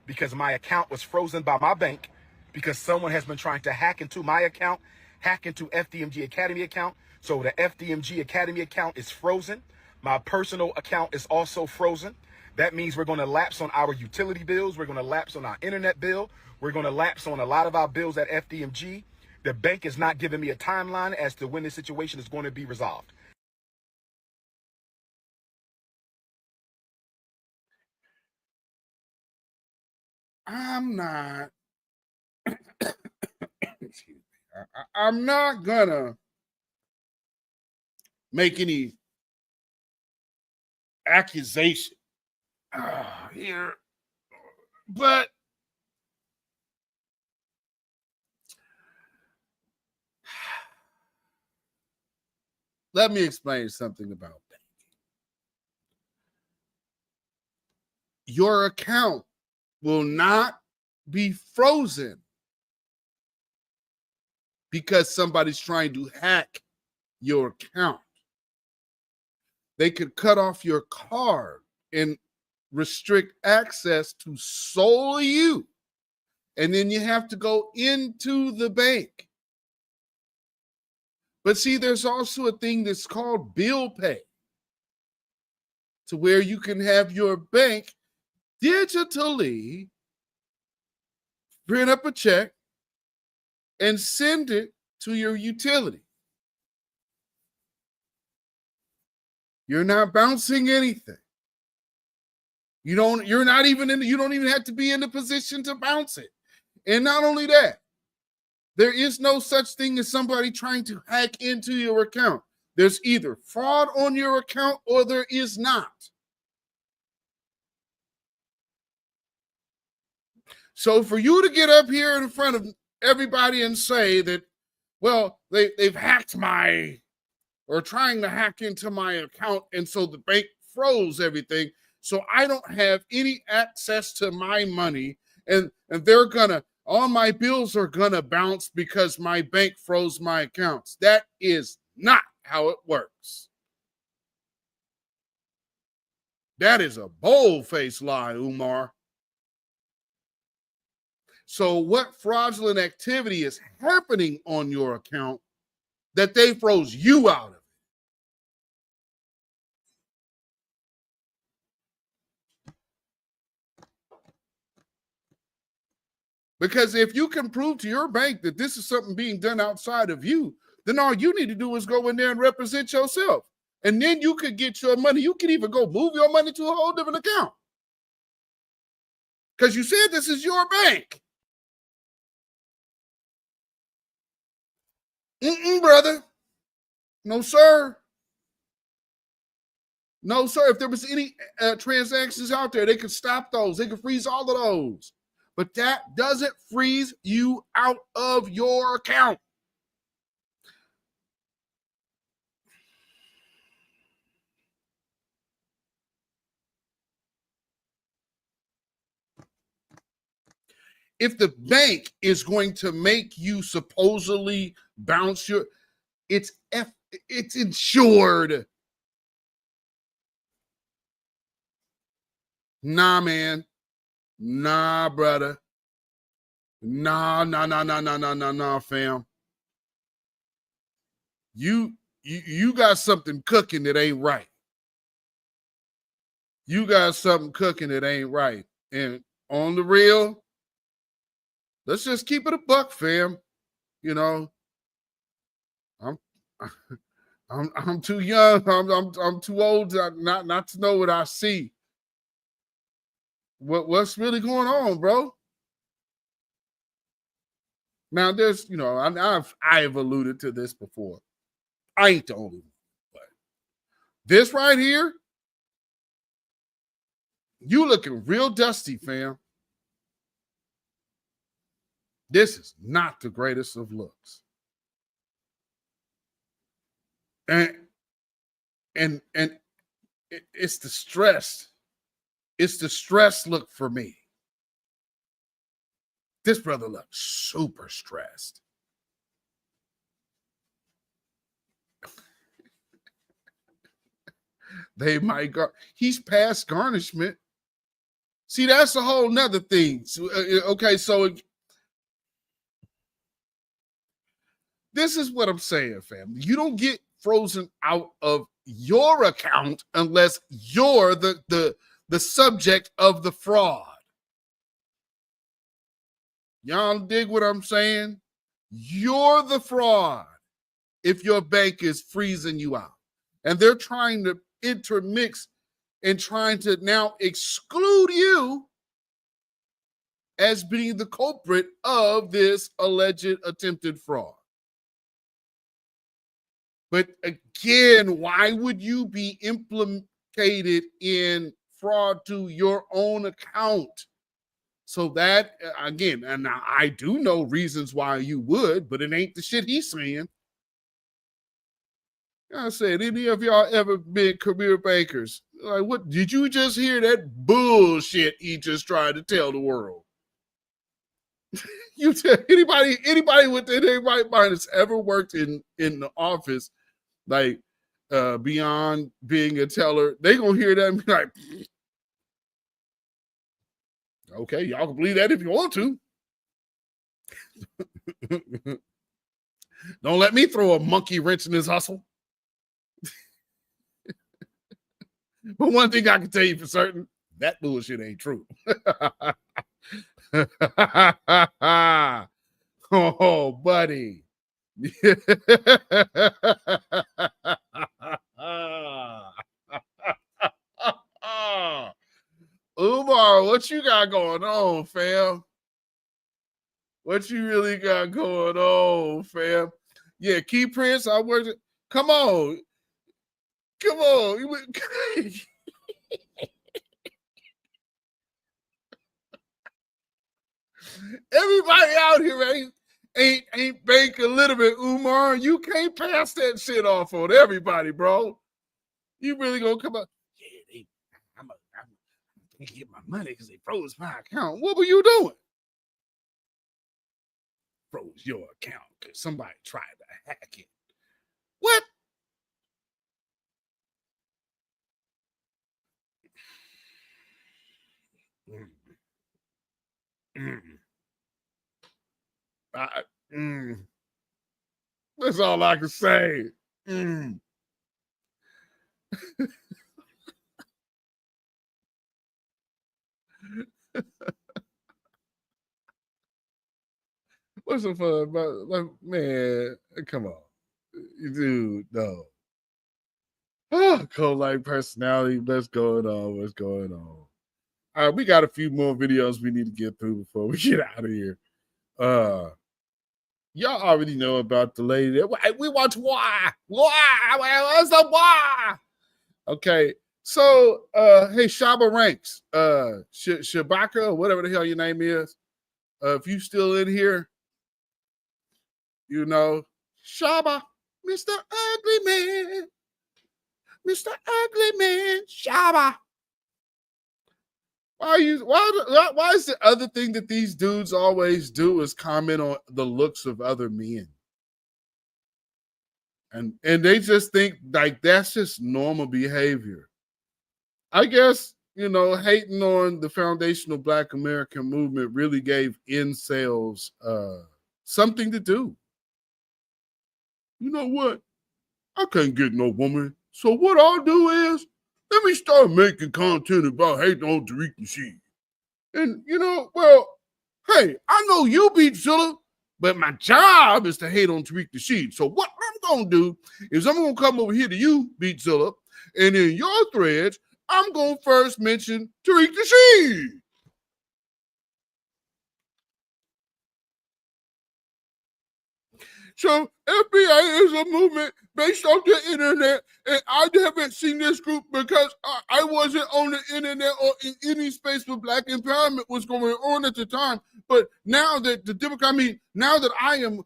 because my account was frozen by my bank because someone has been trying to hack into my account, hack into FDMG Academy account. So the FDMG Academy account is frozen. My personal account is also frozen. That means we're going to lapse on our utility bills. We're going to lapse on our internet bill. We're going to lapse on a lot of our bills at FDMG. The bank is not giving me a timeline as to when this situation is going to be resolved. I'm not. Excuse me. I'm not gonna make any accusation here, but let me explain something about banking. Your account will not be frozen because somebody's trying to hack your account. They could cut off your card and restrict access to solely you. And then you have to go into the bank. But see, there's also a thing that's called bill pay, to where you can have your bank digitally print up a check and send it to your utility. You're not bouncing anything. You don't even have to be in the position to bounce it. And not only that, there is no such thing as somebody trying to hack into your account. There's either fraud on your account or there is not. So for you to get up here in front of everybody and say that, well, they've hacked or trying to hack into my account, and so the bank froze everything, so I don't have any access to my money, and all my bills are gonna bounce because my bank froze my accounts. That is not how it works. That is a bold-faced lie, Umar. So what fraudulent activity is happening on your account that they froze you out of? Because if you can prove to your bank that this is something being done outside of you, then all you need to do is go in there and represent yourself. And then you could get your money. You can even go move your money to a whole different account. Because you said this is your bank. Brother. No, sir. No, sir. If there was any transactions out there, they could stop those. They could freeze all of those. But that doesn't freeze you out of your account. If the bank is going to make you supposedly bounce it's insured. Nah, man. Nah, brother. Nah, fam. You you got something cooking that ain't right. You got something cooking that ain't right. And on the real, let's just keep it a buck, fam. You know, I'm too young. I'm too old to not to know what I see. What's really going on, bro? Now there's, I've alluded to this before. I ain't the only one, but this right here, you looking real dusty, fam. This is not the greatest of looks. And it's the stress. It's the stress look for me. This brother looks super stressed. They might go. He's past garnishment. See, that's a whole nother thing. Okay, so this is what I'm saying, fam. You don't get frozen out of your account unless you're the subject of the fraud. Y'all dig what I'm saying? You're the fraud if your bank is freezing you out. And they're trying to intermix and trying to now exclude you as being the culprit of this alleged attempted fraud. But again, why would you be implicated in fraud to your own account? So that, again, and now I do know reasons why you would, but it ain't the shit he's saying. I said, any of y'all ever been career bankers? Like, what did you just hear that bullshit he just tried to tell the world? You tell anybody within their right mind that's ever worked in the office, like beyond being a teller, they gonna hear that and be like, okay, y'all can believe that if you want to. Don't let me throw a monkey wrench in this hustle. But one thing I can tell you for certain, that bullshit ain't true. Oh, buddy. Umar, what you got going on, fam? What you really got going on, fam? Yeah, Key Prince, I worked. Come on. Come on. Everybody out here ain't bank illiterate, Umar. You can't pass that shit off on everybody, bro. You really gonna come up? Yeah, I'm gonna get my money because they froze my account. What were you doing? Froze your account because somebody tried to hack it. What? That's all I can say. What's so fun about, like, man, come on. Dude, no. Oh, co-like personality. What's going on? What's going on? All right, we got a few more videos we need to get through before we get out of here. Y'all already know about the lady that we watch why. What's the why? Okay, so hey, Shaba Ranks, Shabaka, whatever the hell your name is, if you still in here, you know, Shaba, Mr. Ugly Man, Mr. Ugly Man, Shaba. Why is the other thing that these dudes always do is comment on the looks of other men? And they just think like that's just normal behavior. I guess, you know, hating on the foundational Black American movement really gave incels something to do. You know what? I can't get no woman. So what I'll do is, let me start making content about hating on Tariq Nasheed. And, well, hey, I know you, Beatzilla, but my job is to hate on Tariq Nasheed. So what I'm going to do is I'm going to come over here to you, Beatzilla, and in your threads, I'm going to first mention Tariq Nasheed. So FBI is a movement based off the internet, and I haven't seen this group because I wasn't on the internet or in any space where Black empowerment was going on at the time. But now that now that I am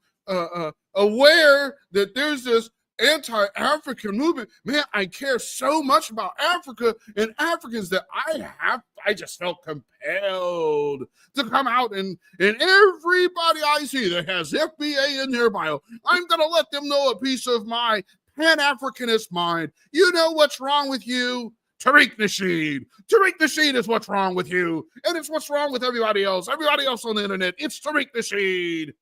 aware that there's this anti-African movement, man, I care so much about Africa and Africans that I just felt compelled to come out and everybody I see that has FBA in their bio, I'm going to let them know a piece of my Pan-Africanist mind. You know what's wrong with you? Tariq Nasheed. Tariq Nasheed is what's wrong with you. And it's what's wrong with everybody else. Everybody else on the internet. It's Tariq Nasheed.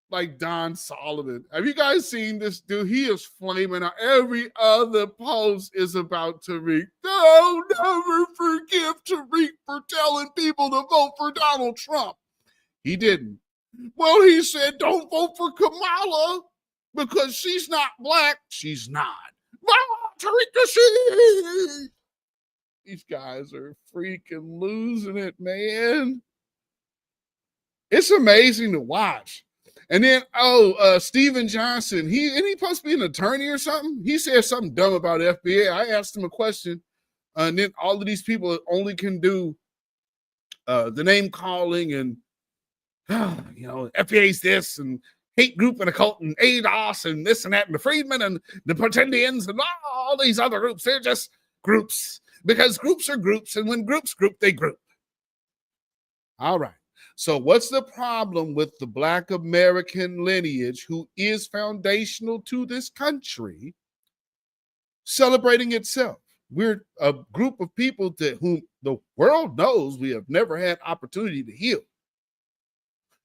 Like Don Solomon. Have you guys seen this dude? He is flaming out. Every other post is about Tariq. Don't never forgive Tariq for telling people to vote for Donald Trump. He didn't. Well, he said, don't vote for Kamala because she's not Black. She's not. Tariq Nasheed. These guys are freaking losing it, man. It's amazing to watch. And then, Stephen Johnson, he supposed to be an attorney or something. He said something dumb about FBA. I asked him a question, and then all of these people only can do the name calling and, FBA's this and hate group and occult and ADOS and this and that and the Freedmen and the Pretendians and all these other groups. They're just groups because groups are groups, and when groups group, they group. All right. So what's the problem with the Black American lineage who is foundational to this country celebrating itself? We're a group of people whom the world knows we have never had opportunity to heal.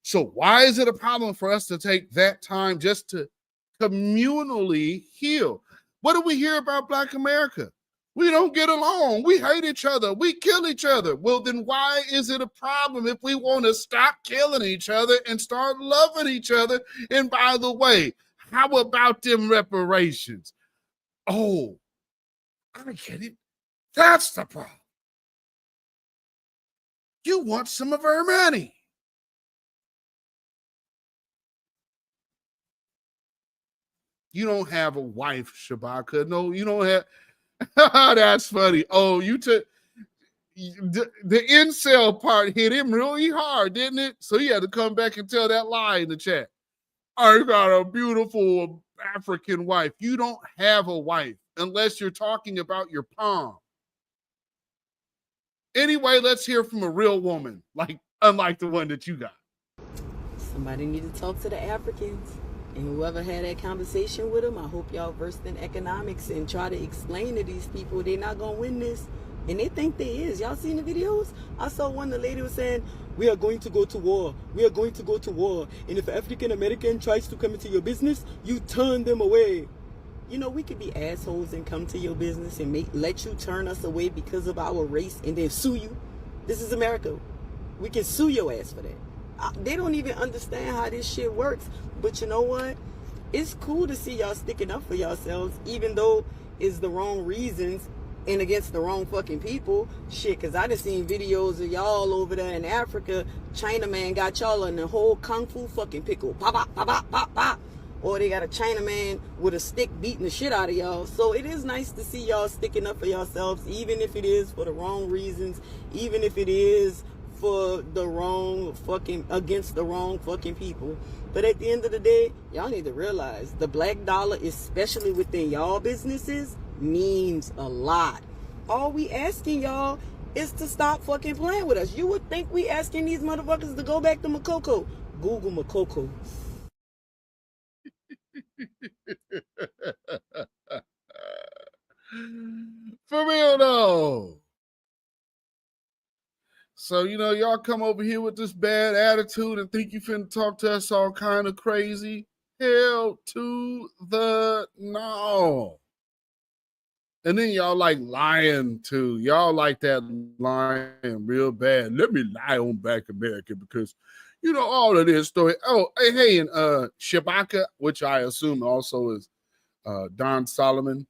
So why is it a problem for us to take that time just to communally heal? What do we hear about Black America? We don't get along. We hate each other. We kill each other. Well, then why is it a problem if we want to stop killing each other and start loving each other? And by the way, how about them reparations? Oh, I get it. That's the problem. You want some of our money. You don't have a wife, Shabaka. No, you don't have. That's funny. Oh, you took the incel part hit him really hard, didn't it? So he had to come back and tell that lie in the chat. I got a beautiful African wife. You don't have a wife unless you're talking about your palm. Anyway, let's hear from a real woman, unlike the one that you got. Somebody need to talk to the Africans. And whoever had that conversation with them, I hope y'all versed in economics and try to explain to these people they're not going to win this. And they think they is. Y'all seen the videos? I saw one, the lady was saying, we are going to go to war. We are going to go to war. And if an African American tries to come into your business, you turn them away. You know, we could be assholes and come to your business and let you turn us away because of our race and then sue you. This is America. We can sue your ass for that. They don't even understand how this shit works. But you know what? It's cool to see y'all sticking up for yourselves, even though it's the wrong reasons and against the wrong fucking people. Shit, because I done seen videos of y'all over there in Africa. Chinaman got y'all in the whole kung fu fucking pickle. Pop, pop, pop, pop, pop, pop. Or they got a Chinaman with a stick beating the shit out of y'all. So it is nice to see y'all sticking up for yourselves, even if it is for the wrong reasons, even if it is for the wrong fucking, against the wrong fucking people. But at the end of the day, y'all need to realize the black dollar, especially within y'all businesses, means a lot. All we asking y'all is to stop fucking playing with us. You would think we asking these motherfuckers to go back to Makoko. Google Makoko. For real though. So, y'all come over here with this bad attitude and think you finna talk to us all kind of crazy. Hell to the no. And then y'all like lying too. Y'all like that lying real bad. Let me lie on Black America because, all of this story. Oh, hey, and Shabaka, which I assume also is Don Solomon.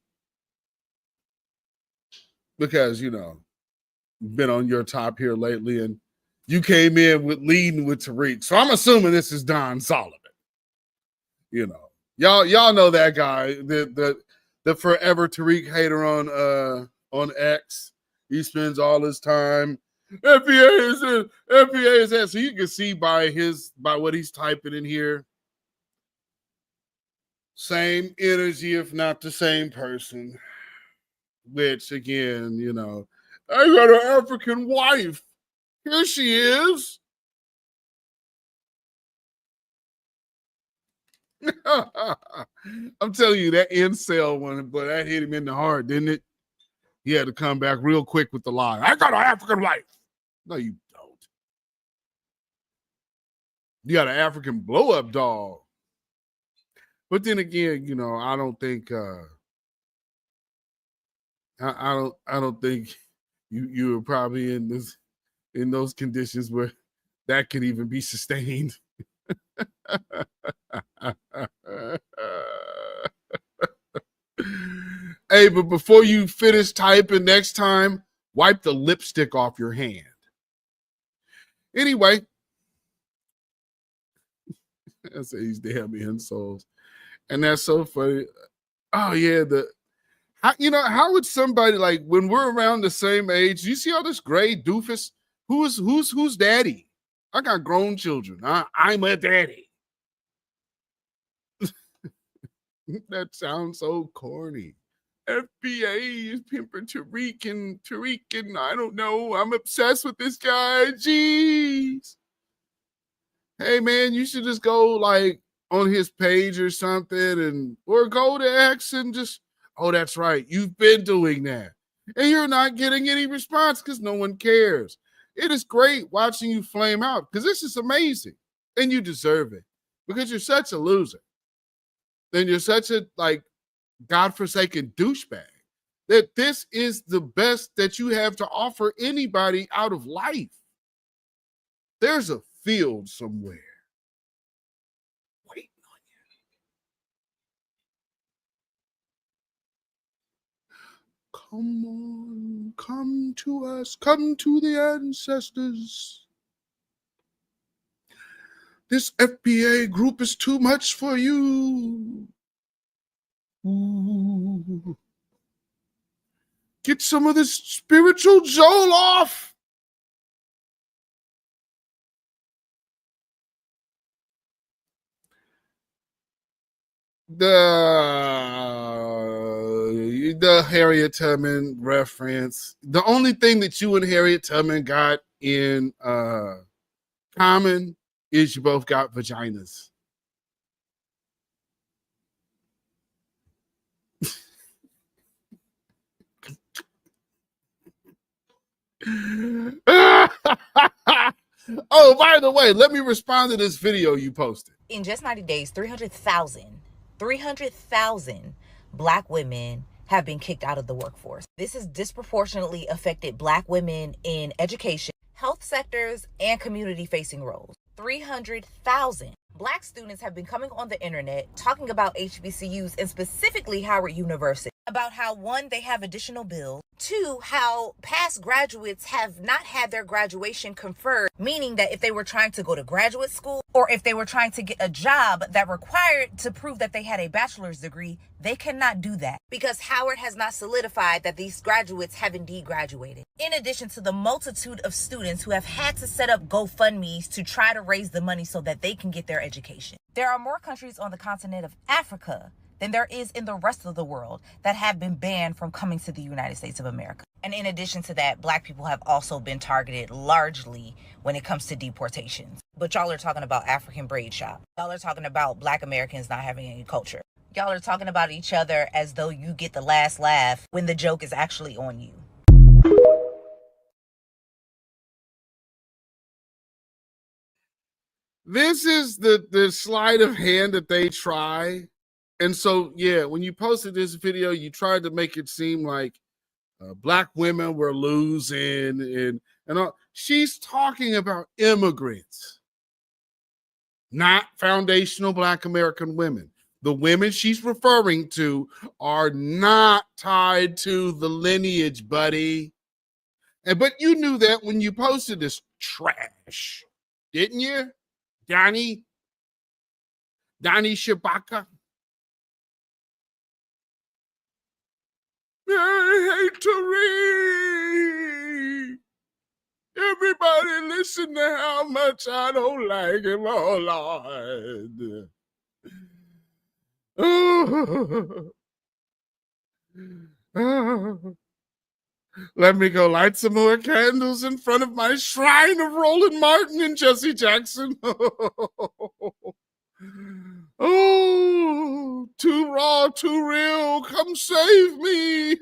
Because, been on your top here lately and you came in with leading with Tariq. So I'm assuming this is Don Solomon. Y'all know that guy, the forever Tariq hater on X. He spends all his time. FBA is that. So you can see by what he's typing in here. Same energy, if not the same person. Which again, I got an African wife. Here she is. I'm telling you, that incel one, but that hit him in the heart, didn't it? He had to come back real quick with the lie. I got an African wife. No, you don't. You got an African blow-up dog. But then again, I don't think I don't think you were probably in those conditions where that could even be sustained. Hey, but before you finish typing next time, wipe the lipstick off your hand. Anyway, I say these damn insults, and that's so funny. Oh yeah, how would somebody like when we're around the same age? You see all this gray doofus? Who's daddy? I got grown children. I'm a daddy. That sounds so corny. FBA is pimping Tariq and I don't know. I'm obsessed with this guy. Jeez. Hey man, you should just go like on his page or something or go to X and just, oh, that's right. You've been doing that. And you're not getting any response because no one cares. It is great watching you flame out because this is amazing. And you deserve it because you're such a loser. Then you're such a godforsaken douchebag that this is the best that you have to offer anybody out of life. There's a field somewhere waiting on you. Come on, come to us, come to the ancestors. This FBA group is too much for you. Ooh. Get some of this spiritual Joel off. The Harriet Tubman reference. The only thing that you and Harriet Tubman got in common is you both got vaginas. Oh, by the way, let me respond to this video you posted. In just 90 days, 300,000 Black women have been kicked out of the workforce. This has disproportionately affected Black women in education, health sectors, and community-facing roles. 300,000 Black students have been coming on the internet talking about HBCUs and specifically Howard University, about how, one, they have additional bills, two, how past graduates have not had their graduation conferred, meaning that if they were trying to go to graduate school or if they were trying to get a job that required to prove that they had a bachelor's degree, they cannot do that because Howard has not solidified that these graduates have indeed graduated. In addition to the multitude of students who have had to set up GoFundMes to try to raise the money so that they can get their education. There are more countries on the continent of Africa than there is in the rest of the world that have been banned from coming to the United States of America. And in addition to that, Black people have also been targeted largely when it comes to deportations. But y'all are talking about African braid shop. Y'all are talking about Black Americans not having any culture. Y'all are talking about each other as though you get the last laugh when the joke is actually on you. This is the sleight of hand that they try. And so, yeah, when you posted this video, you tried to make it seem like black women were losing and all. She's talking about immigrants, not foundational black American women. The women she's referring to are not tied to the lineage, buddy. But you knew that when you posted this trash, didn't you, Donnie Shabaka? I hate to read. Everybody listen to how much I don't like him, oh Lord. Let me go light some more candles in front of my shrine of Roland Martin and Jesse Jackson. Oh, too raw, too real, come save me.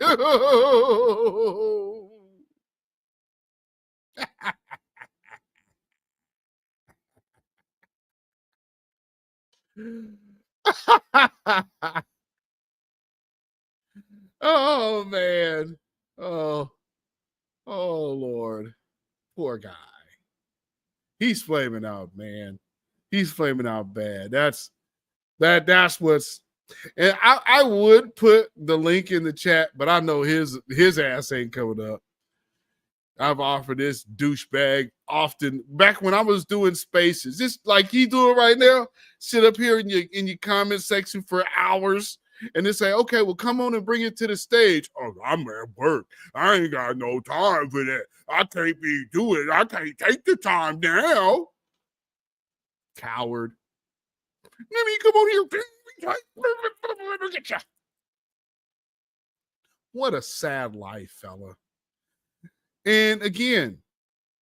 Oh, man. Oh, Lord. Poor guy. He's flaming out, man. He's flaming out bad. That's what's, and I would put the link in the chat, but I know his ass ain't coming up. I've offered this douchebag often back when I was doing spaces, just like he doing right now. Sit up here in your comment section for hours and they say, okay, well, come on and bring it to the stage. Oh, I'm at work. I ain't got no time for that. I can't be doing it. I can't take the time now. Coward. Let me come on here. Let me get you. What a sad life, fella. And again,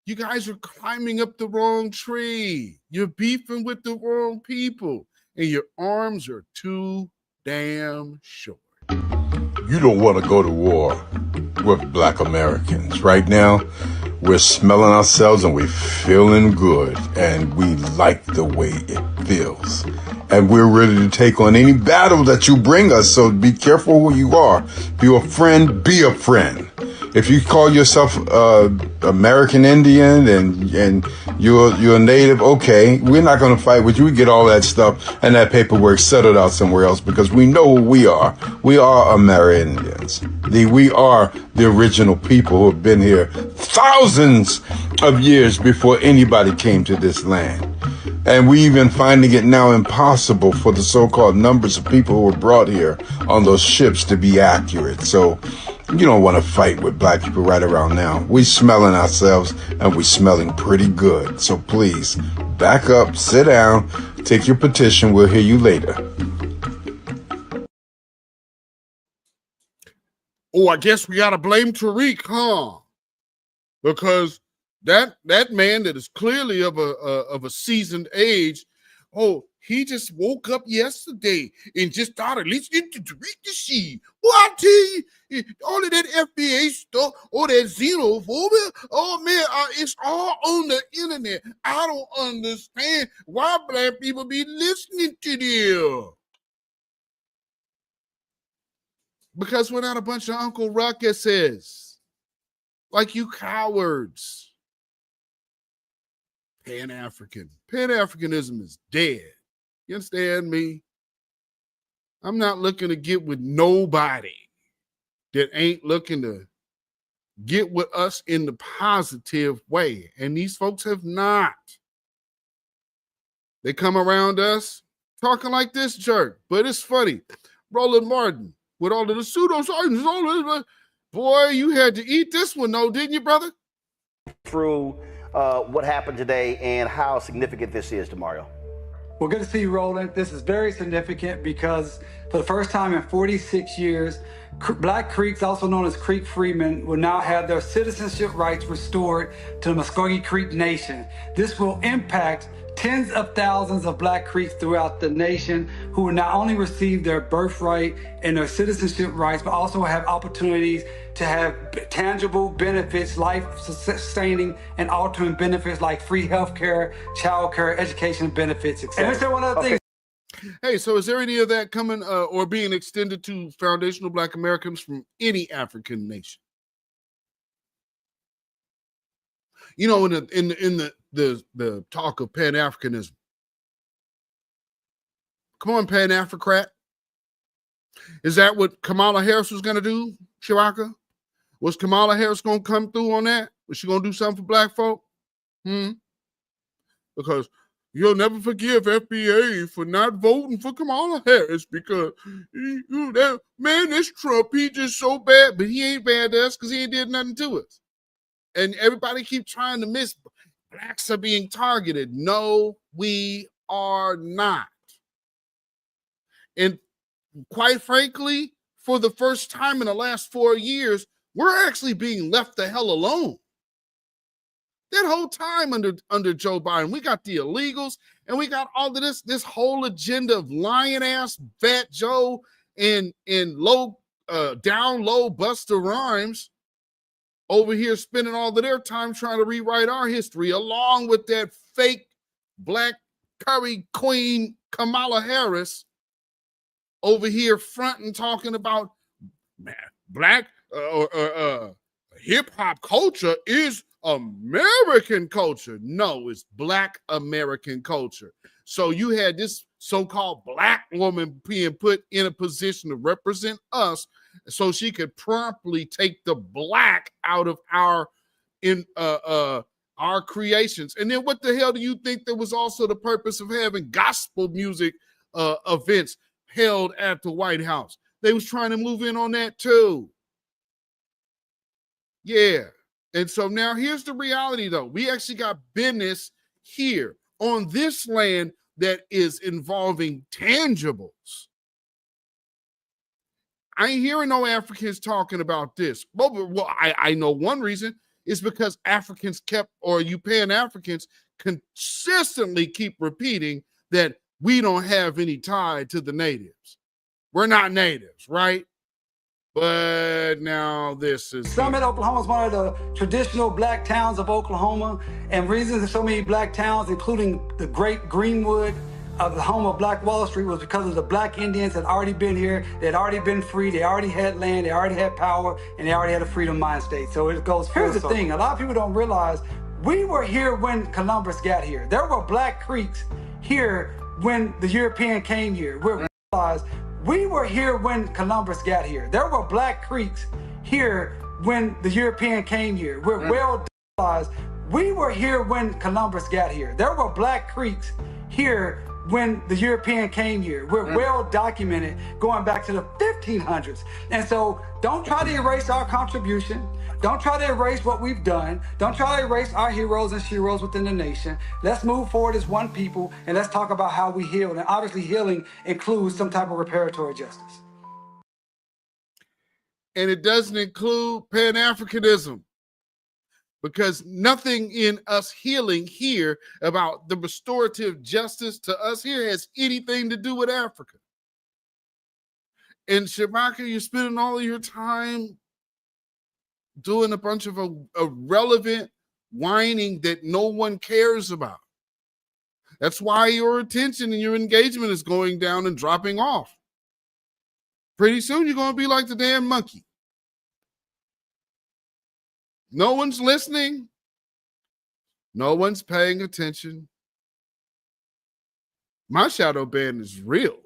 you guys are climbing up the wrong tree. You're beefing with the wrong people. And your arms are too damn short. You don't want to go to war with black Americans. Right now, we're smelling ourselves and we're feeling good. And we like the way it feels. And we're ready to take on any battle that you bring us. So be careful who you are. If you're a friend, be a friend. If you call yourself American Indian and you're a native, okay, we're not going to fight with you. We get all that stuff and that paperwork settled out somewhere else because we know who we are. We are Americans. We are the original people who have been here thousands of years before anybody came to this land. And we even finding it now impossible for the so-called numbers of people who were brought here on those ships to be accurate. So you don't want to fight with black people right around now. We smelling ourselves and we smelling pretty good. So please back up, sit down, take your petition. We'll hear you later. Oh, I guess we got to blame Tariq, huh? Because that man that is clearly of a seasoned age, oh, he just woke up yesterday and just started listening to Tariq Nasheed. Well, I tell you, all of that FBA stuff, all that xenophobia, oh man, it's all on the internet. I don't understand why black people be listening to them. Because we're not a bunch of Uncle Ruckuses. Like you cowards. Pan-Africanism is dead. You understand me? I'm not looking to get with nobody that ain't looking to get with us in the positive way. And these folks have not. They come around us talking like this jerk. But it's funny. Roland Martin, with all of the pseudoscience, all of this, boy, you had to eat this one, though, didn't you, brother? Through what happened today and how significant this is to Mario. Well, good to see you, Roland. This is very significant because for the first time in 46 years, Black Creeks, also known as Creek Freedmen, will now have their citizenship rights restored to the Muskogee Creek Nation. This will impact tens of thousands of Black Creeks throughout the nation who will not only receive their birthright and their citizenship rights, but also have opportunities to have tangible benefits, life-sustaining and altering benefits like free health care, child care, education benefits, etc. And there's one other thing. Hey, so is there any of that coming or being extended to foundational Black Americans from any African nation? You know, in the talk of Pan Africanism. Come on, Pan AfriCrat. Is that what Kamala Harris was going to do, Shiraka? Was Kamala Harris going to come through on that? Was she going to do something for Black folk? Because you'll never forgive FBA for not voting for Kamala Harris because, this Trump, he just so bad, but he ain't bad to us because he ain't did nothing to us. And everybody keep trying to miss. Blacks are being targeted. No, we are not. And quite frankly, for the first time in the last 4 years, we're actually being left the hell alone. That whole time under Joe Biden, we got the illegals and we got all of this whole agenda of lying ass Fat Joe and down low Busta Rhymes over here spending all of their time trying to rewrite our history, along with that fake black curry queen Kamala Harris over here fronting talking about black hip hop culture is American culture. No, it's Black American culture. So you had this so-called black woman being put in a position to represent us so she could promptly take the black out of our creations. And then what the hell do you think that was also the purpose of having gospel music events held at the White House? They was trying to move in on that too. Yeah. And so now here's the reality though. We actually got business here on this land that is involving tangibles. I ain't hearing no Africans talking about this. Well, I know one reason is because Africans you Pan-Africans consistently keep repeating that we don't have any tie to the natives. We're not natives, right? But now this is... Summit, Oklahoma is one of the traditional black towns of Oklahoma, and reasons there's so many black towns, including the great Greenwood, of the home of Black Wall Street, was because of the black Indians that had already been here, they had already been free, they already had land, they already had power, and they already had a freedom mind state. So it goes full circle. Here's the thing, a lot of people don't realize, we were here when Columbus got here. There were black creeks here when the European came here. We were here when Columbus got here. There were black creeks here when the European came here. We're well realized. We were here when Columbus got here. There were black creeks here when the European came here. We're well documented going back to the 1500s. And so don't try to erase our contribution. Don't try to erase what we've done. Don't try to erase our heroes and sheroes within the nation. Let's move forward as one people and let's talk about how we heal. And obviously healing includes some type of reparatory justice. And it doesn't include Pan-Africanism, because nothing in us healing here about the restorative justice to us here has anything to do with Africa. And Shabaka, you're spending all of your time doing a bunch of irrelevant whining that no one cares about. That's why your attention and your engagement is going down and dropping off. Pretty soon you're going to be like the damn monkey. No one's listening. No one's paying attention. My shadow ban is real.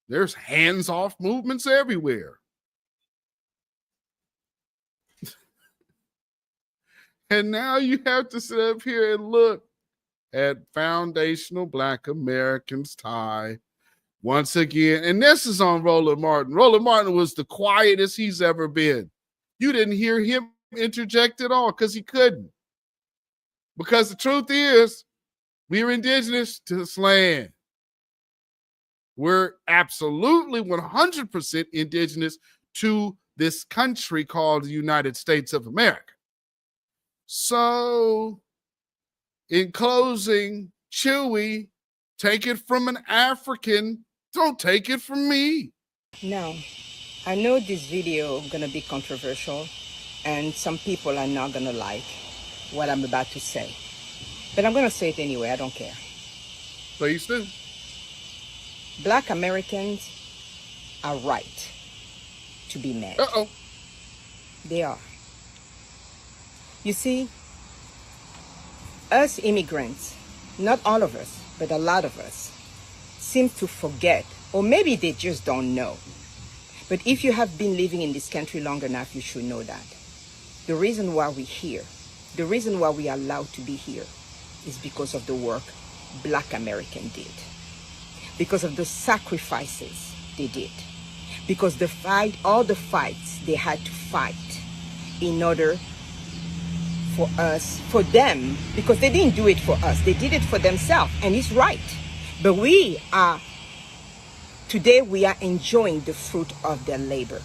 There's hands-off movements everywhere. And now you have to sit up here and look at foundational Black Americans tie once again. And this is on Roland Martin. Roland Martin was the quietest he's ever been. You didn't hear him interject at all because he couldn't. Because the truth is, we're indigenous to this land. We're absolutely 100% indigenous to this country called the United States of America. So, in closing, Chewy, take it from an African. Don't take it from me. No, I know this video gonna be controversial and some people are not gonna like what I'm about to say. But I'm gonna say it anyway, I don't care. Please do. Black Americans are right to be mad. Uh-oh. They are. You see, us immigrants, not all of us, but a lot of us, seem to forget, or maybe they just don't know. But if you have been living in this country long enough, you should know that. The reason why we're here, the reason why we are allowed to be here, is because of the work Black Americans did. Because of the sacrifices they did. Because all the fights they had to fight in order for us, for them, because they didn't do it for us, they did it for themselves, and it's right. But today we are enjoying the fruit of their labor.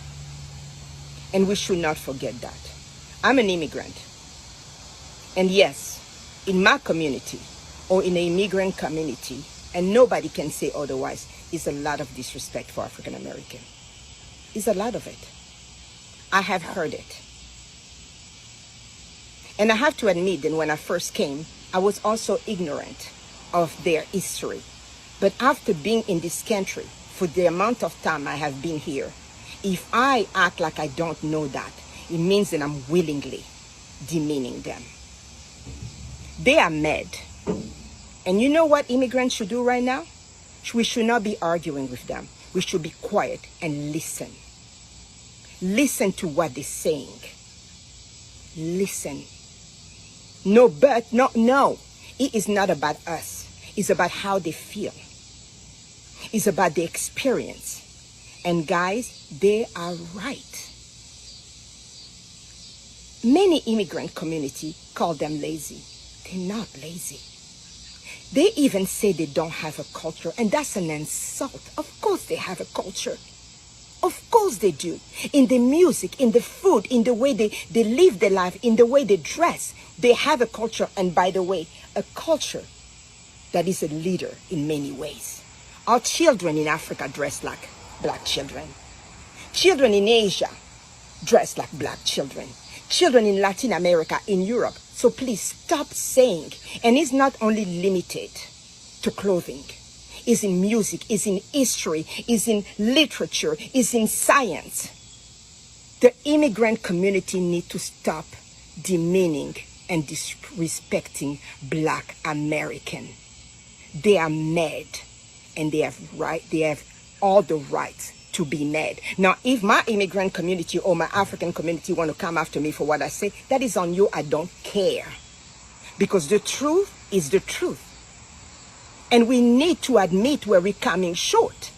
And we should not forget that. I'm an immigrant. And yes, in my community, or in an immigrant community, and nobody can say otherwise, is a lot of disrespect for African American. It's a lot of it. I have heard it. And I have to admit that when I first came, I was also ignorant of their history. But after being in this country, for the amount of time I have been here, if I act like I don't know that, it means that I'm willingly demeaning them. They are mad. And you know what immigrants should do right now? We should not be arguing with them. We should be quiet and listen. Listen to what they're saying. Listen. No. It is not about us. It's about how they feel. It's about the experience. And guys, they are right. Many immigrant community call them lazy. They're not lazy. They even say they don't have a culture, and that's an insult. Of course they have a culture. Of course they do. In the music, in the food, in the way they live their life, in the way they dress. They have a culture, and by the way, a culture that is a leader in many ways. Our children in Africa dress like black children. Children in Asia dress like black children. Children in Latin America, in Europe. So please stop saying, and it's not only limited to clothing. It's in music, it's in history, it's in literature, it's in science. The immigrant community need to stop demeaning and disrespecting Black American. They are mad, and they have all the right to be mad. Now, if my immigrant community or my African community want to come after me for what I say, that is on you. I don't care. Because the truth is the truth. And we need to admit where we're coming short.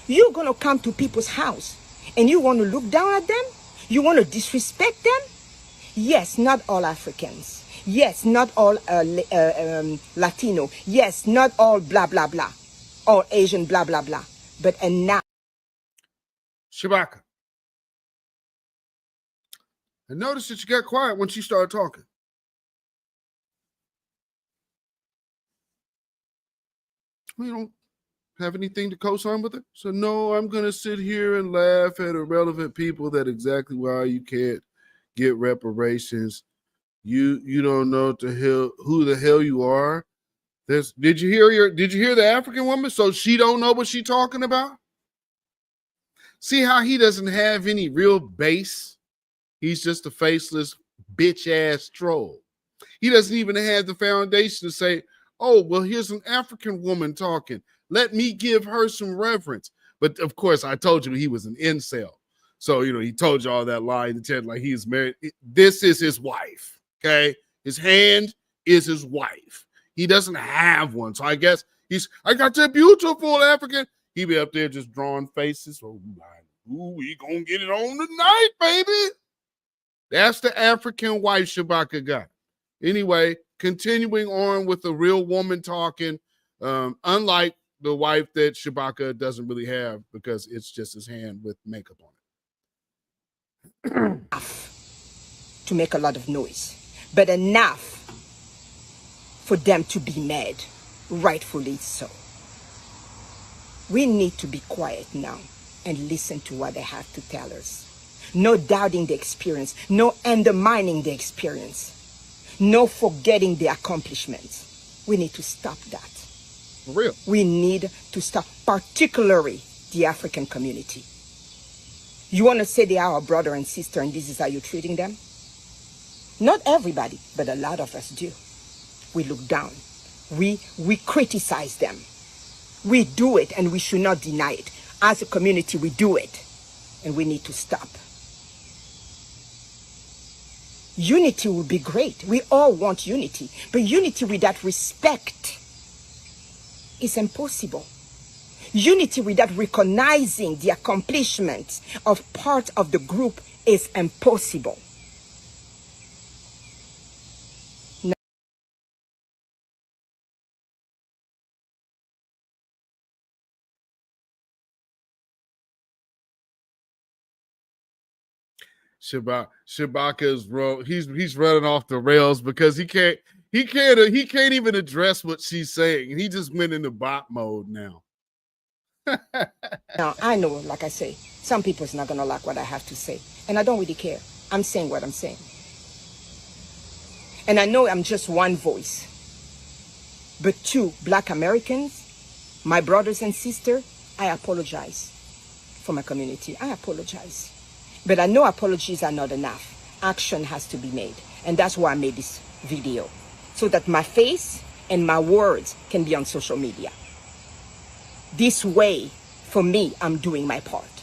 You're going to come to people's house and you want to look down at them? You want to disrespect them? Yes, not all Africans. Yes, not all Latino. Yes, not all blah, blah, blah. All Asian, blah, blah, blah. But enough. Shabaka. I noticed that you got quiet when she started talking. You don't have anything to co-sign with it? So no, I'm going to sit here and laugh at irrelevant people. That exactly why you can't get reparations. You don't know who the hell you are. Did you hear the African woman? So she don't know what she's talking about? See how he doesn't have any real base? He's just a faceless bitch-ass troll. He doesn't even have the foundation to say, oh, well, here's an African woman talking. Let me give her some reverence. But, of course, I told you he was an incel. So, he told you all that lie to tell like he's married. This is his wife, okay? His hand is his wife. He doesn't have one. So I guess I got that beautiful African. He be up there just drawing faces. Oh, we gonna get it on tonight, baby. That's the African wife Shabaka got. Anyway, continuing on with the real woman talking, unlike the wife that Shabaka doesn't really have because it's just his hand with makeup on it. Enough to make a lot of noise, but enough for them to be mad, rightfully so. We need to be quiet now. and listen to what they have to tell us. No doubting the experience, no undermining the experience, no forgetting the accomplishments. We need to stop that. For real. We need to stop, particularly the African community. You want to say they are our brother and sister and this is how you're treating them? Not everybody, but a lot of us do. We look down. We criticize them. We do it and we should not deny it. As a community, we do it and we need to stop. Unity would be great. We all want unity, but unity without respect is impossible. Unity without recognizing the accomplishments of part of the group is impossible. Shabaka's he's running off the rails because he can't even address what she's saying. He just went into bot mode now. Now, I know, like I say, some people's not going to like what I have to say. And I don't really care. I'm saying what I'm saying. And I know I'm just one voice. But to Black Americans, my brothers and sisters, I apologize for my community. I apologize. But I know apologies are not enough. Action has to be made. And that's why I made this video. So that my face and my words can be on social media. This way, for me, I'm doing my part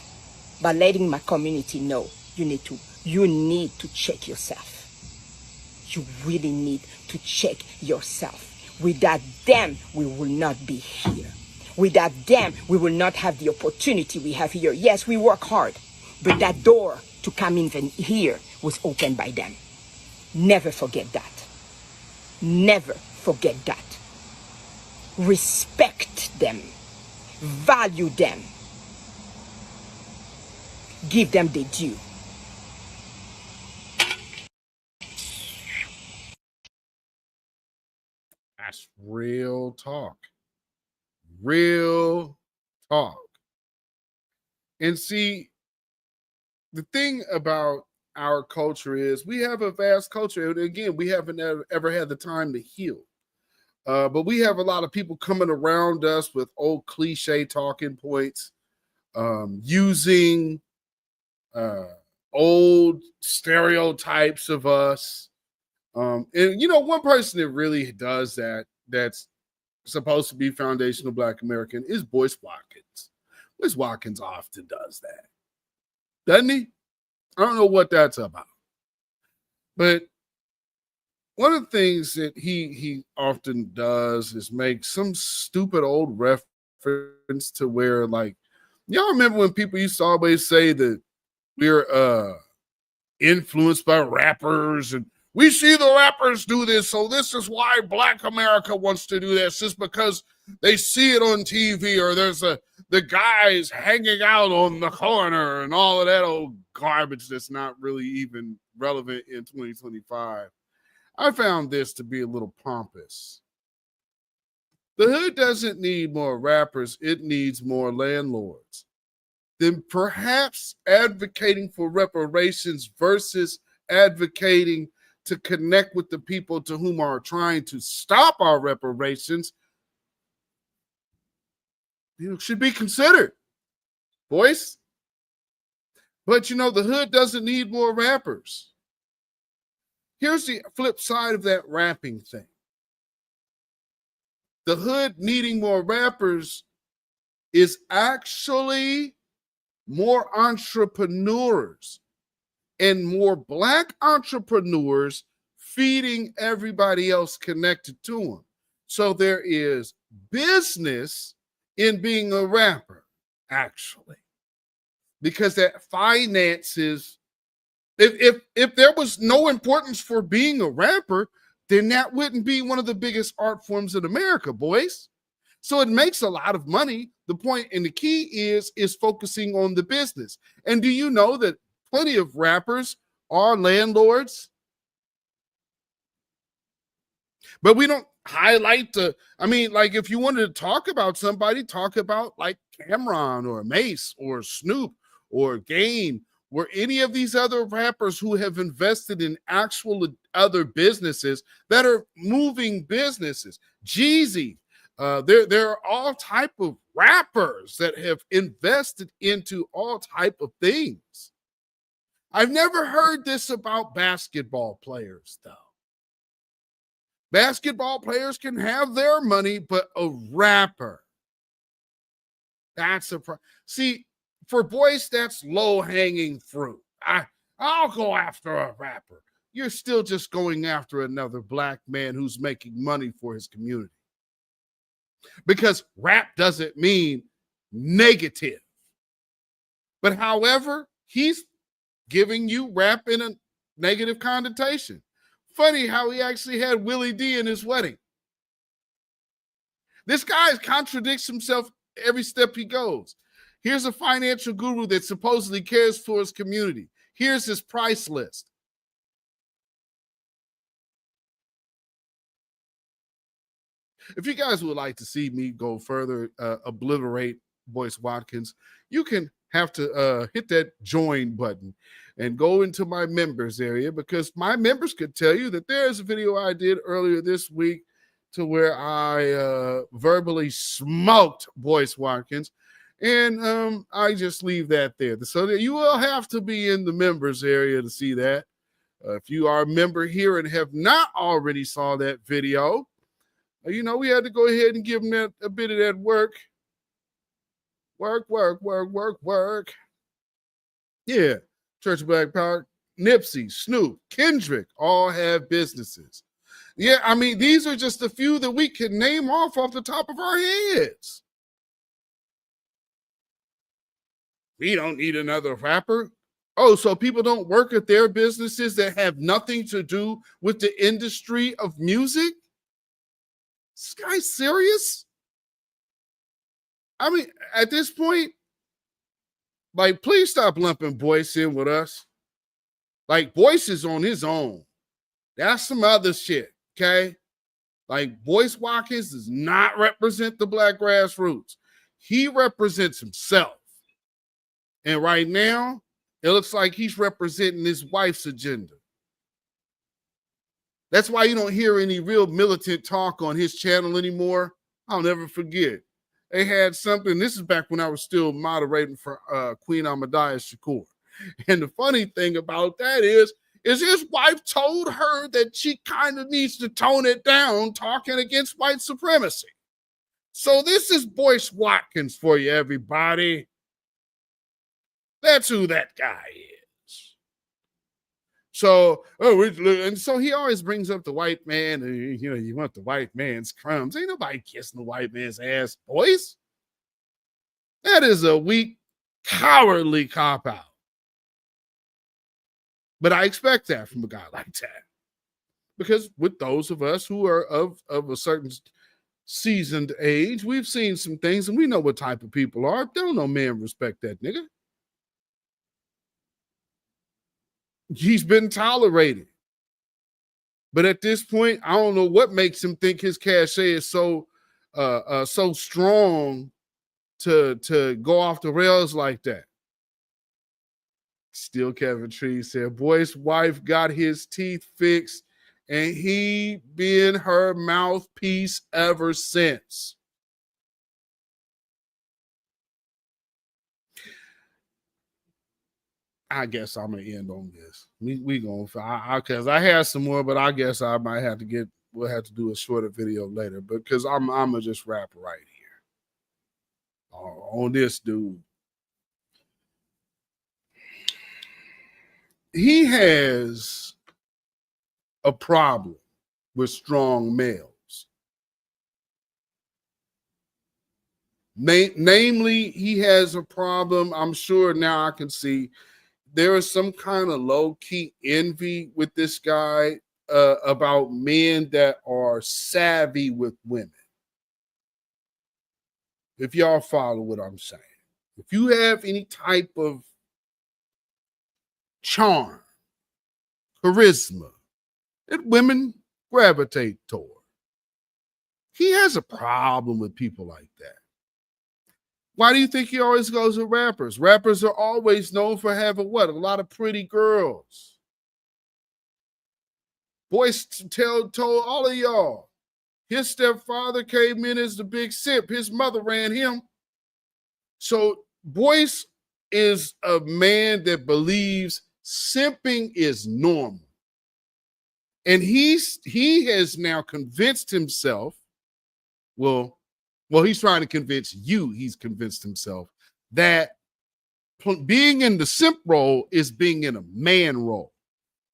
by letting my community know you need to check yourself. You really need to check yourself. Without them, we will not be here. Without them, we will not have the opportunity we have here. Yes, we work hard, but that door to come in here was opened by them. Never forget that. Never forget that. Respect them. Value them. Give them the due. That's real talk. Real talk. And see, the thing about our culture is we have a vast culture. And again, we haven't ever had the time to heal. But we have a lot of people coming around us with old cliche talking points, using old stereotypes of us. And, you know, one person that really does that, that's supposed to be foundational Black American, is Boyce Watkins. Boyce Watkins often does that, doesn't he? I don't know what that's about. But one of the things that he often does is make some stupid old reference to where, like, y'all remember when people used to always say that we're influenced by rappers and we see the rappers do this, so this is why Black America wants to do this, just because they see it on TV, or there's the guys hanging out on the corner and all of that old garbage that's not really even relevant in 2025. I found this to be a little pompous. The hood doesn't need more rappers, it needs more landlords. Then perhaps advocating for reparations versus advocating to connect with the people to whom are trying to stop our reparations, should be considered, boys. But you know, the hood doesn't need more rappers. Here's the flip side of that rapping thing. The hood needing more rappers is actually more entrepreneurs and more Black entrepreneurs feeding everybody else connected to them. So there is business in being a rapper, actually, because that finances. If there was no importance for being a rapper, then that wouldn't be one of the biggest art forms in America, boys. So it makes a lot of money. The point and the key is focusing on the business. And do you know that plenty of rappers are landlords? But we don't highlight like if you wanted to talk about somebody, talk about like Cameron or Mace or Snoop or Game or any of these other rappers who have invested in actual other businesses that are moving businesses. Jeezy, there are all type of rappers that have invested into all type of things. I've never heard this about basketball players, though. Basketball players can have their money, but a rapper, that's a see, for boys, that's low-hanging fruit. I'll go after a rapper. You're still just going after another black man who's making money for his community. Because rap doesn't mean negative. But however, he's giving you rap in a negative connotation. Funny how he actually had Willie D in his wedding. This guy contradicts himself every step he goes. Here's a financial guru that supposedly cares for his community. Here's his price list. If you guys would like to see me go further, obliterate Boyce Watkins, you can have to hit that join button and go into my members area, because my members could tell you that there's a video I did earlier this week to where I verbally smoked Boyce Watkins, and I just leave that there. So that you will have to be in the members area to see that. If you are a member here and have not already saw that video, we had to go ahead and give them a bit of that work. Work. Yeah. Church of Black Power, Nipsey, Snoop, Kendrick all have businesses. Yeah, I mean, these are just a few that we can name off the top of our heads. We don't need another rapper. Oh, so people don't work at their businesses that have nothing to do with the industry of music? This guy's serious? I mean, at this point, like, please stop lumping Boyce in with us. Like, Boyce is on his own. That's some other shit, okay? Like, Boyce Watkins does not represent the black grassroots. He represents himself. And right now, it looks like he's representing his wife's agenda. That's why you don't hear any real militant talk on his channel anymore. I'll never forget. They had something, this is back when I was still moderating for Queen Ahmadiyya Shakur. And the funny thing about that is his wife told her that she kind of needs to tone it down talking against white supremacy. So this is Boyce Watkins for you, everybody. That's who that guy is. So, and so he always brings up the white man. You want the white man's crumbs. Ain't nobody kissing the white man's ass, boys. That is a weak, cowardly cop-out. But I expect that from a guy like that. Because with those of us who are of a certain seasoned age, we've seen some things and we know what type of people are. Don't no man respect that nigga. He's been tolerated. But at this point, I don't know what makes him think his cachet is so strong to go off the rails like that. Still Kevin Tree said, Boyce's wife got his teeth fixed and he been her mouthpiece ever since. I guess I'm gonna end on this. We gonna, because I had some more, but I guess I might have to we'll have to do a shorter video later. Because I'm gonna just wrap right here on this dude. He has a problem with strong males. Namely, he has a problem. I'm sure now I can see there is some kind of low-key envy with this guy about men that are savvy with women. If y'all follow what I'm saying. If you have any type of charm, charisma that women gravitate toward, He has a problem with people like that. Why do you think he always goes with rappers? Rappers are always known for having what? A lot of pretty girls. Boys told all of y'all, his stepfather came in as the big simp. His mother ran him. So Boyce is a man that believes simping is normal. And he has now convinced himself, well, he's trying to convince you, he's convinced himself that being in the simp role is being in a man role.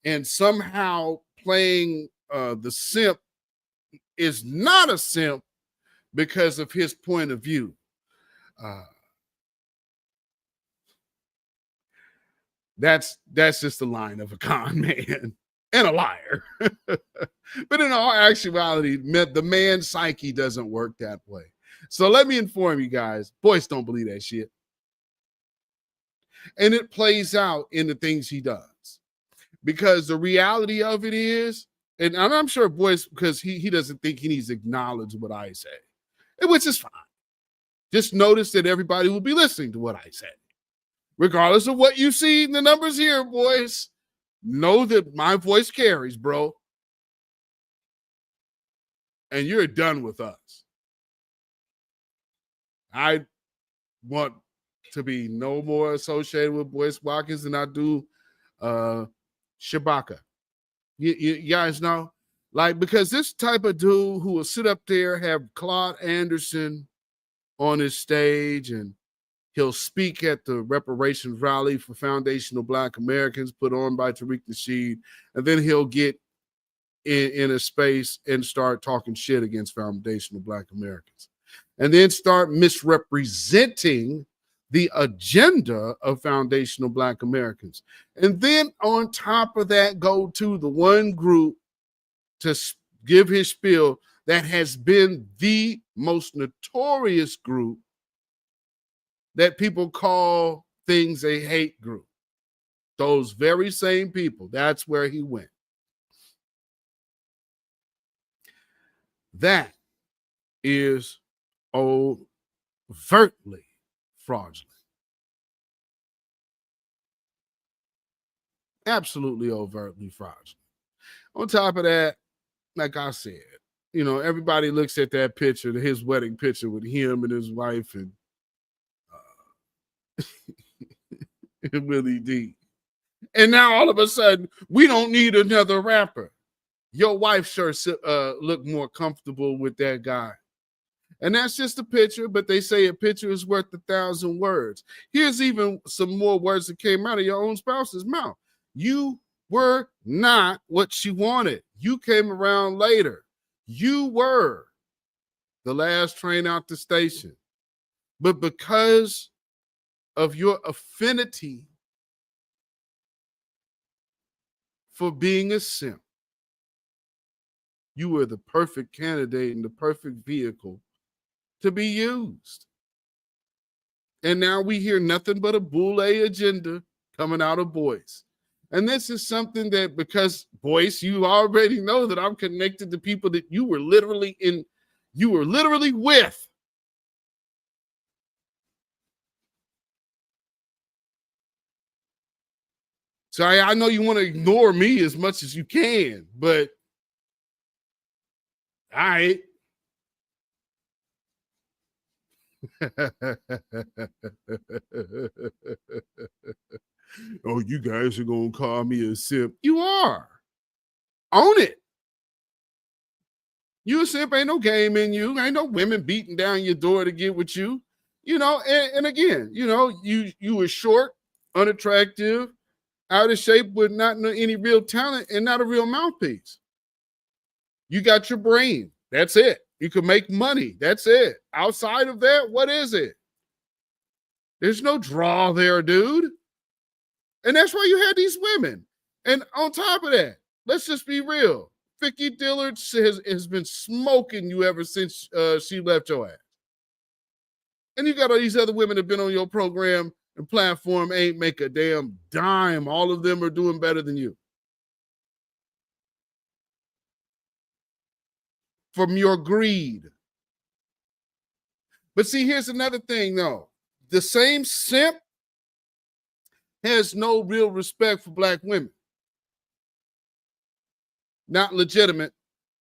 And somehow playing the simp is not a simp because of his point of view. That's just the line of a con man and a liar. But in all actuality, the man's psyche doesn't work that way. So let me inform you guys, boys don't believe that shit. And it plays out in the things he does. Because the reality of it is, and I'm sure Boyce, because he doesn't think he needs to acknowledge what I say, which is fine. Just notice that everybody will be listening to what I say. Regardless of what you see in the numbers here, boys, know that my voice carries, bro. And you're done with us. I want to be no more associated with Boyce Watkins than I do Shabaka. You guys know? Like, because this type of dude who will sit up there, have Claude Anderson on his stage, and he'll speak at the reparations rally for Foundational Black Americans put on by Tariq Nasheed, and then he'll get in a space and start talking shit against Foundational Black Americans, and then start misrepresenting the agenda of Foundational Black Americans. And then on top of that, go to the one group to give his spiel that has been the most notorious group that people call things a hate group. Those very same people, that's where he went. That is overtly fraudulent. Absolutely overtly fraudulent. On top of that, like I said, you know, everybody looks at that picture, his wedding picture with him and his wife and Willie D. And now all of a sudden, we don't need another rapper. Your wife sure looked more comfortable with that guy. And that's just a picture, but they say a picture is worth 1,000 words. Here's even some more words that came out of your own spouse's mouth. You were not what she wanted. You came around later. You were the last train out the station. But because of your affinity for being a simp, you were the perfect candidate and the perfect vehicle to be used. And now we hear nothing but a boule agenda coming out of Boyce. And this is something that, because Boyce, you already know that I'm connected to people that you were literally with. So I know you want to ignore me as much as you can, but all right. Oh, you guys are going to call me a simp. You are. Own it. You a simp, ain't no game in you. Ain't no women beating down your door to get with you. You know, and again, you know, you were short, unattractive, out of shape with not any real talent and not a real mouthpiece. You got your brain. That's it. You can make money. That's it. Outside of that, what is it? There's no draw there, dude. And that's why you had these women. And on top of that, let's just be real. Vicky Dillard has been smoking you ever since she left your ass. And you got all these other women that have been on your program and platform, ain't make a damn dime. All of them are doing better than you. from your greed. But see, here's another thing, though. The same simp has no real respect for black women. Not legitimate.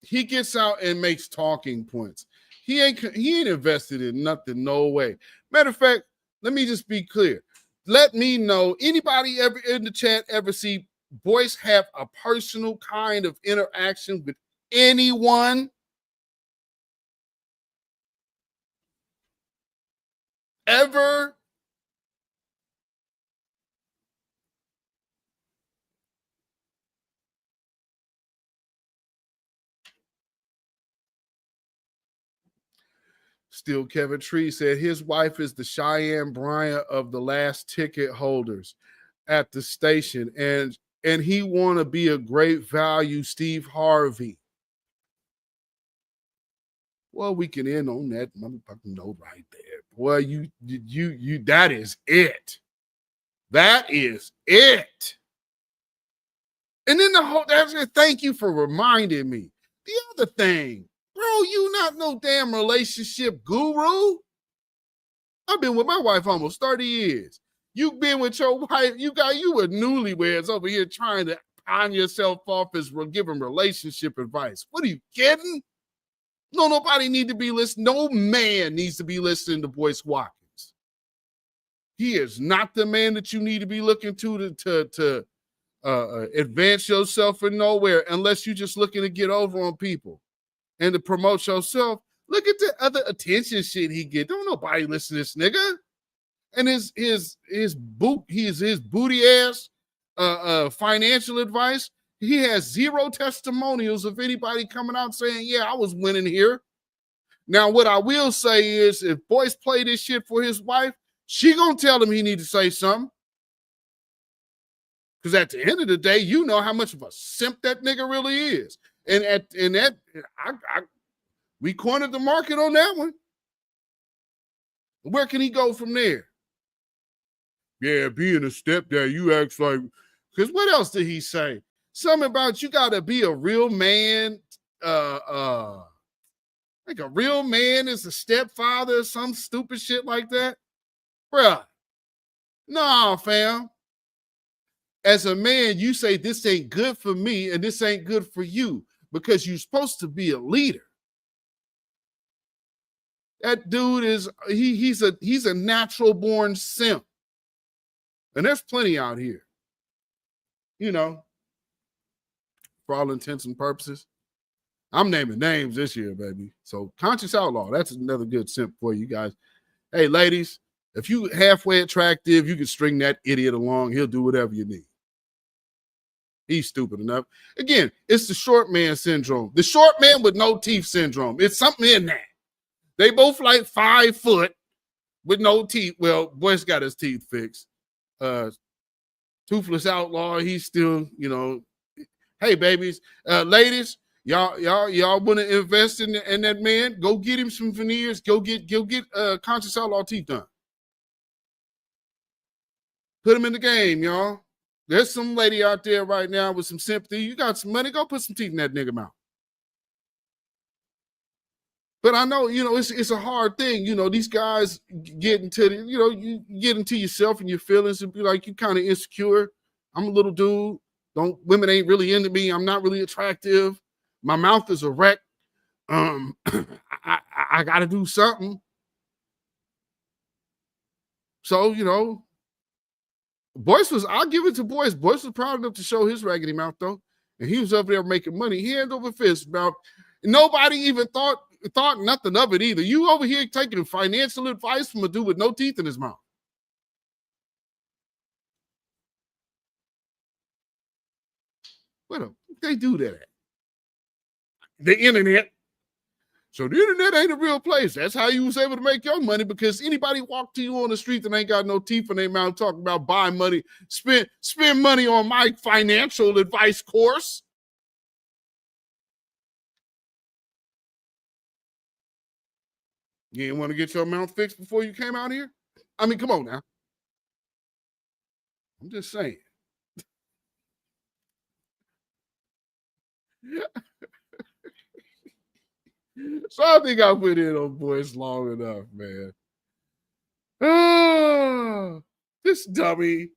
He gets out and makes talking points. He ain't invested in nothing, no way. Matter of fact, let me just be clear. Let me know, anybody ever in the chat ever see Boyce have a personal kind of interaction with anyone? Ever? Still, Kevin Tree said his wife is the Cheyenne Bryant of the last ticket holders at the station, and he want to be a great value Steve Harvey. Well, we can end on that motherfucking note right there. Boy, you that is it. That is it. And then thank you for reminding me. The other thing, bro, you not no damn relationship guru. I've been with my wife almost 30 years. You've been with your wife, you were newlyweds over here trying to on yourself off as giving relationship advice. What are you kidding? No, nobody need to be listening. No man needs to be listening to Boyce Watkins. He is not the man that you need to be looking to advance yourself in nowhere unless you're just looking to get over on people and to promote yourself. Look at the other attention shit he get. Don't nobody listen to this nigga. And his booty ass financial advice. He has zero testimonials of anybody coming out saying, yeah, I was winning here. Now, what I will say is if Boyce play this shit for his wife, she gonna tell him he need to say something. Because at the end of the day, you know how much of a simp that nigga really is. And we cornered the market on that one. Where can he go from there? Yeah, being a stepdad, you act like, because what else did he say? Something about you got to be a real man. Like a real man is a stepfather or some stupid shit like that. Bruh. Nah, fam. As a man, you say this ain't good for me and this ain't good for you because you're supposed to be a leader. That dude is, he's a natural born simp. And there's plenty out here. You know, for all intents and purposes. I'm naming names this year, baby. So Conscious Outlaw, that's another good simp for you guys. Hey, ladies, if you halfway attractive, you can string that idiot along. He'll do whatever you need. He's stupid enough. Again, it's the short man syndrome. The short man with no teeth syndrome. It's something in that. They both like 5 foot with no teeth. Well, Boyce got his teeth fixed. Toothless Outlaw, he's still, you know, hey, babies, ladies, y'all want to invest in that man? Go get him some veneers. Go get Conscious Outlaw teeth done. Put him in the game, y'all. There's some lady out there right now with some sympathy. You got some money, go put some teeth in that nigga mouth. But I know, you know, it's a hard thing. You know, these guys get into, you get into yourself and your feelings and be like, you kind of insecure. I'm a little dude. Women ain't really into me. I'm not really attractive. My mouth is a wreck. I got to do something. So, you know, I'll give it to Boyce. Boyce was proud enough to show his raggedy mouth, though. And he was up there making money, hand over fist. Now, nobody even thought nothing of it either. You over here taking financial advice from a dude with no teeth in his mouth. What they do that at? The internet. So the internet ain't a real place. That's how you was able to make your money, because anybody walk to you on the street that ain't got no teeth in their mouth talking about buy money, spend money on my financial advice course. You didn't want to get your mouth fixed before you came out here? I mean, come on now. I'm just saying. So I think I put in on voice long enough, man. Oh, this dummy.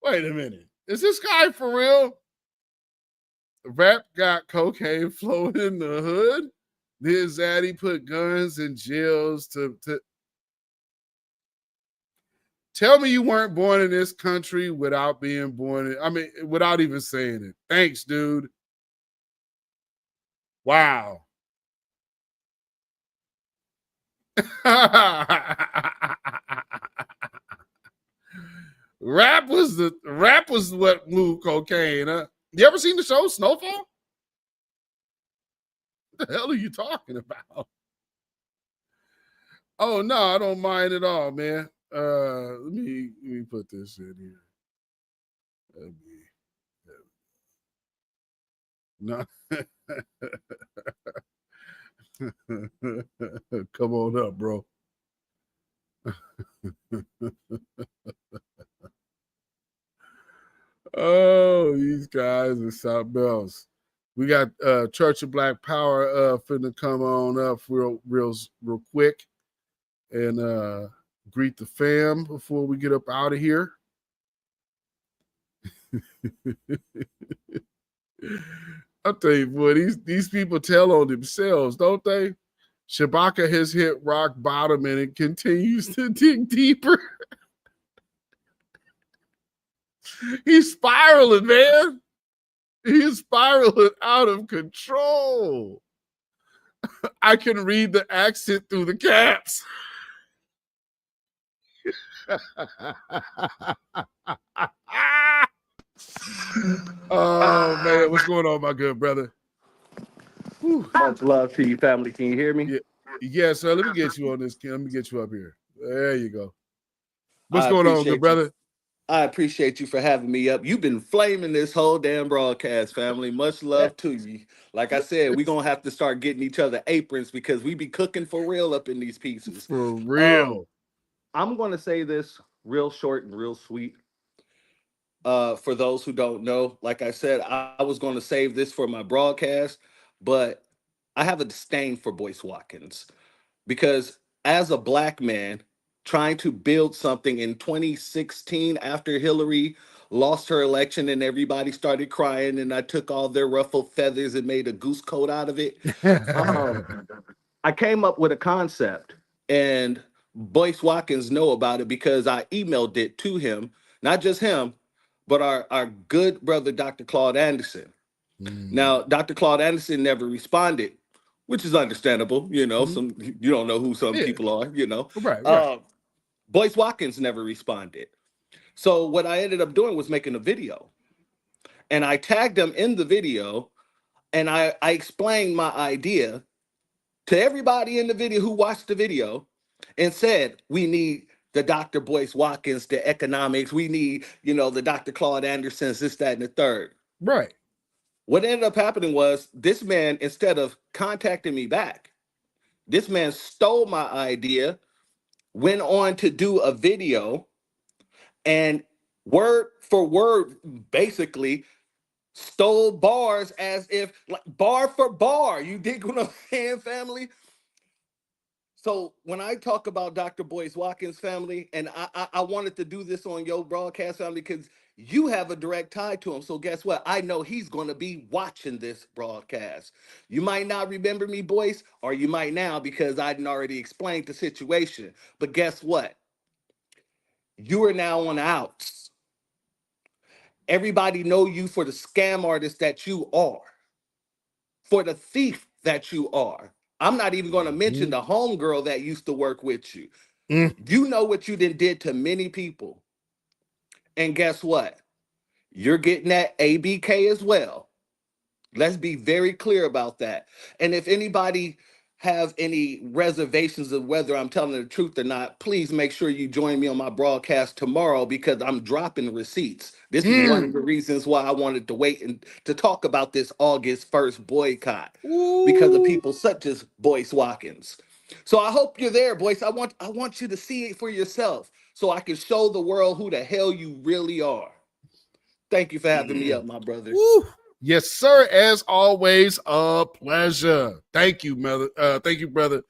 Wait a minute. Is this guy for real? Rap got cocaine flowing in the hood. His daddy put guns in jails to tell me you weren't born in this country without being born without even saying it. Thanks, dude. Wow. Rap was what moved cocaine, huh? You ever seen the show Snowfall? What the hell are you talking about? Oh no, I don't mind at all, man. Let me put this in here. No. Come on up, bro. Oh, these guys are something else. We got Church of Black Power finna come on up real quick and greet the fam before we get up out of here. I'll tell you, boy, these people tell on themselves, don't they? Shabaka has hit rock bottom and it continues to dig deeper. He's spiraling, man. He's spiraling out of control. I can read the accent through the caps. Oh, man. What's going on, my good brother? Much love to you, family. Can you hear me? Yeah, sir. Let me get you on this. Let me get you up here. There you go. What's going on, good brother? I appreciate you for having me up. You've been flaming this whole damn broadcast, family. Much love to you. Like I said, we're going to have to start getting each other aprons because we be cooking for real up in these pieces. For real. I'm going to say this real short and real sweet. For those who don't know, like I said, I was going to save this for my broadcast, but I have a disdain for Boyce Watkins because as a black man trying to build something in 2016 after Hillary lost her election and everybody started crying and I took all their ruffled feathers and made a goose coat out of it. I came up with a concept and Boyce Watkins know about it because I emailed it to him, not just him, but our good brother, Dr. Claude Anderson. Now, Dr. Claude Anderson never responded, which is understandable. You know, you don't know who some people are, you know. Right. Boyce Watkins never responded. So what I ended up doing was making a video. And I tagged him in the video and I explained my idea to everybody in the video who watched the video and said, we need the Dr. Boyce Watkins, the economics. We need, you know, the Dr. Claude Andersons, this, that, and the third. Right. What ended up happening was this man, instead of contacting me back, this man stole my idea, went on to do a video, and word for word, basically, stole bars as if, like, bar for bar. You dig what I'm saying, family? So when I talk about Dr. Boyce Watkins, family, and I wanted to do this on your broadcast, family, because you have a direct tie to him. So guess what? I know he's going to be watching this broadcast. You might not remember me, Boyce, or you might now because I didn't already explained the situation. But guess what? You are now on the outs. Everybody know you for the scam artist that you are, for the thief that you are. I'm not even going to mention the homegirl that used to work with you. You know what you did to many people. And guess what? You're getting that ABK as well. Let's be very clear about that. And if anybody have any reservations of whether I'm telling the truth or not, please make sure you join me on my broadcast tomorrow because I'm dropping receipts. This is one of the reasons why I wanted to wait and to talk about this August 1st boycott because of people such as Boyce Watkins. So I hope you're there, Boyce. I want you to see it for yourself so I can show the world who the hell you really are. Thank you for having me up, my brother. Yes, sir. As always, a pleasure. Thank you, mother. Thank you, brother.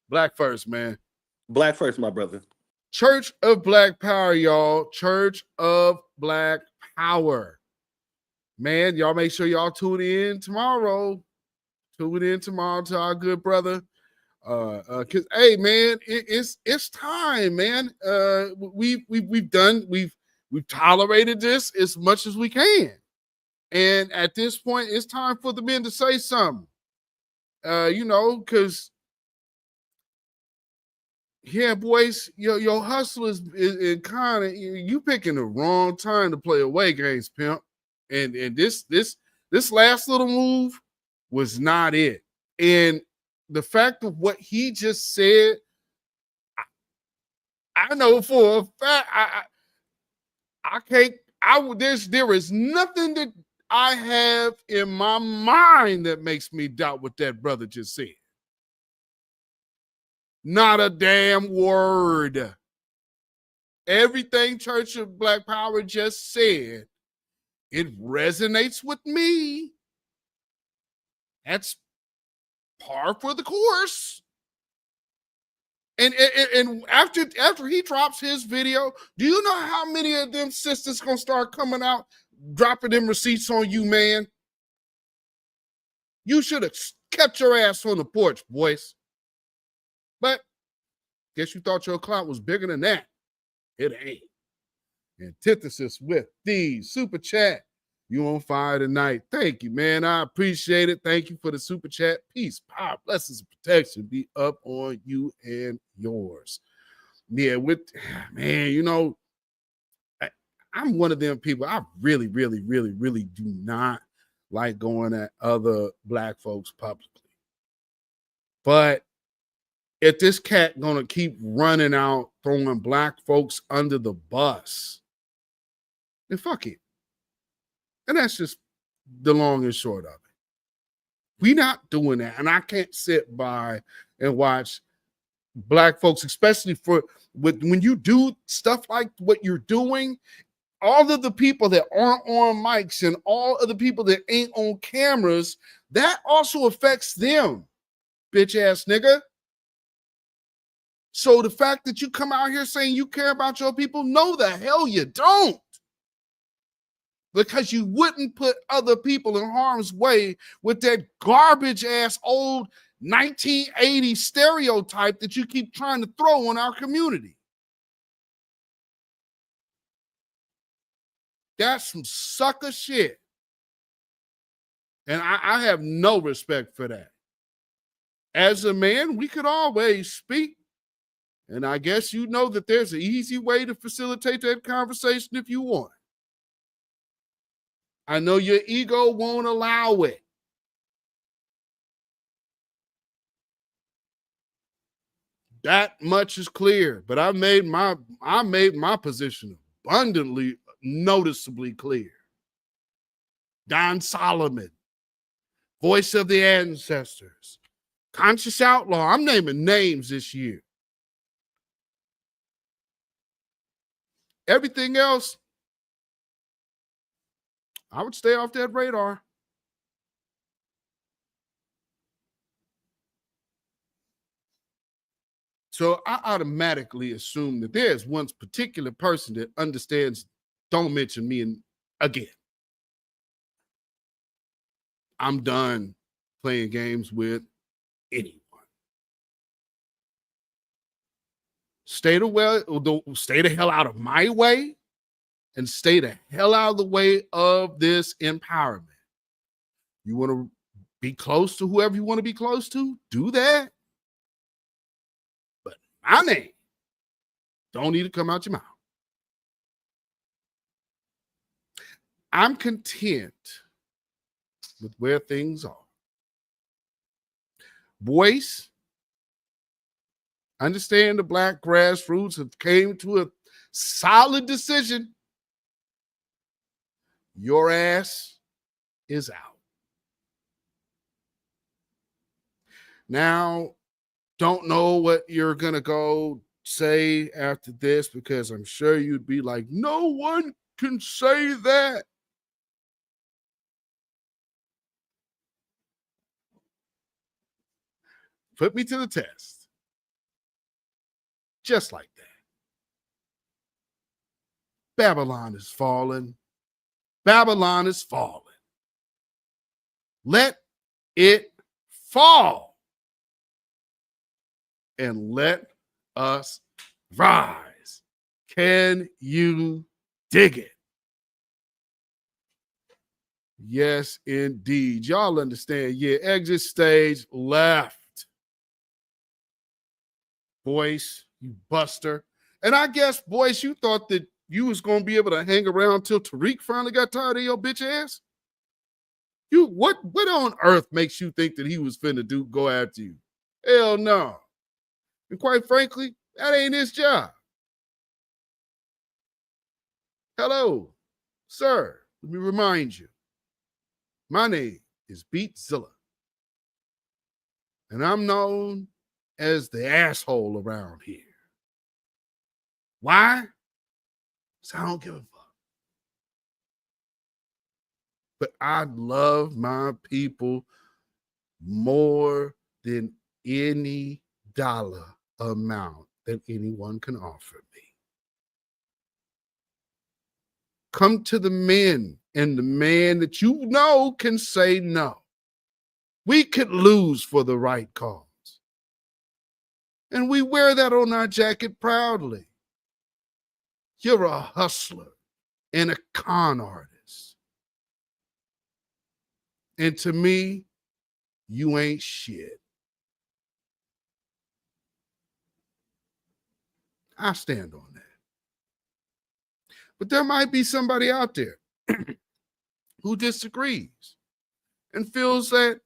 Black first, man. Black first, my brother. Church of Black Power, y'all. Church of Black Power. Man, y'all make sure y'all tune in tomorrow. Tune in tomorrow to our good brother. Cause hey, man, it's time, man. We've tolerated this as much as we can. And at this point, it's time for the men to say something. Because yeah, boys, your hustle is kind of you picking the wrong time to play away games, pimp. And this last little move was not it. And the fact of what he just said, I know for a fact I can't. There is nothing that I have in my mind that makes me doubt what that brother just said. Not a damn word. Everything Church of Black Power just said, it resonates with me. That's par for the course. And after he drops his video, do you know how many of them sisters gonna start coming out, dropping them receipts on you, man? You should have kept your ass on the porch, boys. But guess you thought your clout was bigger than that. It ain't. Antithesis with the super chat. You on fire tonight. Thank you, man. I appreciate it. Thank you for the super chat. Peace, power, blessings, and protection be up on you and yours. Yeah, I'm one of them people. I really, really, really, really do not like going at other Black folks publicly. But if this cat gonna keep running out, throwing Black folks under the bus, then fuck it. And that's just the long and short of it. We not doing that. And I can't sit by and watch Black folks, especially when you do stuff like what you're doing, all of the people that aren't on mics and all of the people that ain't on cameras, that also affects them, bitch ass nigga. So the fact that you come out here saying you care about your people, no the hell you don't. Because you wouldn't put other people in harm's way with that garbage ass old 1980 stereotype that you keep trying to throw on our community. That's some sucker shit. And I have no respect for that. As a man, we could always speak. And I guess you know that there's an easy way to facilitate that conversation if you want. I know your ego won't allow it. That much is clear, but I made my position abundantly, noticeably clear. Don Solomon, voice of the ancestors, conscious outlaw. I'm naming names this year. Everything else, I would stay off that radar. So I automatically assume that there's one particular person that understands, don't mention me again. I'm done playing games with anyone. Stay the hell out of my way and stay the hell out of the way of this empowerment. You want to be close to whoever you want to be close to, do that. But my name don't need to come out your mouth. I'm content with where things are. Boys, understand the Black grassroots have came to a solid decision. Your ass is out. Now, don't know what you're going to go say after this, because I'm sure you'd be like, no one can say that. put me to the test. Just like that. Babylon is falling. Babylon is falling. Let it fall. And let us rise. Can you dig it? Yes, indeed. Y'all understand. Yeah, exit stage left. Boyce, you buster. And I guess, Boyce, you thought that you was going to be able to hang around till Tariq finally got tired of your bitch ass? What on earth makes you think that he was finna go after you? Hell no. And quite frankly, that ain't his job. Hello, sir. Let me remind you. My name is Beatzilla. And I'm known as the asshole around here. Why? Because I don't give a fuck. But I love my people more than any dollar amount that anyone can offer me. Come to the men, and the man that you know can say no. We could lose for the right cause. And we wear that on our jacket proudly. You're a hustler and a con artist. And to me, you ain't shit. I stand on that. But there might be somebody out there who disagrees and feels that,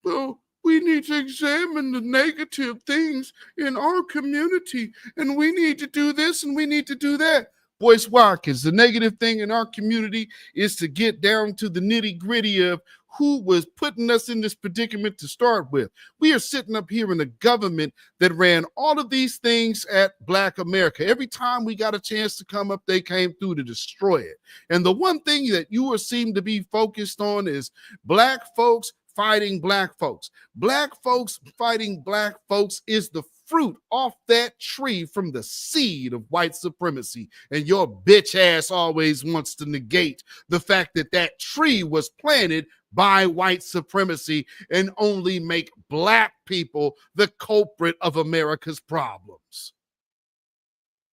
well, we need to examine the negative things in our community, and we need to do this and we need to do that. Boyce Watkins, the negative thing in our community is to get down to the nitty-gritty of who was putting us in this predicament to start with. We are sitting up here in a government that ran all of these things at Black America. Every time we got a chance to come up, they came through to destroy it. And the one thing that you seem to be focused on is Black folks fighting Black folks. Black folks fighting Black folks is the fruit off that tree from the seed of white supremacy. And your bitch ass always wants to negate the fact that that tree was planted by white supremacy and only make Black people the culprit of America's problems.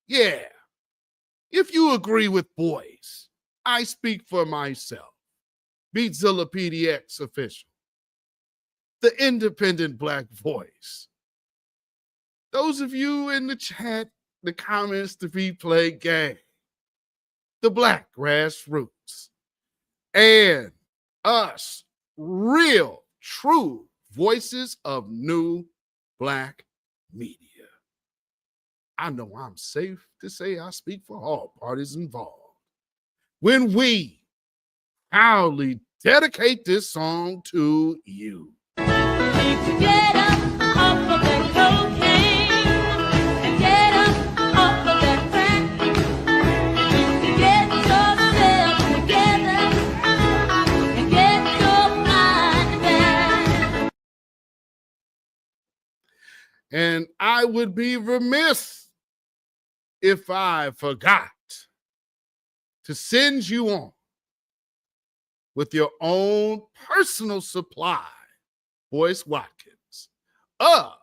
Yeah. If you agree with Boyce, I speak for myself. beatzillapdx official. The independent Black voice. Those of you in the chat, the comments, the replay gang, the Black grassroots, and us real, true voices of new Black media. I know I'm safe to say I speak for all parties involved when we proudly dedicate this song to you. Get up off of that cocaine and get up off of that crack. Get yourself together and get your mind back. And I would be remiss if I forgot to send you on with your own personal supply, Boyce Watkins, of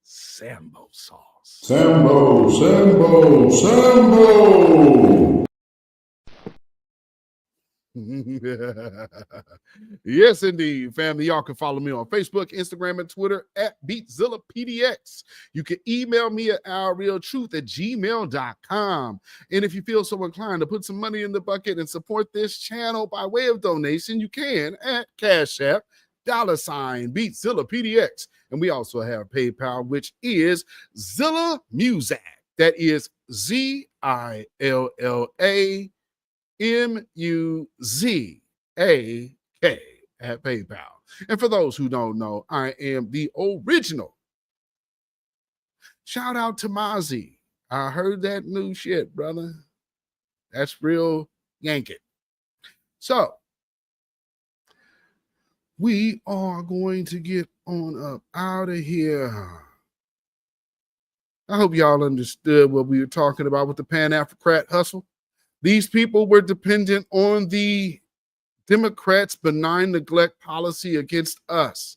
Sambo sauce. Sambo, Sambo, Sambo. Yes, indeed, family. Y'all can follow me on Facebook, Instagram, and Twitter at beatzillapdx. You can email me at ourrealtruth@gmail.com. And if you feel so inclined to put some money in the bucket and support this channel by way of donation, you can at CashApp, $beatzillapdx. And we also have PayPal, which is Zilla Muzak. That is ZILLA MUZAK at PayPal. And for those who don't know, I am the original. Shout out to Mozzie. I heard that new shit, brother. That's real yank it. So, we are going to get on up out of here. I hope y'all understood what we were talking about with the Pan AfriCrat Hustle. These people were dependent on the Democrats' benign neglect policy against us.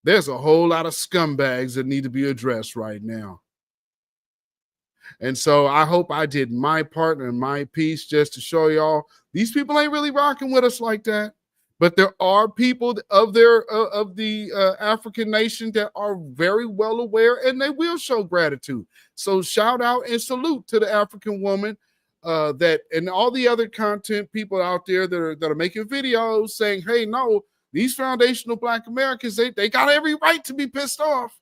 There's a whole lot of scumbags that need to be addressed right now. And so I hope I did my part and my piece just to show y'all these people ain't really rocking with us like that. But there are people of the African nation that are very well aware, and they will show gratitude. So shout out and salute to the African woman that and all the other content people out there that are making videos saying, hey, no, these foundational Black Americans, they got every right to be pissed off.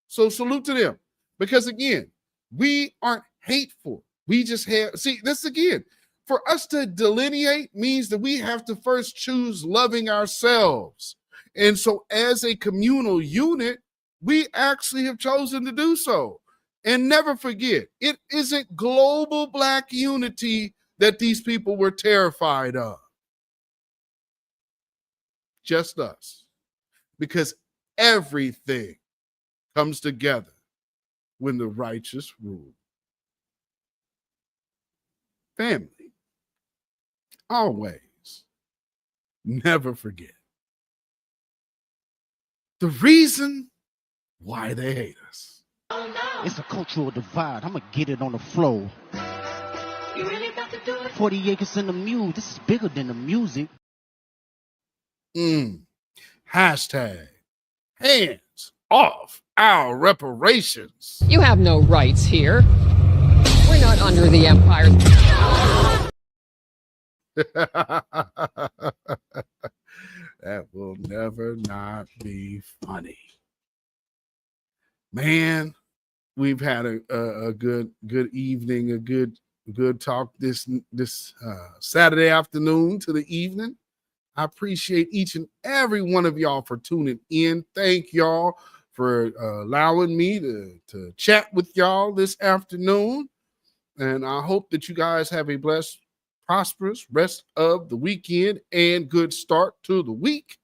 So salute to them. Because again, we aren't hateful. We just have, see, this again, for us to delineate means that we have to first choose loving ourselves. And so as a communal unit, we actually have chosen to do so. And never forget, it isn't global Black unity that these people were terrified of. Just us. Because everything comes together when the righteous rule. Family. Always, never forget the reason why they hate us. It's a cultural divide. I'm going to get it on the floor. 40 acres in the mule. This is bigger than the music. Hashtag hands off our reparations. You have no rights here. We're not under the empire. That will never not be funny. Man, we've had a good evening, a good talk this Saturday afternoon to the evening. I appreciate each and every one of y'all for tuning in. Thank y'all for allowing me to chat with y'all this afternoon. And I hope that you guys have a blessed, prosperous rest of the weekend and good start to the week.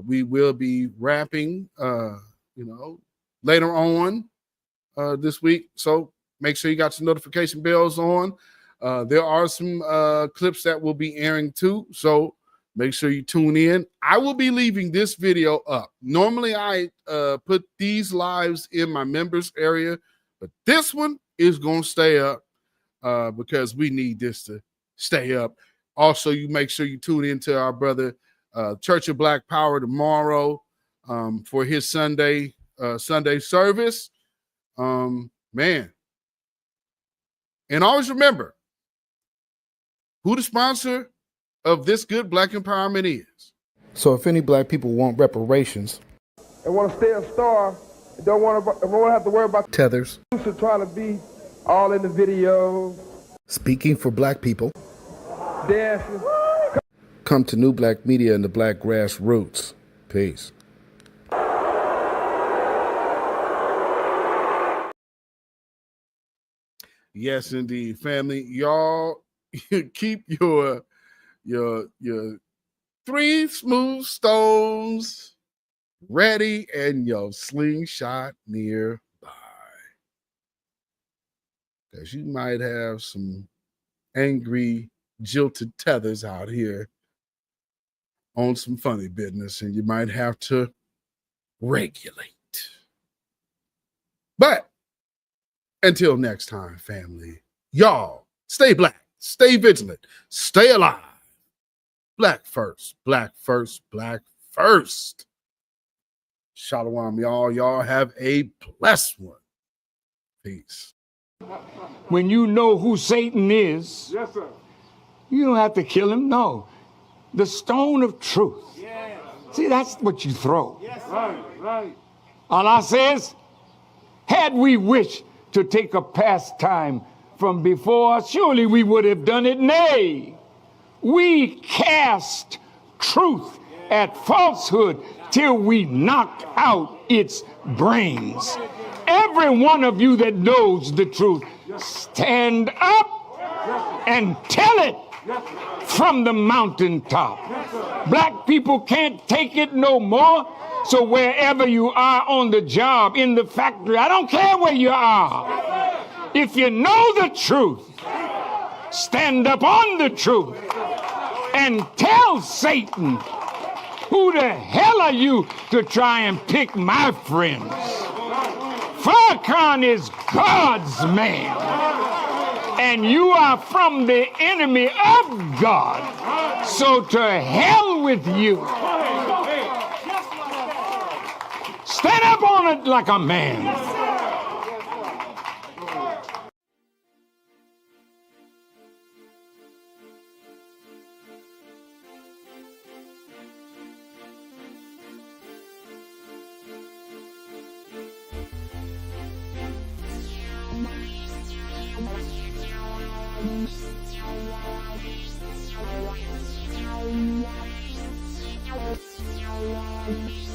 We will be wrapping, later on this week. So make sure you got your notification bells on. There are some clips that will be airing too. So make sure you tune in. I will be leaving this video up. Normally I put these lives in my members area, but this one is going to stay up because we need this to stay up. Also, you make sure you tune into our brother Church of Black Power tomorrow for his Sunday service. Man. And always remember who the sponsor of this good Black empowerment is. So if any Black people want reparations and want to stay a star, don't want to have to worry about tethers, trying to be all in the video, speaking for Black people, dancing, come to New Black Media and the Black Grassroots. Peace. Yes, indeed, family. Y'all keep your 3 smooth stones ready and your slingshot nearby. Because you might have some angry, jilted tethers out here on some funny business, and you might have to regulate. But until next time, family, y'all stay Black, stay vigilant, stay alive. Black first, Black first, Black first. Shalom, y'all. Y'all have a blessed one. Peace. When you know who Satan is, yes, sir. You don't have to kill him. No. The stone of truth. Yes. See, that's what you throw. Yes, right. Allah says, had we wished to take a pastime from before, surely we would have done it. Nay, we cast truth at falsehood till we knock out its brains. Every one of you that knows the truth, stand up and tell it. from the mountaintop. Black people can't take it no more. So wherever you are on the job, in the factory, I don't care where you are. If you know the truth, stand up on the truth and tell Satan, who the hell are you to try and pick my friends? Farrakhan is God's man, and you are from the enemy of God. So to hell with you. Stand up on it like a man. Yeah.